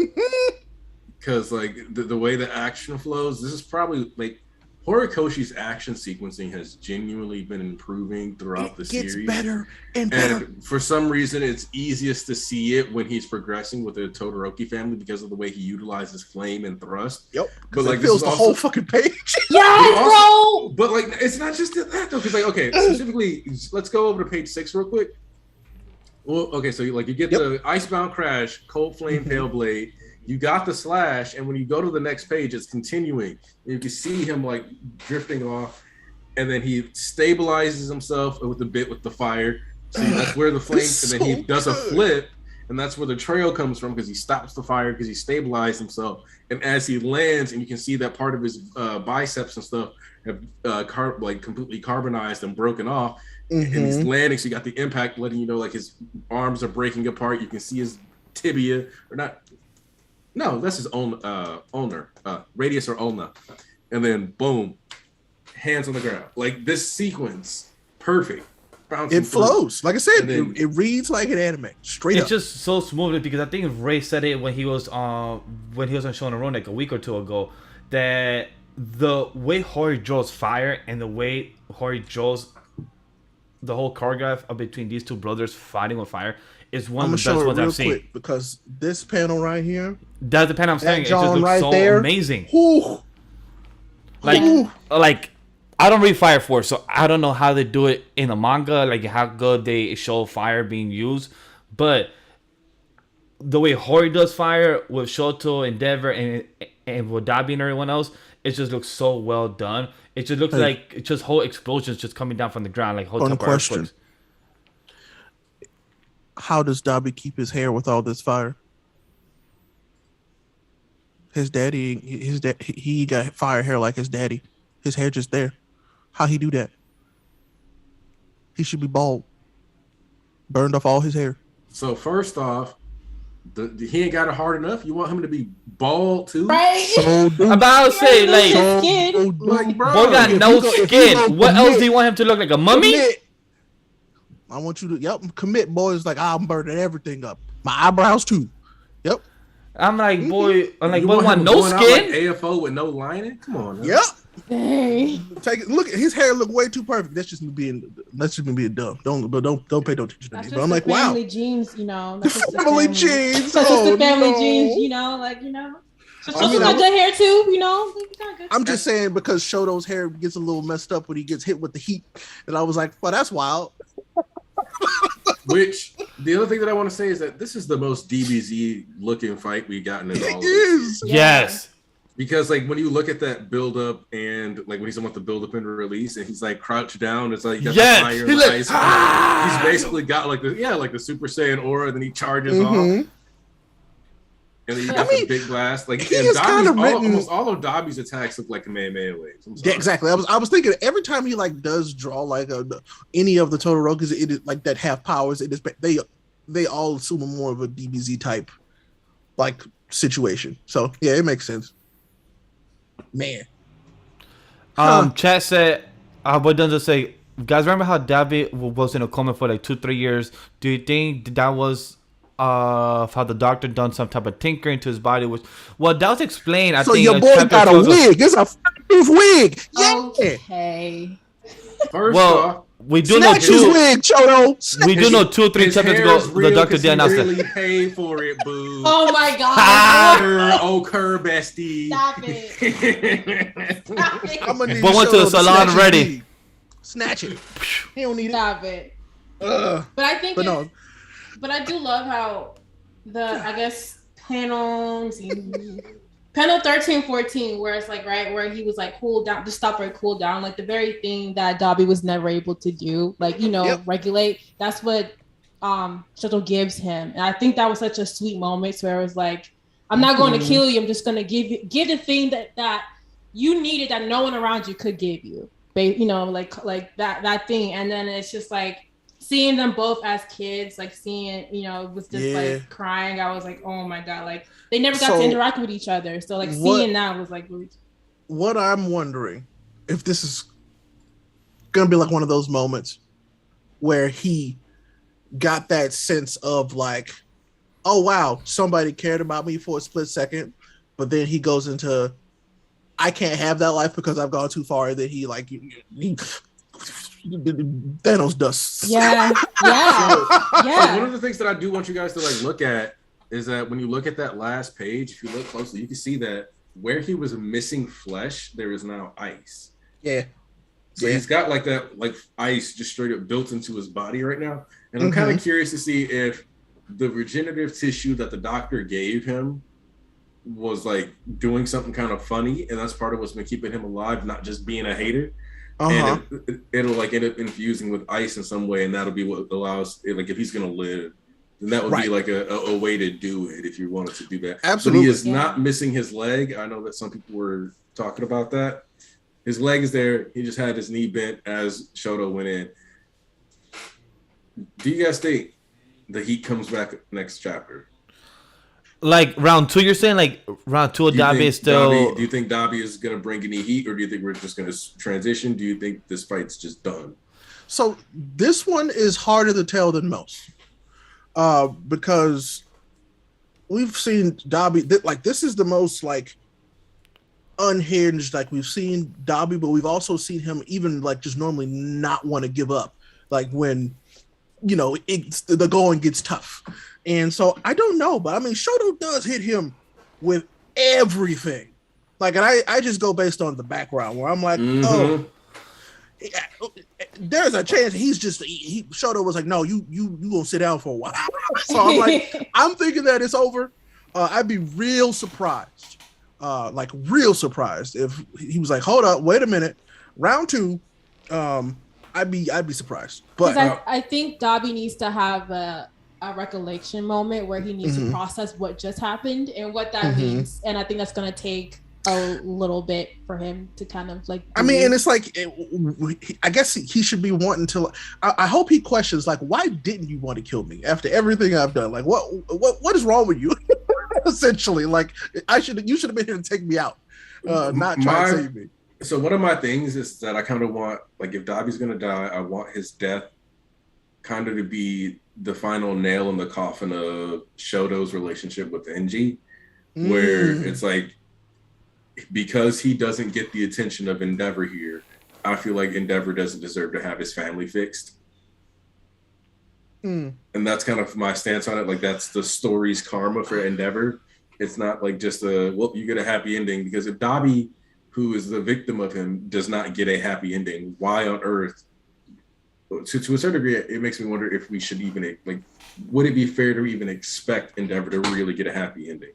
Because like the way the action flows, this is probably like Horikoshi's action sequencing has genuinely been improving throughout the series. It gets better and better. And for some reason, it's easiest to see it when he's progressing with the Todoroki family because of the way he utilizes flame and thrust. Yep. But like, feels the whole fucking page. Yeah, bro. But like, it's not just that though. Because like, okay, specifically, let's go over to page 6 real quick. Well, okay, so you get the Icebound Crash, Cold Flame, Pale Blade. You got the slash, and when you go to the next page, it's continuing. You can see him like drifting off, and then he stabilizes himself with the bit with the fire. So that's where the flames, and then he does a flip, and that's where the trail comes from because he stops the fire because he stabilized himself. And as he lands, and you can see that part of his biceps and stuff have like completely carbonized and broken off. And he's landing, so you got the impact letting you know like his arms are breaking apart. You can see his tibia, or not. No, that's his own ulnar, radius or ulna. And then boom, hands on the ground. Like this sequence, perfect. It flows. Like I said, it reads like an anime. Straight up. It's just so smooth because I think Ray said it when he was on Shonen Ronin like a week or two ago, that the way Hori draws fire and the way Hori draws the whole choreograph between these two brothers fighting with fire is one of the best ones I've seen. Because this panel right here, that's the panel I'm saying. It just looks right so amazing. Ooh. Like I don't read Fire Force, so I don't know how they do it in the manga, like how good they show fire being used. But the way Hori does fire with Shoto, Endeavor, and Wadabi and everyone else, it just looks so well done. It just looks like it's just whole explosions just coming down from the ground, like whole type of earthquakes. How does Dabi keep his hair with all this fire? His daddy, he got fire hair like his daddy. His hair just there. How he do that? He should be bald. Burned off all his hair. So first off, he ain't got it hard enough. You want him to be bald too? Right. I'm about to say, like boy got no skin. What else do you want him to look like? A mummy? I want you to commit, boys. Like I'm burning everything up. My eyebrows too. Yep. I'm like, boy, boy want no skin? Like AFO with no lining? Come on. Yep. Dang. Look, his hair look way too perfect. That's just me being dumb. Don't pay no attention to me. But I'm like, wow. Family genes, you know. Family genes. That's just the family genes, you know, like, you know. Shoto's got good hair too, you know. I'm just saying because Shoto's hair gets a little messed up when he gets hit with the heat, and I was like, well, that's wild. Which the other thing that I want to say is that this is the most DBZ looking fight we've gotten in all of this. Yes. Because like when you look at that build up and like when he's about to build up and release and he's like crouched down, it's like he got the fire in the ice. He's basically got like the Super Saiyan aura, and then he charges off. And then you got the big blast. Like he is kind of almost all of Dabi's attacks look like Kamehameha waves. Yeah, exactly. I was thinking every time he like does draw like any of the Todoroki's, it is like that have powers. It is they all assume more of a DBZ type like situation. So yeah, it makes sense. Man. Chat said, what does it say? Guys, remember how Dabi was in a coma for like 2-3 years? Do you think that was how the doctor done some type of tinkering to his body? Well, that was explained. I think your boy got a wig. It's a wig. Yeah. Okay. First off, we do know wig, Chodo. We do know 2 or 3 chapters ago the doctor did announce that. Really paid for it, boo. Oh my god. Kerr bestie. Stop it. Stop it. I'm gonna need but went to the salon already. Snatch it. He don't need Stop it. But I think but I do love how I guess panel 13-14, where it's like where he was like cool down, just stop or cool down, like the very thing that Dabi was never able to do, like regulate. That's what Shoto gives him, and I think that was such a sweet moment where it was like, I'm not going to kill you, I'm just going to give the thing that you needed that no one around you could give you, you know, like that thing. And then it's just like seeing them both as kids, like seeing, you know, was just like crying. I was like, oh my god, like they never got to interact with each other. So like seeing that was like really. What I'm wondering if this is gonna be like one of those moments where he got that sense of like, oh wow, somebody cared about me for a split second, but then he goes into, I can't have that life because I've gone too far. And then he Thanos dust. Yeah. So one of the things that I do want you guys to like look at is that when you look at that last page, if you look closely, you can see that where he was missing flesh, there is now ice. Yeah. So he's got like that, like ice just straight up built into his body right now. And I'm kind of curious to see if the regenerative tissue that the doctor gave him was like doing something kind of funny, and that's part of what's been keeping him alive, not just being a hater. and it'll like end up infusing with ice in some way, and that'll be what allows like if he's gonna live, then that would be like a way to do it if you wanted to do that. Absolutely. But he is not missing his leg. I know that some people were talking about that. His leg is there. He just had his knee bent as Shoto went in. Do you guys think the heat comes back next chapter? Like round 2, you're saying? Like round 2 of Dabi is still... do you think Dabi is going to bring any heat, or do you think we're just going to transition? Do you think this fight's just done? So this one is harder to tell than most. Because we've seen Dabi... Like, this is the most, like, unhinged, like we've seen Dabi, but we've also seen him even like just normally not want to give up, like when the going gets tough. And so I don't know, but I mean Shoto does hit him with everything, like, and I just go based on the background where I'm like, there's a chance Shoto was like, no, you gonna sit down for a while. So I'm like, I'm thinking that it's over. I'd be real surprised if he was like, hold up, wait a minute, round 2. I'd be surprised. But I think Dabi needs to have a recollection moment where he needs to process what just happened and what that means, and I think that's gonna take a little bit for him to kind of like. I mean, and it's like, I guess he should be wanting to. I hope he questions like, why didn't you want to kill me after everything I've done? Like, what is wrong with you? Essentially, like, you should have been here to take me out, not try to save me. So one of my things is that I kind of want, like, if Dabi's gonna die, I want his death kind of to be the final nail in the coffin of Shoto's relationship with Enji, where it's like, because he doesn't get the attention of Endeavor here, I feel like Endeavor doesn't deserve to have his family fixed. And that's kind of my stance on it. Like, that's the story's karma for Endeavor. It's not like just you get a happy ending, because if Dabi, who is the victim of him, does not get a happy ending, why on earth? To a certain degree, it makes me wonder if we should even, like, would it be fair to even expect Endeavor to really get a happy ending?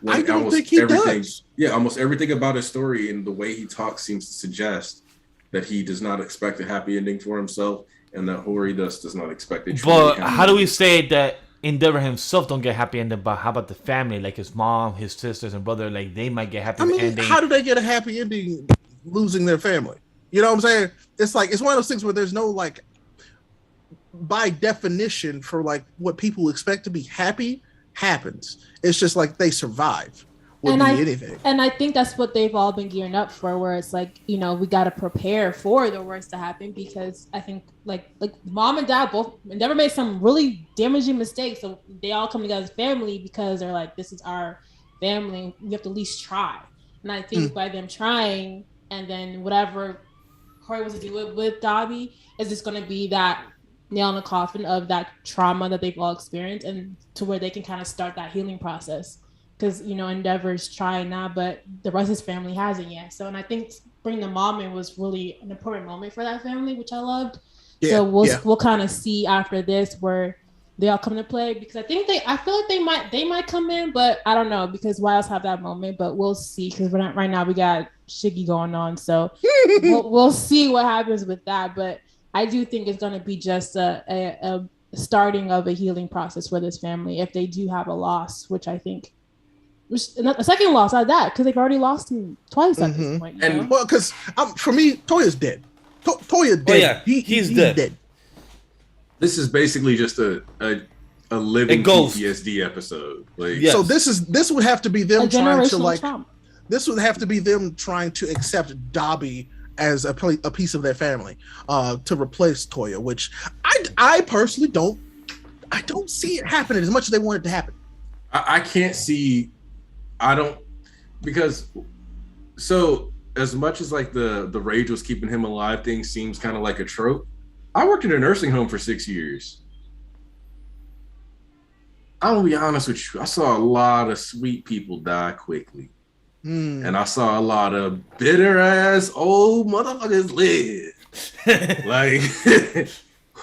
When I don't think he does. Yeah, almost everything about his story and the way he talks seems to suggest that he does not expect a happy ending for himself, and that Hori does not expect it. But how do we say that Endeavor himself don't get happy ending, but how about the family, like his mom, his sisters and brother, like they might get happy ending? How do they get a happy ending losing their family? You know what I'm saying? It's like, it's one of those things where there's no, like, by definition for like what people expect to be happy happens. It's just like they survive. Anything. And I think that's what they've all been gearing up for, where it's like, we got to prepare for the worst to happen, because I think like mom and dad both never made some really damaging mistakes, so they all come together as family because they're like, this is our family, we have to at least try. And I think by them trying, and then whatever Hori was to do with Dabi is just going to be that nail in the coffin of that trauma that they've all experienced, and to where they can kind of start that healing process. Because, Endeavor's trying now, but the rest of his family hasn't yet. So, and I think bringing the mom in was really an important moment for that family, which I loved. Yeah, so we'll kind of see after this where they all come to play, because I feel like they might come in, but I don't know, because why else have that moment? But we'll see, because right now we got Shiggy going on, so we'll see what happens with that. But I do think it's going to be just a starting of a healing process for this family if they do have a loss, which I think. A second loss out of that, because they've already lost him twice at this point. And well, because for me, Toya's dead. Toya dead. Oh, yeah. He's dead. This is basically just a living PTSD episode. Like, yes. So this would have to be them trying to like. Trauma. This would have to be them trying to accept Dabi as a piece of their family to replace Toya, which I personally don't see it happening as much as they want it to happen. I can't see. I don't, because so as much as like the rage was keeping him alive thing seems kind of like a trope. I worked in a nursing home for 6 years. I'm gonna be honest with you. I saw a lot of sweet people die quickly. And I saw a lot of bitter ass old motherfuckers live. Like,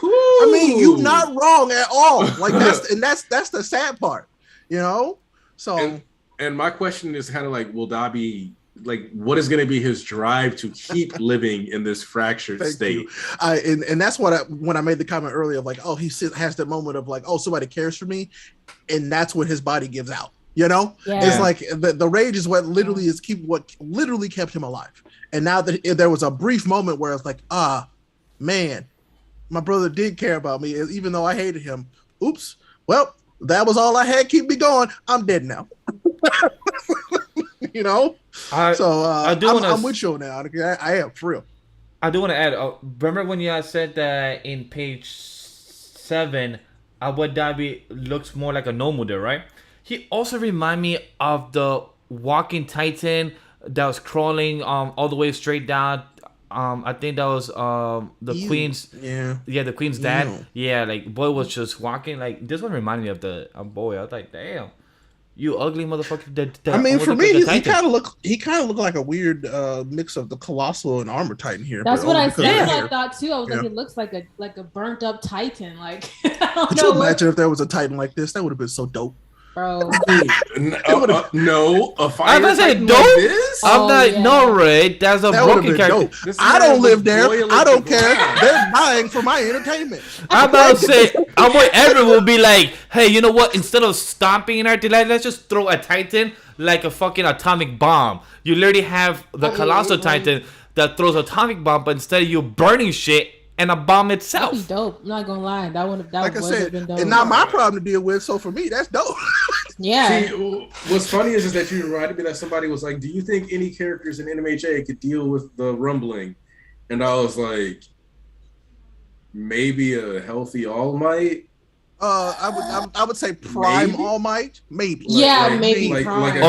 I mean, you're not wrong at all. Like that's the sad part, So and my question is kind of like, will Dabi like what is going to be his drive to keep living in this fractured state. And that's what when I made the comment earlier of like, oh, has that moment of like, oh, somebody cares for me, and that's when his body gives out. It's like the rage is what literally kept him alive. And now that there was a brief moment where it's like, man, my brother did care about me, even though I hated him. Oops. Well, that was all I had. Keep me going. I'm dead now. I'm with you now. I am for real. I do want to add. Remember when you guys said that in page 7, Abu looks more like a normal there, right? He also remind me of the walking Titan that was crawling all the way straight down. I think that was the Queen's. The Queen's dad. Ew. Yeah, like boy was just walking. Like this one reminded me of the boy. I was like, damn. You ugly motherfucker. I mean, for me, he kind of looked like a weird mix of the Colossal and Armor Titan here. That's what I said. I thought too. I was like, it looks like a burnt up Titan. Like, could you imagine if there was a Titan like this? That would have been so dope. Bro. No, a fire I'm not saying dope. Like this? I'm not. No, Ray. That's a broken character. I don't live there. I don't care. They're dying for my entertainment. I'm about to say, I'm like, everyone will be like, hey, you know what? Instead of stomping in our delight, let's just throw a Titan like a fucking atomic bomb. You literally have the Colossal Titan that throws atomic bomb, but instead of you burning shit and a bomb itself. That'd be dope. I'm not gonna lie. That would have been dope. And not my problem to deal with. So for me, that's dope. Yeah. See, what's funny is that you reminded me that somebody was like, "Do you think any characters in MHA could deal with the rumbling?" And I was like, maybe a healthy All Might. I would say Prime All Might, maybe. Maybe Prime.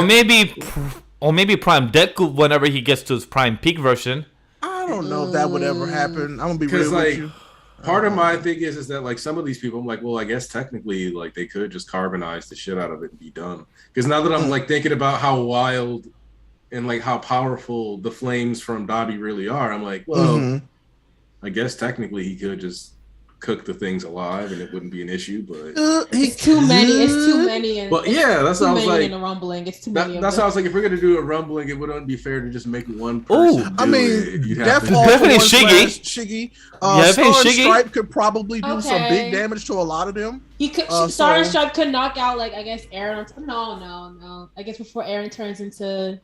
Or maybe Prime Deku whenever he gets to his Prime Peak version. I don't know if that would ever happen. I'm gonna be real with you. Part of my thing is that like some of these people, I'm like, well, I guess technically like they could just carbonize the shit out of it and be done. Because now that I'm like thinking about how wild and like how powerful the flames from Dabi really are, I'm like, well, I guess technically he could just cook the things alive and it wouldn't be an issue, but it's too many. It's too many. But yeah, that's what I was like. In a rumbling, it's too many. That's how I was like. If we're gonna do a rumbling, it wouldn't be fair to just make one person. I mean, definitely Shiggy. Star and Stripe could probably do some big damage to a lot of them. He could. Star and Stripe could knock out like I guess Aaron. No. I guess before Aaron turns into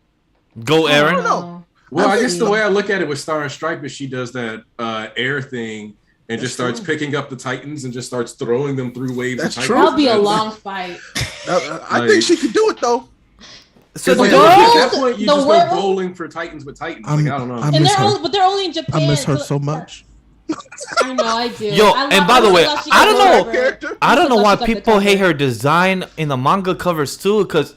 Aaron. I don't know. Well, I guess the way I look at it with Star and Stripe is she does that air thing. And just starts picking up the Titans and just starts throwing them through waves of Titans. That'll be a long fight. I think she could do it though. So at that point, you just go bowling for Titans with Titans. Like, I don't know. But they're only in Japan. I miss her so much. I know I do. And by the way, I don't know why people hate her design in the manga covers too, because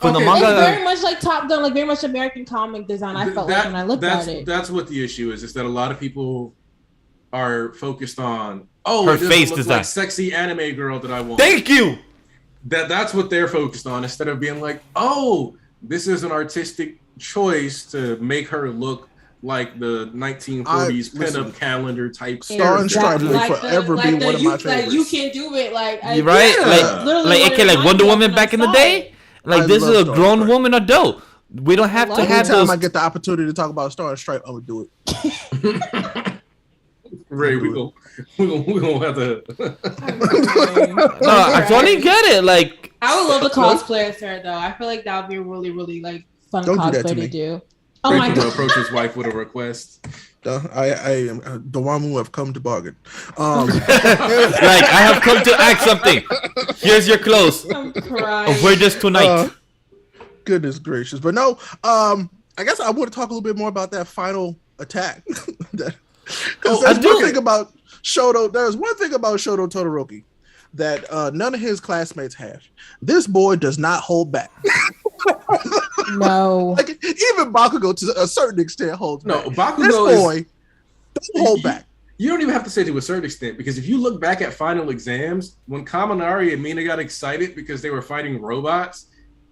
the manga, it's very much like Top Gun, like very much American comic design. I felt like when I looked at it. That's what the issue is that a lot of people are focused on her face design, like sexy anime girl that I want. Thank you. That's what they're focused on instead of being like, this is an artistic choice to make her look like the 1940s pinup calendar type. Star and Stripe will forever be one of my favorites. Like you can do it, like like Wonder Woman back in the day. Like this is a grown woman adult. We don't have to have those. Anytime I get the opportunity to talk about Star and Stripe, I would do it. Ray, we gonna have to. I totally get it. Like, I would love the cosplay as her, though. I feel like that would be a really, really like fun cosplay to do. Oh my god! Approach his wife with a request. I am the one who have come to bargain. Like I have come to ask something. Here's your clothes. I'm crying. Wear this tonight. Goodness gracious! But no, I guess I want to talk a little bit more about that final attack. Because there's one thing about Shoto Todoroki that none of his classmates have. This boy does not hold back. No. Like even Bakugo to a certain extent holds back. Bakugo this boy don't hold back. You don't even have to say to a certain extent, because if you look back at final exams, when Kaminari and Mina got excited because they were fighting robots,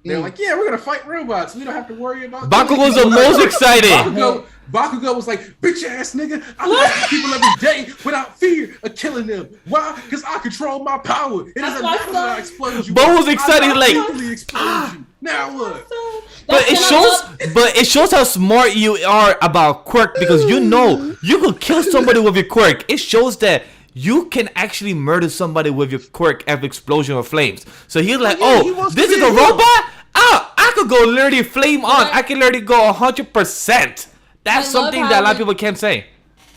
they're like, yeah, we're going to fight robots. We don't have to worry about Bakugo's the most excited. Bakugo was like, bitch ass nigga, I fight people every day without fear of killing them. Why? Because I control my power. It doesn't matter that I explode you. Bo was excited, like, you. Now what? But it shows how smart you are about quirk, because you know you could kill somebody with your quirk. It shows that you can actually murder somebody with your quirk of explosion or flames. So he's like, this is a robot? I could go literally flame on. I can literally go 100%. That's something that a lot of people can't say.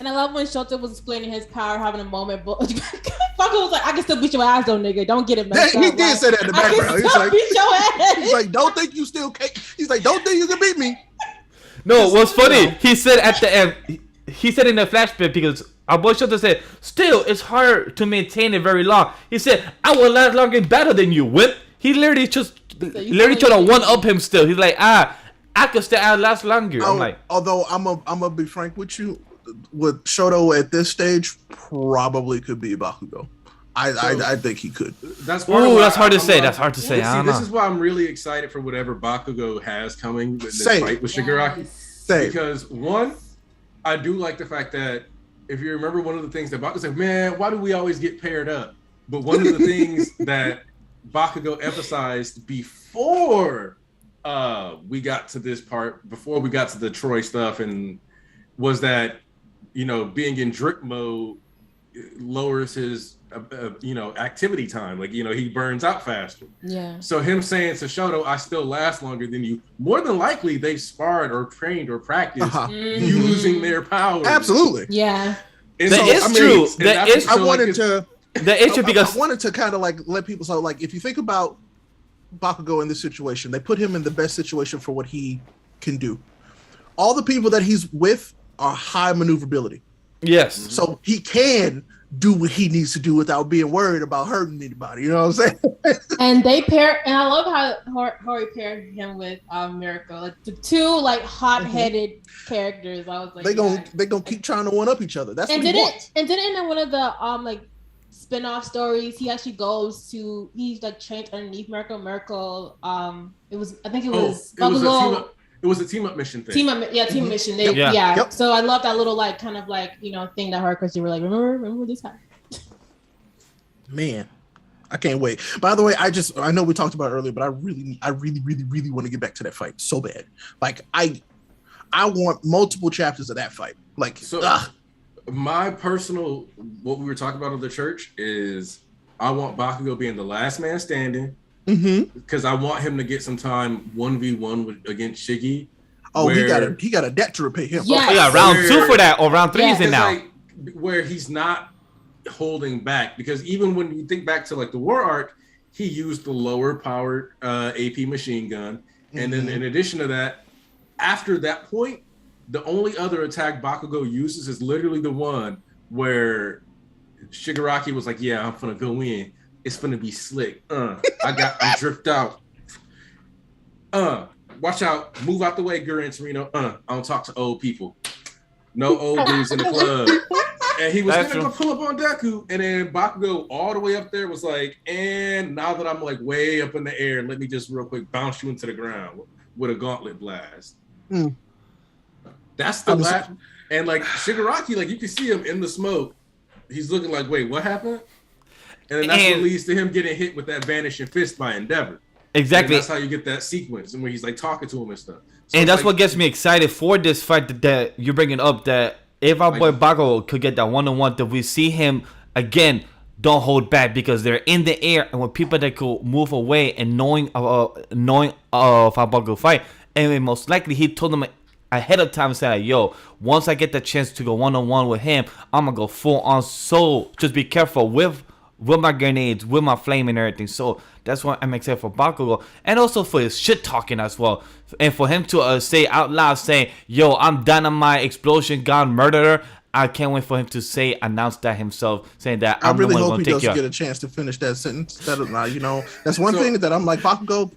And I love when Shota was explaining his power, having a moment. But Bakugo was like, I can still beat your ass though, nigga. Don't get it messed up. He did say that in the background. He's like, beat your ass. He's like, don't think you still can't. He's like, don't think you can beat me. No, what's funny, he said at the end, he said in the flashback, because our boy Shota said, still, it's hard to maintain it very long. He said, I will last longer and better than you, whip. He literally trying to one-up him still. He's like, I could stay out last longer. I'm like, although I'm gonna be frank with you, with Shoto at this stage, probably could be Bakugo. I think he could. That's hard to say. That's hard to say. See, this is why I'm really excited for whatever Bakugo has coming with this fight with Shigaraki. Because one, I do like the fact that if you remember one of the things that Bakugo said, man, why do we always get paired up? But one of the things that Bakugo emphasized before we got to this part, before we got to the Troy stuff, and was that, you know, being in drip mode lowers his activity time. Like, you know, he burns out faster. Yeah. So him saying to Shoto, I still last longer than you, more than likely they sparred or trained or practiced using their power. Absolutely. Yeah. And that is true. That is true. I wanted to kind of like let people know, like, if you think about Bakugo in this situation, they put him in the best situation for what he can do. All the people that he's with are high maneuverability. Yes. So he can do what he needs to do without being worried about hurting anybody. You know what I'm saying? And they pair, and I love how Hori paired him with Miracle. Like the two like hot-headed characters. I was like, they gonna keep trying to one up each other. That's what he wants. And didn't in one of the like spin-off stories, he actually goes to, he's like trained underneath Miracle. It was Bakugo. It was a team up mission thing. Team mission. Yep. So I love that little like kind of like, you know, thing that her, because you were like, remember this guy. Man, I can't wait. By the way, I know we talked about it earlier, but I really want to get back to that fight so bad. Like I want multiple chapters of that fight. Like my personal, what we were talking about in the church is I want Bakugo being the last man standing. Because I want him to get some time 1v1 against Shiggy. Oh, he got a debt to repay him. Yes. Oh yeah, round 2 for that, or round 3 is in now. Like, where he's not holding back, because even when you think back to like the war arc, he used the lower powered AP machine gun, and then in addition to that, after that point, the only other attack Bakugo uses is literally the one where Shigaraki was like, "Yeah, I'm gonna go in. It's gonna be slick. I'm dripped out. Watch out. Move out the way, Guren Torino. I don't talk to old people. No old dudes in the club." And he was gonna go pull up on Deku, and then Bakugo all the way up there was like, and now that I'm like way up in the air, let me just real quick bounce you into the ground with a gauntlet blast. That's the last. And like Shigaraki, like you can see him in the smoke. He's looking like, wait, what happened? And then that's what leads to him getting hit with that vanishing fist by Endeavor. Exactly. And that's how you get that sequence, and where he's like talking to him and stuff. So and that's like, what gets me excited for this fight that you're bringing up. That if our boy Bakugo could get that 1-on-1, that we see him again, don't hold back, because they're in the air, and when people that could move away and knowing of how Bakugo fight, and most likely he told them ahead of time, saying, yo, once I get the chance to go 1-on-1 with him, I'm gonna go full on. So just be careful with my grenades, with my flame and everything. So that's why I'm excited for Bakugo, and also for his shit talking as well, and for him to say out loud, saying, yo, I'm Dynamite Explosion God Murderer. I can't wait for him to announce that himself, saying that I really hope he doesn't get a chance to finish that sentence. That's one thing that I'm like, Bakugo,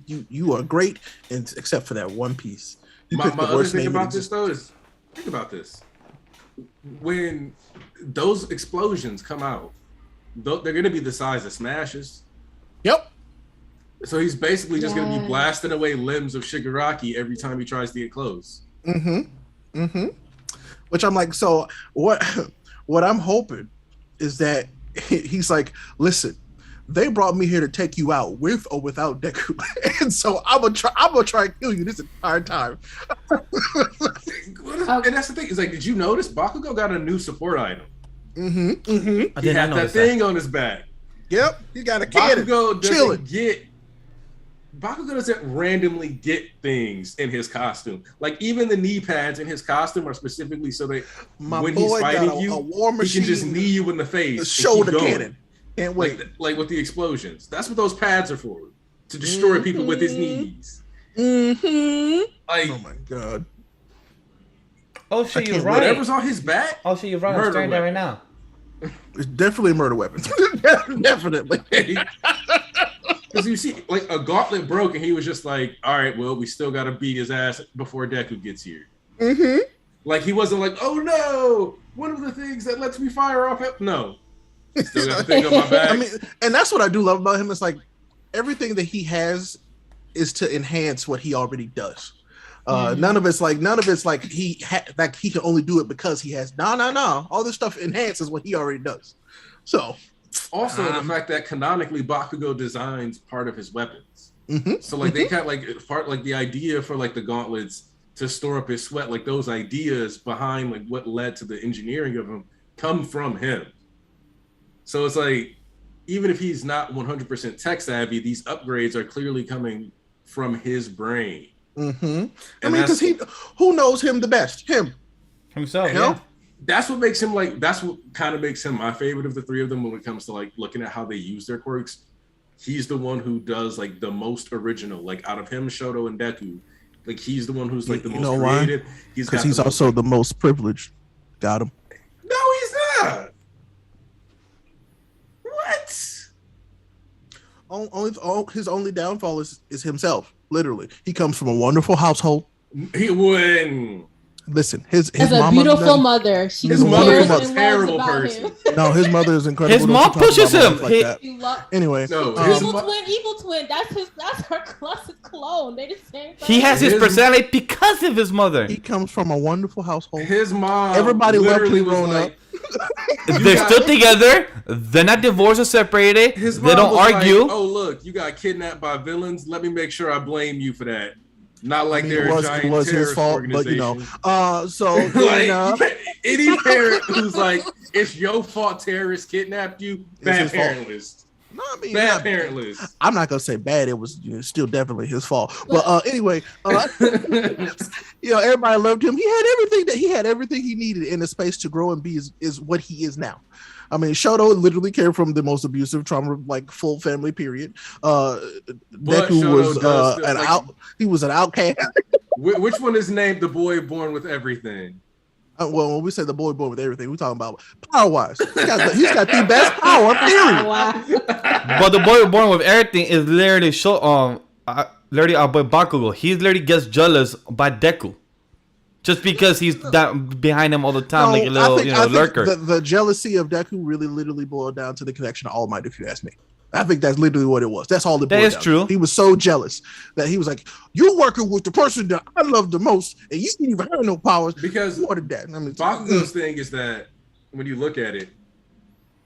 you are great, and except for that one piece. My other thing about this though is, think about this: when those explosions come out, they're going to be the size of smashes. Yep. So he's basically just going to be blasting away limbs of Shigaraki every time he tries to get close. Mm-hmm. Which I'm like, so what? What I'm hoping is that he's like, listen, they brought me here to take you out with or without Deku, and so I'm gonna try and kill you this entire time. And that's the thing. Is like, did you notice Bakugo got a new support item? Mm-hmm. Mm-hmm. He had that thing on his back. Yep, he got a cannon. Bakugo doesn't randomly get things in his costume. Like even the knee pads in his costume are specifically so that when he's fighting you, he can just knee you in the face. The shoulder cannon. Can't wait. Like with the explosions. That's what those pads are for. To destroy people with his knees. Mm-hmm. Like, oh my god. Oh shit, you're right. Whatever's on his back. Oh shit, you're right. I'm staring at that right now. It's definitely a murder weapon. Definitely. Because you see, like a gauntlet broke, and he was just like, "All right, well, we still got to beat his ass before Deku gets here." Mm-hmm. Like he wasn't like, "Oh no, one of the things that lets me fire off." No, still got the thing on my back. I mean, and that's what I do love about him. It's like everything that he has is to enhance what he already does. None of it's like he can only do it because he has no. All this stuff enhances what he already does. So. Also, the fact that canonically Bakugo designs part of his weapons. Mm-hmm. So like they kind of like part like the idea for like the gauntlets to store up his sweat, like those ideas behind like what led to the engineering of them come from him. So it's like even if he's not 100% tech savvy, these upgrades are clearly coming from his brain. Mm-hmm. I mean, because who knows him the best? Himself. You know? That's what makes him like. That's what kind of makes him my favorite of the three of them when it comes to like looking at how they use their quirks. He's the one who does like the most original. Like out of him, Shoto, and Deku, like he's the one who's like the most creative. Because he's also the most privileged. Got him. No, he's not. What? His only downfall is himself. Literally, he comes from a wonderful household. He wouldn't. Listen, his has a beautiful mother. His mother is a terrible person. No, his mother is incredible. His mom pushes him. Anyway, evil twin. That's her classic clone. They the same. He has his personality because of his mother. He comes from a wonderful household. His mom. Everybody loved him growing up. They're still together. They're not divorced or separated. They don't argue. Like, oh look, you got kidnapped by villains. Let me make sure I blame you for that. Not like they're a giant terrorist his fault, but you know. So like, any parent who's like, it's your fault terrorists kidnapped you, bad parent list. No, I mean, bad parent list. I'm not gonna say bad. It was still definitely his fault. But anyway, everybody loved him. He had everything he needed in a space to grow and be is what he is now. I mean, Shoto literally came from the most abusive trauma, like full family period. Deku was he was an outcast. Which one is named the boy born with everything? Well, when we say the boy born with everything, we're talking about power-wise. He's got the best power, period. But the boy born with everything is literally literally our boy Bakugo. He literally gets jealous by Deku. Just because he's that behind him all the time, like a little, lurker. The jealousy of Deku really literally boiled down to the connection to All Might, if you ask me. I think that's literally what it was. That's all it boiled down. That is true. He was so jealous that he was like, "You're working with the person that I love the most, and you didn't even have no powers." Because that. I mean, Bakugo's thing is that when you look at it,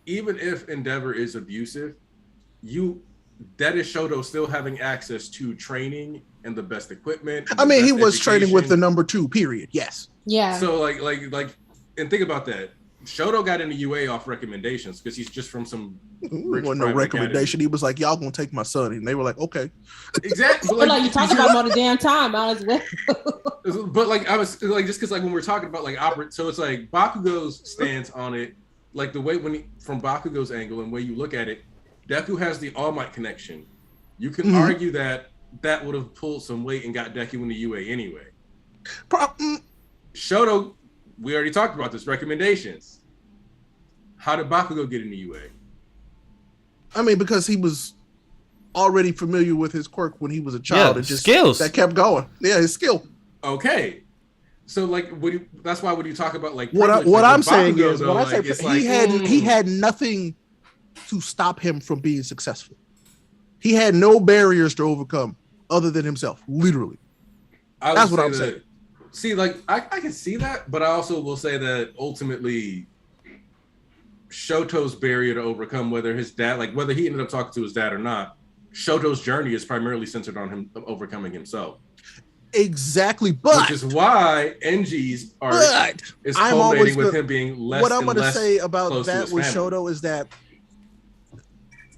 even if Endeavor is abusive, that is Shoto still having access to training and the best equipment. I mean, he was training with the number 2, period. Yes. Yeah. So like, and think about that. Shoto got into UA off recommendations because he's just from some rich wasn't no recommendation. Academy. He was like, "Y'all gonna take my son," and they were like, "Okay." Exactly. Like you talk about him all the damn time. I was But like I was like just because like when we're talking about like so it's like Bakugo's stance on it, like the way from Bakugo's angle and way you look at it, Deku has the All Might connection. You can argue that would have pulled some weight and got Deku into UA anyway. Shoto, we already talked about this. Recommendations. How did Bakugo get into UA? I mean, because he was already familiar with his quirk when he was a child. Yeah, it just skills. That kept going. Yeah, his skill. Okay. So like, that's why when you talk about like what I'm saying is, he had nothing to stop him from being successful. He had no barriers to overcome other than himself. Literally, that's what I'm saying. See, like I can see that, but I also will say that ultimately Shoto's barrier to overcome, whether his dad, like whether he ended up talking to his dad or not, Shoto's journey is primarily centered on him overcoming himself. Exactly, but which is why NG's art is culminating with him being less. What I'm going to say about that with Shoto is that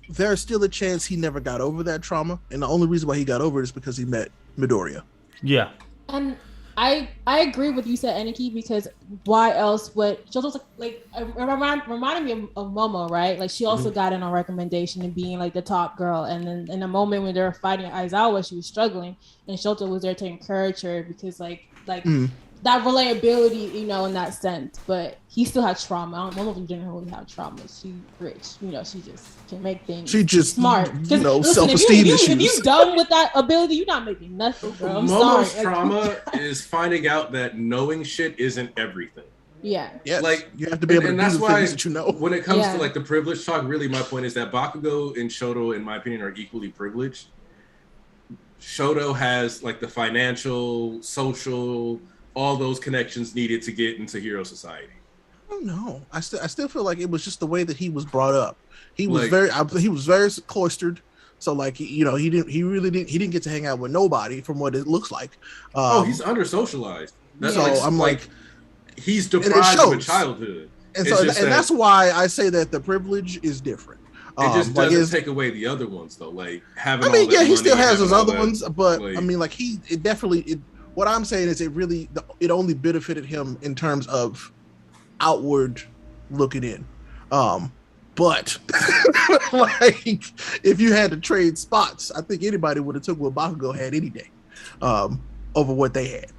there's still a chance he never got over that trauma, and the only reason why he got over it is because he met Midoriya. Yeah, and I agree with you said Aniki, because why else would Shoto's like reminded me of Momo, right? Like she also got in on recommendation and being like the top girl, and then in a moment when they were fighting Aizawa, she was struggling, and Shoto was there to encourage her because like that relatability, you know, in that sense. But he still had trauma. Momo didn't really have trauma. She's rich, you know. She just can make things. She just smart. You know, listen, self-esteem issues. If you dumb with that ability, you're not making nothing, bro. I'm Momo's sorry. trauma is finding out that knowing shit isn't everything. Yeah. Yes. Like you have to be able to do the things that you know. When it comes to like the privilege talk, really my point is that Bakugo and Shoto, in my opinion, are equally privileged. Shoto has like the financial, social, all those connections needed to get into hero society. I don't know. I still feel like it was just the way that he was brought up. He was very cloistered. So like he didn't get to hang out with nobody from what it looks like. He's under socialized. That's so I'm like he's deprived of a childhood. And so that's why I say that the privilege is different. It just doesn't take away the other ones though. Like having. I mean, yeah, he still has those other ones, but I mean, like what I'm saying is it only benefited him in terms of outward looking in. But like if you had to trade spots, I think anybody would have took what Bakugo had any day over what they had.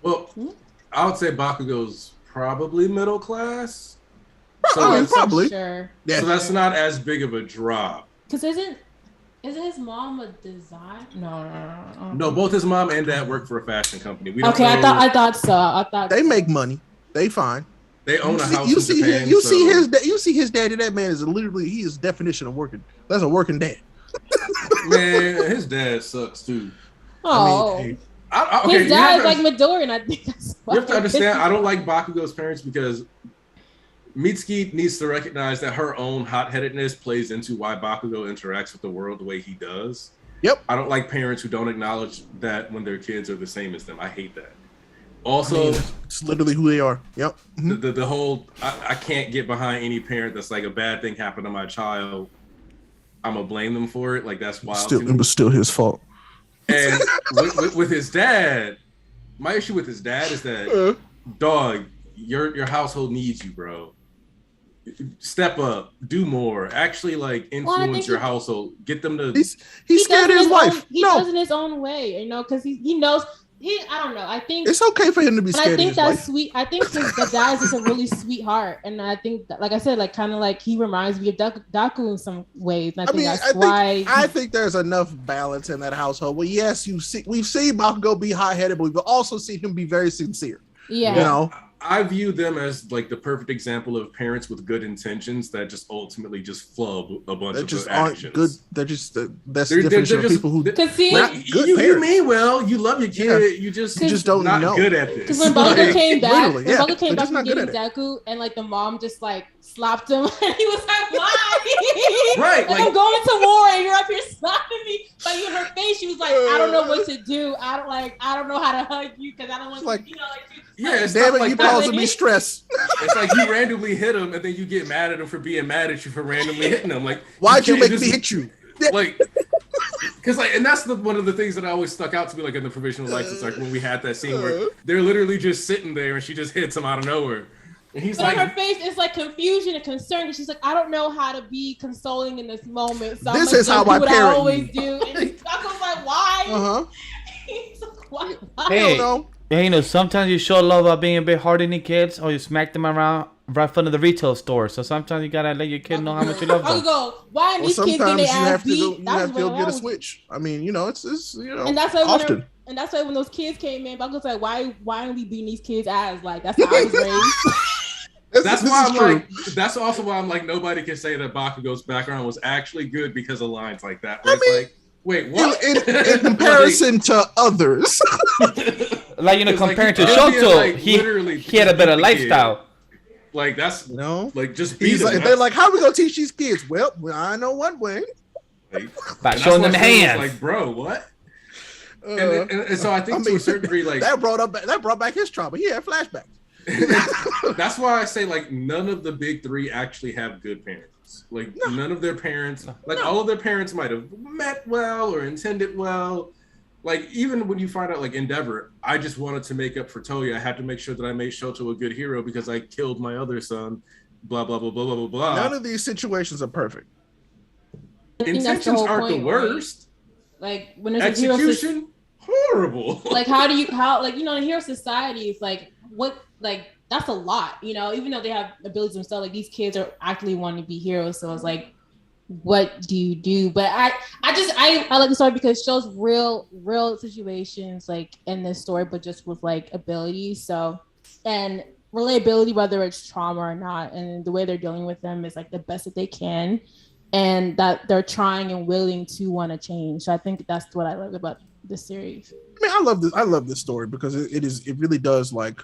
Well, I would say Bakugo's probably middle class. So probably. Sure. Yeah. So that's not as big of a drop. Because isn't his mom a designer? No. No, both his mom and dad work for a fashion company. I thought so. I thought they make money. They fine. They own a house you in see Japan. You see his daddy. That man is literally he is definition of working. That's a working dad. Man, his dad sucks too. Oh. His dad is like Midori, and I think that's why. You have to understand. I don't like Bakugo's parents because Mitsuki needs to recognize that her own hot-headedness plays into why Bakugo interacts with the world the way he does. Yep. I don't like parents who don't acknowledge that when their kids are the same as them. I hate that. Also, it's literally who they are. Yep. Mm-hmm. The whole I can't get behind any parent that's like a bad thing happened to my child. I'm gonna blame them for it. Like that's wild. It was still his fault. And with his dad, my issue with his dad is that dog, your household needs you, bro. Step up, do more. Actually, like influence your household. Get them to. He's scared of his wife. He does it his own way, you know, because he knows. I don't know. I think it's okay for him to be scared. I think of his that's wife. sweet. I think the dad is just a really sweet heart, and I think, that, like I said, like kind of like he reminds me of Daku in some ways. And I think there's enough balance in that household. Well, yes, we've seen Bakugo be hot-headed, but we've also seen him be very sincere. Yeah, you know. I view them as like the perfect example of parents with good intentions that just ultimately just flub a bunch of just actions. Aren't good. They're just that's the definition of people who. You mean well. You love your kid. You just don't know. Good at this. Because when Bakugo came back, from getting Deku, and like the mom just like slapped him, and he was like, "Why? Right? Like I'm going to war, and you're up here slapping me." But in her face, she was like, "I don't know what to do. I don't know how to hug you because I don't want to, Yeah, it's damn it, like you causing me stress. It's like you randomly hit him, and then you get mad at him for being mad at you for randomly hitting him. Like, why'd you make me hit you? Like, because and that's one of the things that always stuck out to me, like in the provisional license, like when we had that scene where they're literally just sitting there, and she just hits him out of nowhere, and he's like, her face is like confusion and concern, and she's like, I don't know how to be consoling in this moment. So this is how my parents always do. And Bakugo's like, why? He's like, why? Hey. I don't know. Yeah, you know, sometimes you show love by being a bit harder than your kids, or you smack them around right in front of the retail store. So sometimes you gotta let your kid know how much you love them. Why are these kids getting their ass beat? You have to go get a switch. I mean, you know, it's you know, and that's why often. And that's why when those kids came in, Bakugo's like, why are we beating these kids' ass? Like that's how I was raised. That's also why I'm like, nobody can say that Bakugo's background was actually good because of lines like that. Where it's like, Wait, what? In comparison to others. Like, comparing to Shoto, he had a better lifestyle. Like, that's like just he's like, they're like, how are we gonna teach these kids? Well, I know one way. By showing them hands. Like, bro, what? And so I think to a certain degree, like that brought back his trauma. He had flashbacks. That's why I say, like, none of the big three actually have good parents. Like, none of their parents, like, all of their parents might have met well or intended well. Like, even when you find out, like, Endeavor, I just wanted to make up for Toya. I had to make sure that I made Shoto a good hero because I killed my other son. Blah, blah, blah, blah, blah, blah. None of these situations are perfect. Intentions aren't the worst. Right? Like, when there's execution, horrible. Like, in hero society, it's like, what, like, that's a lot, even though they have abilities themselves, like, these kids are actually wanting to be heroes. So it's like, what do you do? But I like the story because it shows real situations, like, in this story, but just with, like, abilities. So, and relatability, whether it's trauma or not, and the way they're dealing with them is, like, the best that they can, and that they're trying and willing to want to change. So I think that's what I love about this series. I mean, I love this story because it really does, like,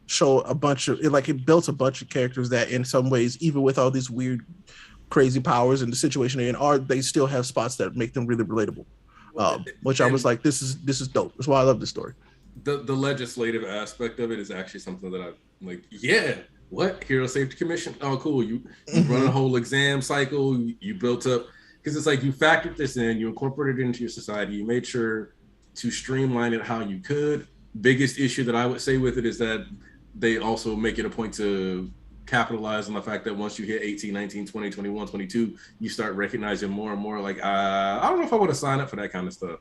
show a bunch of it built a bunch of characters that in some ways, even with all these weird crazy powers and the situation they're in, they still have spots that make them really relatable, which I was like, this is dope. That's why I love this story. The legislative aspect of it is actually something that I'm like, yeah, what? Hero Safety Commission? Oh, cool. You run a whole exam cycle, you built up, because it's like you factored this in, you incorporated it into your society, you made sure to streamline it how you could. Biggest issue that I would say with it is that they also make it a point to capitalize on the fact that once you hit 18, 19, 20, 21, 22, you start recognizing more and more, like, I don't know if I want to sign up for that kind of stuff.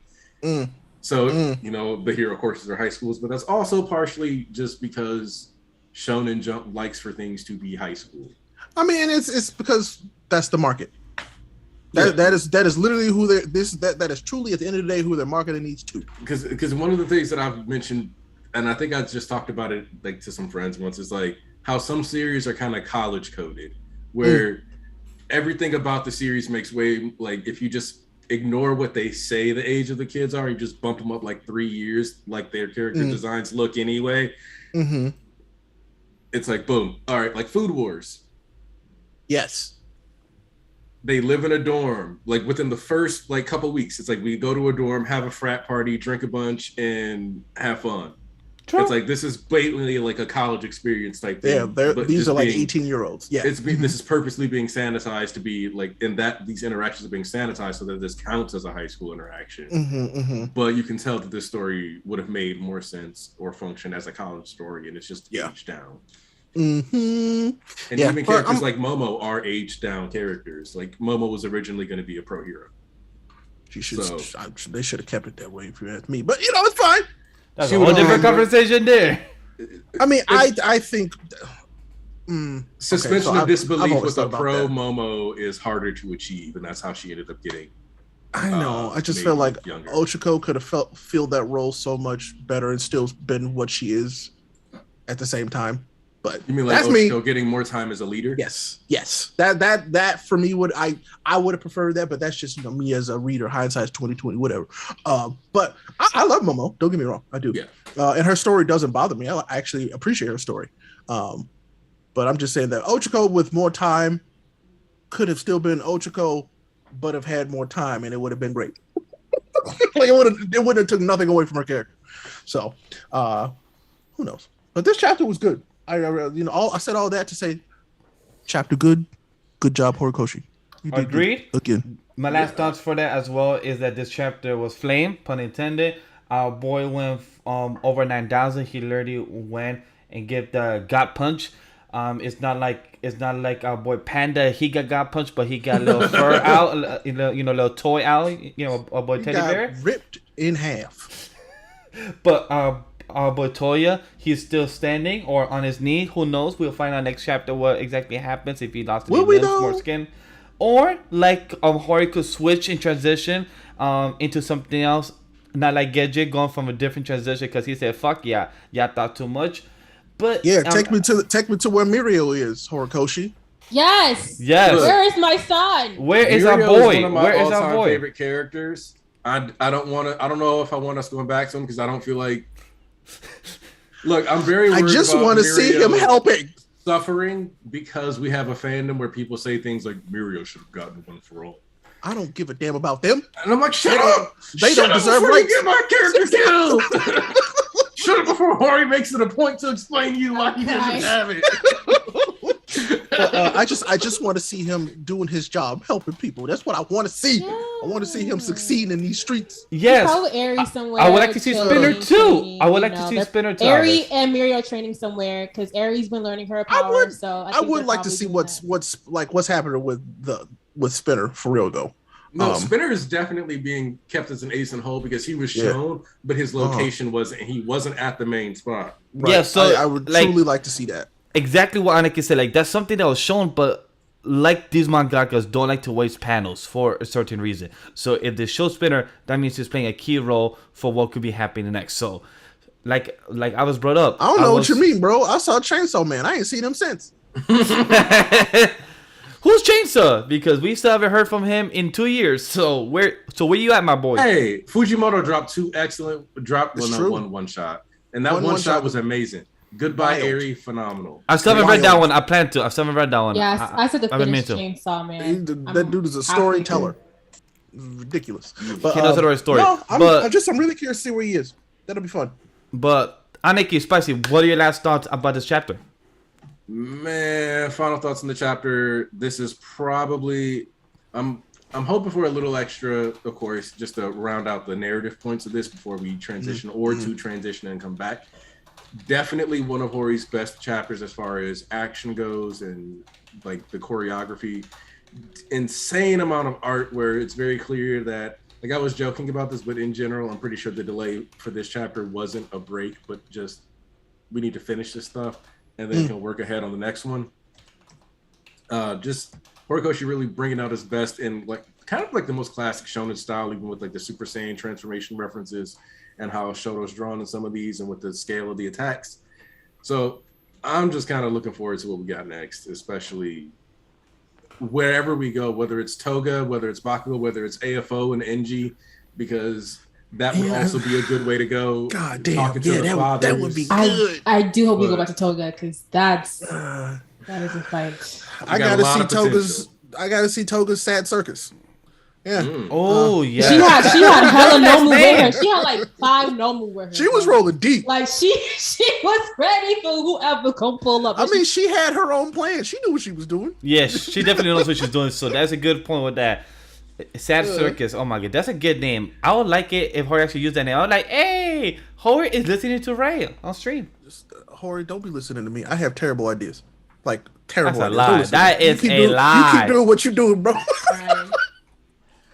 So, the hero courses are high schools, but that's also partially just because Shonen Jump likes for things to be high school. I mean, it's because that's the market. That is literally who that is truly at the end of the day who their marketing needs to. Because one of the things that I've mentioned, and I think I just talked about it, like, to some friends once, is like how some series are kind of college coded, where everything about the series makes way, like, if you just ignore what they say the age of the kids are, you just bump them up like 3 years, like their character designs look anyway. It's like, boom. All right, like Food Wars. Yes. They live in a dorm, like within the first like couple weeks. It's like we go to a dorm, have a frat party, drink a bunch, and have fun. True. It's like this is blatantly like a college experience type thing. Yeah, these are like 18-year-olds. Yeah, this is purposely being sanitized to be like in that these interactions are being sanitized so that this counts as a high school interaction. But you can tell that this story would have made more sense or function as a college story, and it's just aged down. And even characters like Momo are aged down characters. Like Momo was originally going to be a pro hero. They should have kept it that way if you ask me. But it's fine. That's a whole different conversation there. I mean, I think suspension of disbelief with a pro Momo is harder to achieve, and that's how she ended up getting. I know. I just feel like Ochako could have filled that role so much better and still been what she is at the same time. But you mean like Ochako getting more time as a leader? Yes. That for me would I would have preferred that, but that's just me as a reader. Hindsight's 2020, whatever. But I love Momo. Don't get me wrong, I do. Yeah. And her story doesn't bother me. I actually appreciate her story. But I'm just saying that Ochako with more time could have still been Ochako, but have had more time, and it would have been great. Like it wouldn't have took nothing away from her character. So who knows? But this chapter was good. I said all that to say, chapter good job, Horikoshi. Agreed. Again. My last thoughts for that as well is that this chapter was flame, pun intended. Our boy went over 9,000. He literally went and get the God punch. It's not like our boy Panda. He got punched, but he got a little fur out, little toy out. Our boy Teddy Bear ripped in half. But our boy Toya, he's still standing or on his knee. Who knows? We'll find out next chapter what exactly happens if he lost any limbs, more skin, or like Hori could switch and transition into something else. Not like Gedge going from a different transition because he said, "Fuck yeah, y'all thought too much." But yeah, take me to where Mirio is, Horikoshi. Yes. Where is my son? Where is our boy? One of my all-time favorite characters. I don't want to. I don't know if I want us going back to him because I don't feel like. Look, I'm very. I just want to see him helping. Suffering because we have a fandom where people say things like Mirio should have gotten one for all. I don't give a damn about them. And I'm like, shut up! They don't deserve rights. Get my character killed. Shut up before Hori makes it a point to explain you why he doesn't have it. I just want to see him doing his job, helping people. That's what I want to see. I want to see him succeed in these streets. Yes. Probably Aerie somewhere. I would like to see Spinner too. Training, I would like to see Spinner too. Aerie and Mirio training somewhere because Aerie's been learning her power. I would like to see what's happening with Spinner for real though. No, Spinner is definitely being kept as an ace in hole because he was shown, but his location wasn't. He wasn't at the main spot. Right. Yeah, so I would truly like to see that. Exactly what Aniki said. Like that's something that was shown, but like these mangakas don't like to waste panels for a certain reason. So if they show Spinner, that means he's playing a key role for what could be happening next. So, like I was brought up. I don't know what you mean, bro. I saw Chainsaw Man. I ain't seen him since. Who's Chainsaw? Because we still haven't heard from him in 2 years. So where you at, my boy? Hey, Fujimoto dropped one shot, and that one shot was amazing. Goodbye, Aerie, phenomenal. I still haven't read that one. I plan to. I still haven't read that one. Yeah, I said the finish Chainsaw Man. That dude is a storyteller. Ridiculous. But, he knows the right story. No, I'm really curious to see where he is. That'll be fun. But Aniki, Spicy, what are your last thoughts about this chapter? Man, final thoughts on the chapter. This is probably I'm hoping for a little extra, of course, just to round out the narrative points of this before we transition to transition and come back. Definitely one of Hori's best chapters as far as action goes and like the choreography. Insane amount of art where it's very clear that, like I was joking about this, but in general, I'm pretty sure the delay for this chapter wasn't a break, but just we need to finish this stuff and then can work ahead on the next one. Just Horikoshi really bringing out his best in like kind of like the most classic shonen style, even with like the Super Saiyan transformation references and how Shoto's drawn in some of these and with the scale of the attacks. So I'm just kind of looking forward to what we got next, especially wherever we go, whether it's Toga, whether it's Bakugo, whether it's AFO and NG, because that would also be a good way to go. God damn, that would be good. I do hope we go back to Toga because that is a fight. I gotta see Toga's Sad Circus. Yeah. Oh yeah. She had hella Nomu with her. She had like 5 Nomu with her. She was rolling deep. Like she was ready for whoever come pull up. I mean, she had her own plan. She knew what she was doing. Yes, she definitely knows what she's doing. So that's a good point with that. Sad Circus. Oh my god, that's a good name. I would like it if Hori actually used that name. I was like, hey, Hori is listening to Ray on stream. Hori, don't be listening to me. I have terrible ideas. Like terrible. That's a lie. That is a lie. You keep doing what you're doing, bro.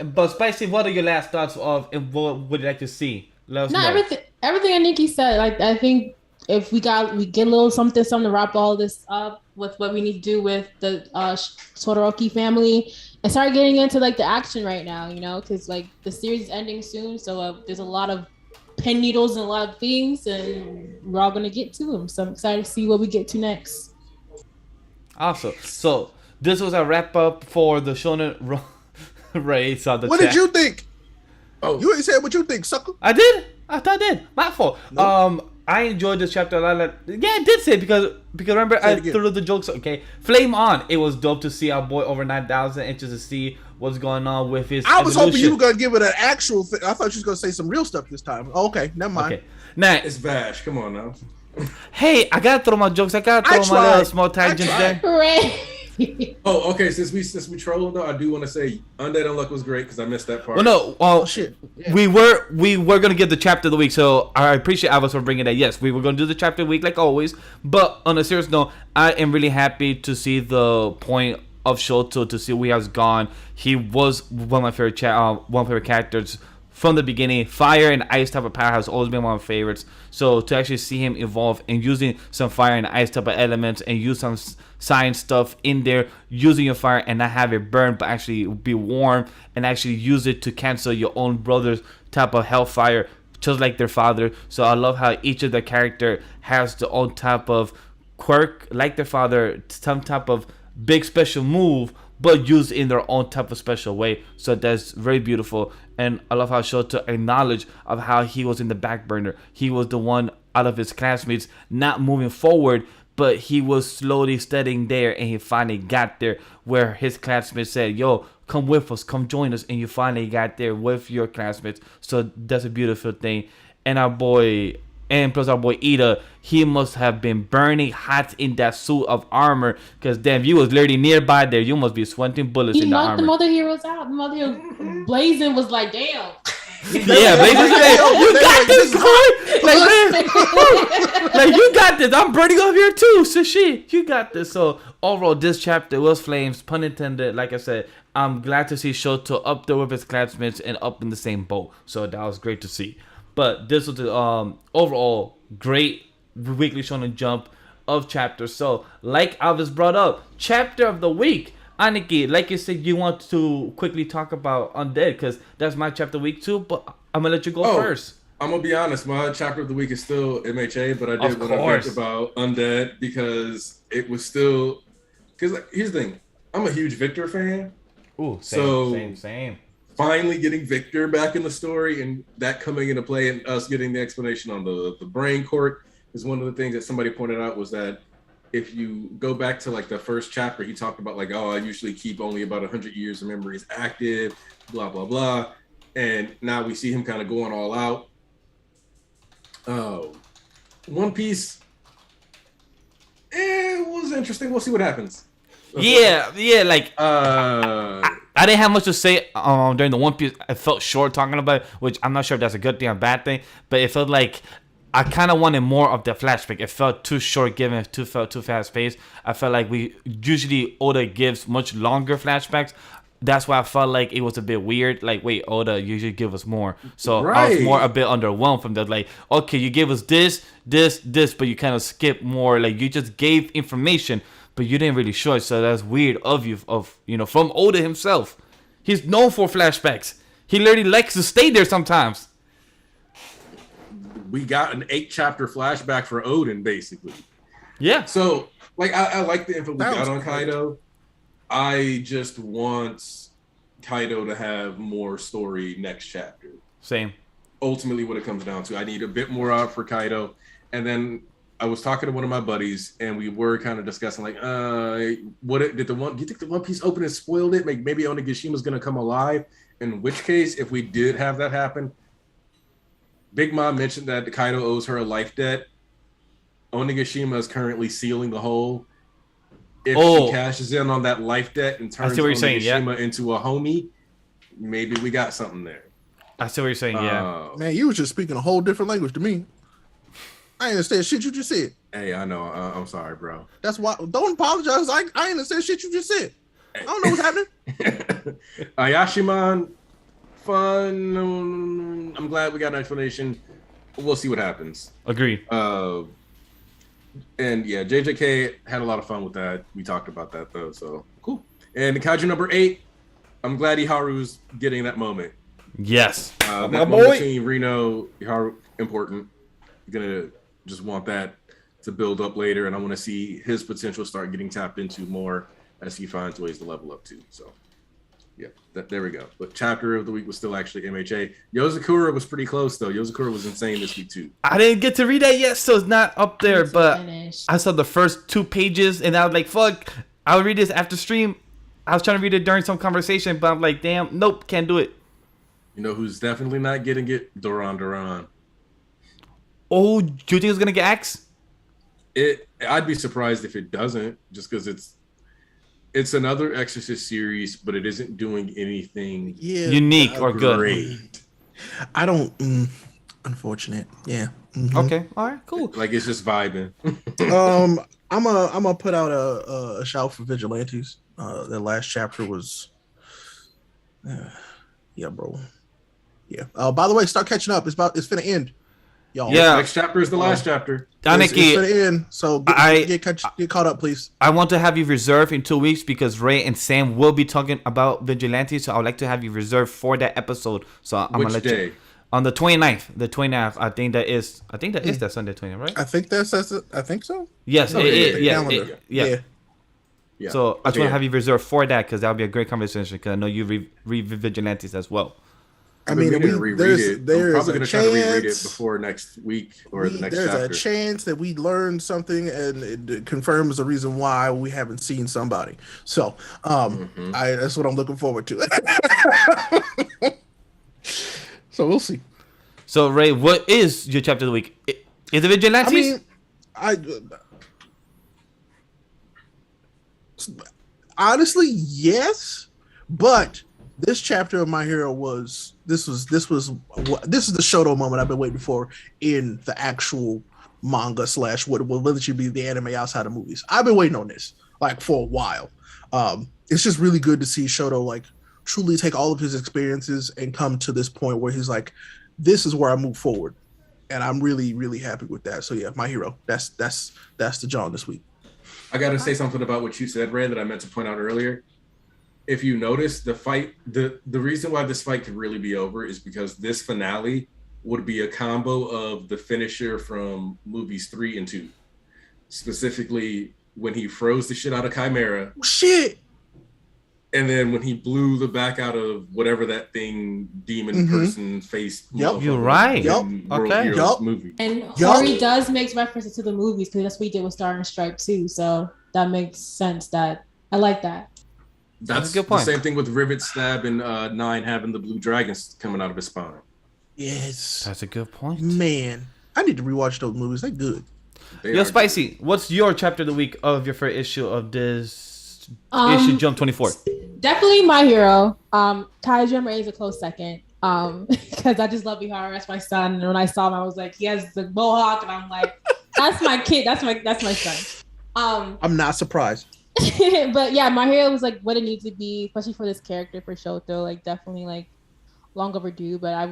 But Spicy, what are your last thoughts of and what would you like to see? Let us know. Everything Aniki said. Like I think if we get a little something to wrap all this up with what we need to do with the Todoroki family and start getting into like the action right now, you know, because like the series is ending soon, so there's a lot of pin needles and a lot of things, and we're all gonna get to them. So I'm excited to see what we get to next. Awesome. So this was a wrap up for the Shonen Race on the What chat. did you think? Oh, you ain't said what you think, sucker. I did. I thought I did. My fault. Nope. I enjoyed this chapter a lot. Yeah, I did say it because remember I threw the jokes. Okay, Flame On. It was dope to see our boy over 9,000 and just to see what's going on with his. I was hoping you were gonna give it an actual thing. I thought you was gonna say some real stuff this time. Oh, okay, never mind. Okay, now it's Vash. Come on now. Hey, I gotta throw my jokes. I gotta throw my little small tangents there. Oh, okay. Since we trolled though, I do want to say Undead Unluck was great because I missed that part. Well, no, shit. Yeah. We were gonna give the chapter of the week, so I appreciate Alvis for bringing that. Yes, we were gonna do the chapter of the week like always. But on a serious note, I am really happy to see the point of Shoto, to see where he has gone. He was one of my favorite characters from the beginning. Fire and ice type of power has always been one of my favorites. So to actually see him evolve and using some fire and ice type of elements and use some science stuff in there, using your fire and not have it burn but actually be warm and actually use it to cancel your own brother's type of hellfire just like their father. So I love how each of the character has their own type of quirk like their father, some type of big special move, but used in their own type of special way. So that's very beautiful. And I love how Shoto acknowledged of how he was in the back burner. He was the one out of his classmates not moving forward, but he was slowly studying there, and he finally got there where his classmates said, yo, come with us, come join us, and you finally got there with your classmates. So that's a beautiful thing. And our boy, and plus our boy Ida, he must have been burning hot in that suit of armor, because damn, you was literally nearby there. You must be sweating bullets in the armor. He knocked the mother heroes out. The mother heroes, Blazing was like, damn. Yeah, Blazing said, you got this, boy. Like, you got this. I'm burning up here too. So you got this. So overall, this chapter was flames, pun intended. Like I said, I'm glad to see Shoto up there with his classmates and up in the same boat. So that was great to see. But this was the overall great weekly Shonen Jump of chapters. So, like Alvis brought up, chapter of the week. Aniki, like you said, you want to quickly talk about Undead, because that's my chapter week too, but I'm going to let you go first. I'm going to be honest, my chapter of the week is still MHA, but I did want to think about Undead because it was still... Because here's the thing, I'm a huge Victor fan. Ooh, same. Finally getting Victor back in the story and that coming into play and us getting the explanation on the brain court is one of the things that somebody pointed out was that if you go back to like the first chapter, he talked about like, oh, I usually keep only about 100 years of memories active, blah, blah, blah. And now we see him kind of going all out. One Piece, it was interesting. We'll see what happens. Yeah, like I didn't have much to say during the One Piece. I felt short talking about it, which I'm not sure if that's a good thing or a bad thing, but it felt like I kind of wanted more of the flashback. It felt too short given, felt too fast paced. I felt like we usually Oda gives much longer flashbacks. That's why I felt like it was a bit weird. Like, wait, Oda usually give us more. So I was more a bit underwhelmed from that. Like, okay, you gave us this, but you kind of skipped more. Like, you just gave information, but you didn't really show it. So that's weird of you, from Oda himself. He's known for flashbacks. He literally likes to stay there sometimes. We got an 8-chapter flashback for Odin, basically. Yeah. So, like, I like the info we got on Kaido. I just want Kaido to have more story next chapter. Same. Ultimately, what it comes down to, I need a bit more out for Kaido. And then I was talking to one of my buddies, and we were kind of discussing, like, do you think the One Piece opening spoiled it? Maybe Onigishima's going to come alive. In which case, if we did have that happen, Big Mom mentioned that Kaido owes her a life debt. Onigashima is currently sealing the hole. If she cashes in on that life debt and turns Onigashima into a homie, maybe we got something there. I see what you're saying, yeah. Man, you was just speaking a whole different language to me. I understand shit you just said. Hey, I know. I'm sorry, bro. That's why. Don't apologize. I understand shit you just said. I don't know what's happening. Ayashimon, fun. I'm glad we got an explanation. We'll see what happens. Agreed. And yeah, JJK had a lot of fun with that. We talked about that though, so cool. And Kaiju number 8, I'm glad Iharu's getting that moment. Yes. That moment between Reno, Iharu, important. You're gonna just want that to build up later, and I want to see his potential start getting tapped into more as he finds ways to level up too. So yeah, there we go. But chapter of the week was still actually MHA. Yozakura was pretty close though. Yozakura was insane this week too. I didn't get to read that yet, so it's not up there. But I saw the first 2 pages, and I was like, "Fuck!" I'll read this after stream. I was trying to read it during some conversation, but I'm like, "Damn, nope, can't do it." You know who's definitely not getting it? Duran. Oh, do you think it's gonna get axed? I'd be surprised if it doesn't, just because it's another Exorcist series, but it isn't doing anything unique or great. Good. I don't. Unfortunate. Yeah. Mm-hmm. Okay. All right. Cool. Like it's just vibing. I'm gonna put out a shout for Vigilantes. The last chapter was. Yeah, bro. Yeah. By the way, start catching up. It's finna end. Y'all. Yeah. Next chapter is the last chapter. Aniki, it's finna end. So get caught up, please. I want to have you reserved in 2 weeks because Ray and Sam will be talking about Vigilante. So I would like to have you reserved for that episode. So I'm gonna let you on the 29th. The 29th. I think that is that Sunday 29th, right? I think I think so. Yes. Yeah. Yeah. So I just Okay, want to have you reserved for that because that would be a great conversation because I know you read Vigilantes as well. I mean, to reread it. there's I'm probably a going to try to reread it chance. before next week or the next There's chapter. a chance that we learn something and it confirms the reason why we haven't seen somebody. So, that's what I'm looking forward to. So we'll see. So Ray, what is your chapter of the week? Is it Vigilantes? I honestly, yes, but this chapter of My Hero was this is the Shoto moment I've been waiting for in the actual manga / what will literally be the anime outside of movies. I've been waiting on this like for a while. It's just really good to see Shoto like truly take all of his experiences and come to this point where he's like, this is where I move forward. And I'm really, really happy with that. So yeah, My Hero. That's the John this week. I got to say something about what you said, Ray, that I meant to point out earlier. If you notice the fight, the reason why this fight could really be over is because this finale would be a combo of the finisher from movies 3 and 2. Specifically, when he froze the shit out of Chimera. Shit. And then when he blew the back out of whatever that thing, demon person face. Yep. You're right. Yep. Okay. Movie. And Hori does make references to the movies because that's what he did with Star and Stripe too. So that makes sense. That I like that. That's a good point. The same thing with Rivet Stab and 9 having the blue dragons coming out of his spine. Yes. That's a good point. Man, I need to rewatch those movies. They're good. Yo, Spicy, what's your chapter of the week of your first issue of this issue Jump 24? Definitely My Hero. Kaiju No is a close second. Because I just love Ihara. That's my son. And when I saw him, I was like, he has the mohawk, and I'm like, that's my kid. That's my son. I'm not surprised. But yeah, My Hero was like what it needs to be, especially for this character for Shoto. Like definitely like long overdue. But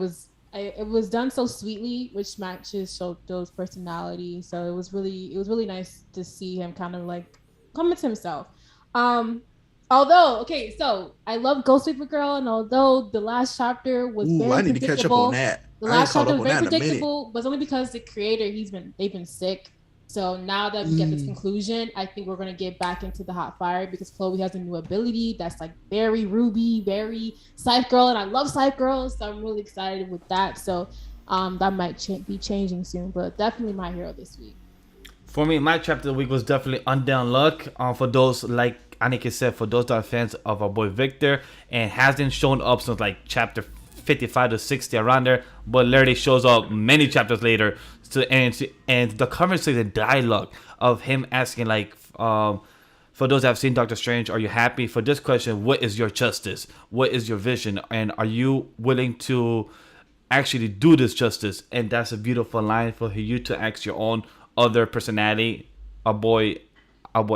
it was done so sweetly, which matches Shoto's personality. So it was really nice to see him kind of like come into himself. Although, okay, so I love Ghost Reaper Girl, and although the last chapter was very I need to catch up on that. The last chapter was very predictable, but it's only because the creator they've been sick. So now that we get this conclusion, I think we're gonna get back into the hot fire because Chloe has a new ability that's like very Ruby, very Scythe Girl, and I love Scythe Girls, so I'm really excited with that. So that might be changing soon, but definitely My Hero this week. For me, my chapter of the week was definitely Unluck. For those, like Aniki said, for those that are fans of our boy Victor and hasn't shown up since like chapter 55 to 60 around there, but literally shows up many chapters later. So and the conversation, the dialogue of him asking like, for those that have seen Doctor Strange, are you happy? For this question, what is your justice? What is your vision? And are you willing to actually do this justice? And that's a beautiful line for you to ask your own other personality, our boy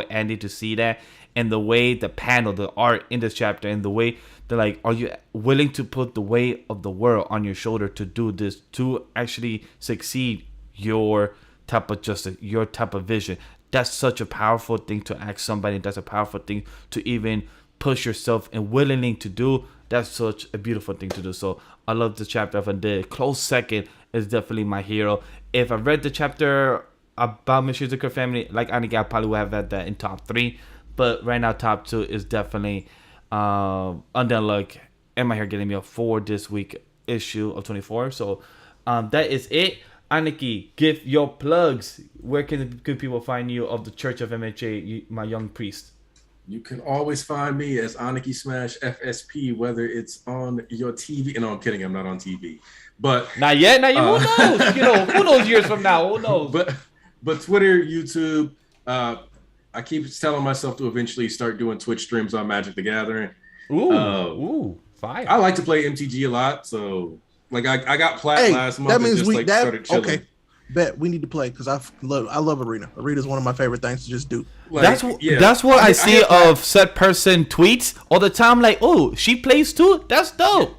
Andy, to see that. And the way the panel, the art in this chapter, and the way they're like, are you willing to put the weight of the world on your shoulder to do this, to actually succeed your type of justice, your type of vision? That's such a powerful thing to ask somebody. That's a powerful thing to even push yourself and willingly to do. That's such a beautiful thing to do. So I love this chapter of Undead. Close second is definitely My Hero. If I read the chapter about Mishizuka family, like Aniki, I probably would have had that in top 3. But right now, top 2 is definitely Unluck and My Hero getting me a 4 this week issue of 24. So that is it. Aniki, give your plugs. Where can the good people find you of the Church of MHA, my young priest? You can always find me as Aniki Smash FSP, whether it's on your TV. No, I'm kidding. I'm not on TV. But not yet. Who knows? Who knows years from now? Who knows? But Twitter, YouTube. I keep telling myself to eventually start doing Twitch streams on Magic the Gathering. Ooh, fire! I like to play MTG a lot, so like I got plat last month. That means started chilling. Okay. Bet we need to play because I love Arena. Arena is one of my favorite things to just do. Like, that's what I see of said person tweets all the time. Like, oh, she plays too. That's dope.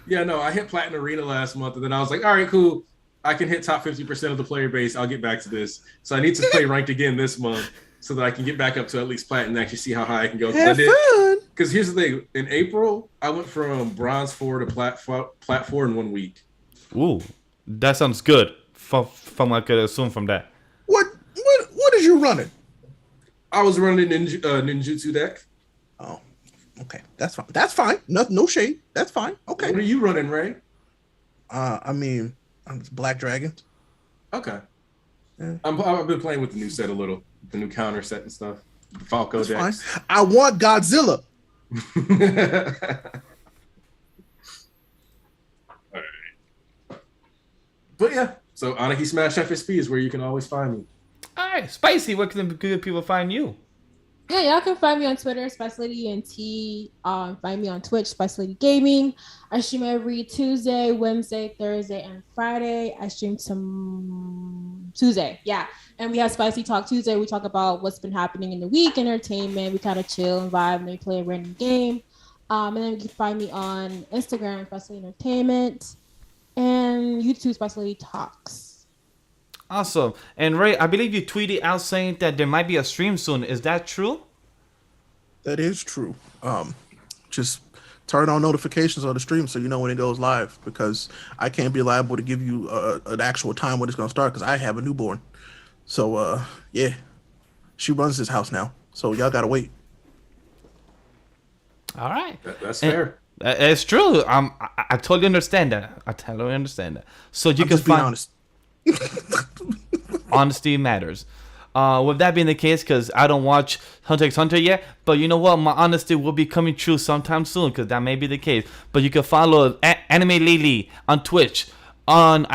Yeah, no, I hit Platinum Arena last month, and then I was like, all right, cool. I can hit top 50% of the player base. I'll get back to this. So I need to play ranked again this month so that I can get back up to at least Platinum and actually see how high I can go. Because here's the thing. In April, I went from Bronze 4 to Plat 4 in 1 week. Ooh, that sounds good. From what I could assume from that. What is you running? I was running ninjutsu deck. Oh, okay, that's fine. That's fine. No shade. That's fine. Okay. What are you running, Ray? I mean, Black Dragons. Okay. Yeah. I've been playing with the new set a little, the new counter set and stuff. The Falco decks. Fine. I want Godzilla. All right. But yeah, so Aniki Smash FSP is where you can always find me. All right, Spicy. Where can the good people find you? Yeah, y'all can find me on Twitter, Spice Lady ENT. Find me on Twitch, Spice Lady Gaming. I stream every Tuesday, Wednesday, Thursday, and Friday. I stream some Tuesday, yeah. And we have Spicy Talk Tuesday. We talk about what's been happening in the week, entertainment. We kind of chill and vibe, and then we play a random game. And then you can find me on Instagram, Spice Lady Entertainment, and YouTube, Spice Lady Talks. Awesome. And Ray, I believe you tweeted out saying that there might be a stream soon. Is that true? That is true. Just turn on notifications on the stream so you know when it goes live, because I can't be liable to give you an actual time when it's going to start because I have a newborn. So, yeah, she runs this house now. So y'all got to wait. All right. That's fair. It's true. I totally understand that. So you can find... honest. Honesty matters. With that being the case, because I don't watch Hunter x Hunter yet, but you know what, my honesty will be coming true sometime soon, because that may be the case. But you can follow Anime Lily on Twitch, on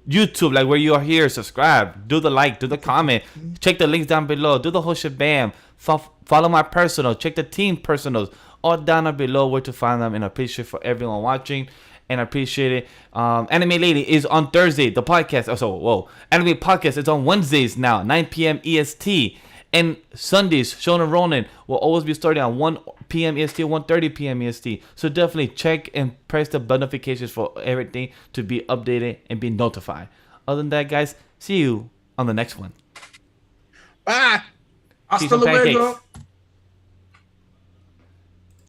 YouTube, like where you are here. Subscribe, do the like, do the comment, check the links down below, do the whole shebang. Follow my personal, check the team personals, all down below where to find them. And I appreciate for everyone watching. And I appreciate it. Anime Lady is on Thursday. The podcast. Anime podcast is on Wednesdays now, 9 p.m. EST. And Sundays, Shonen Ronin will always be starting at 1 p.m. EST, 1:30 p.m. EST. So definitely check and press the notifications for everything to be updated and be notified. Other than that, guys, see you on the next one. Bye. Hasta luego.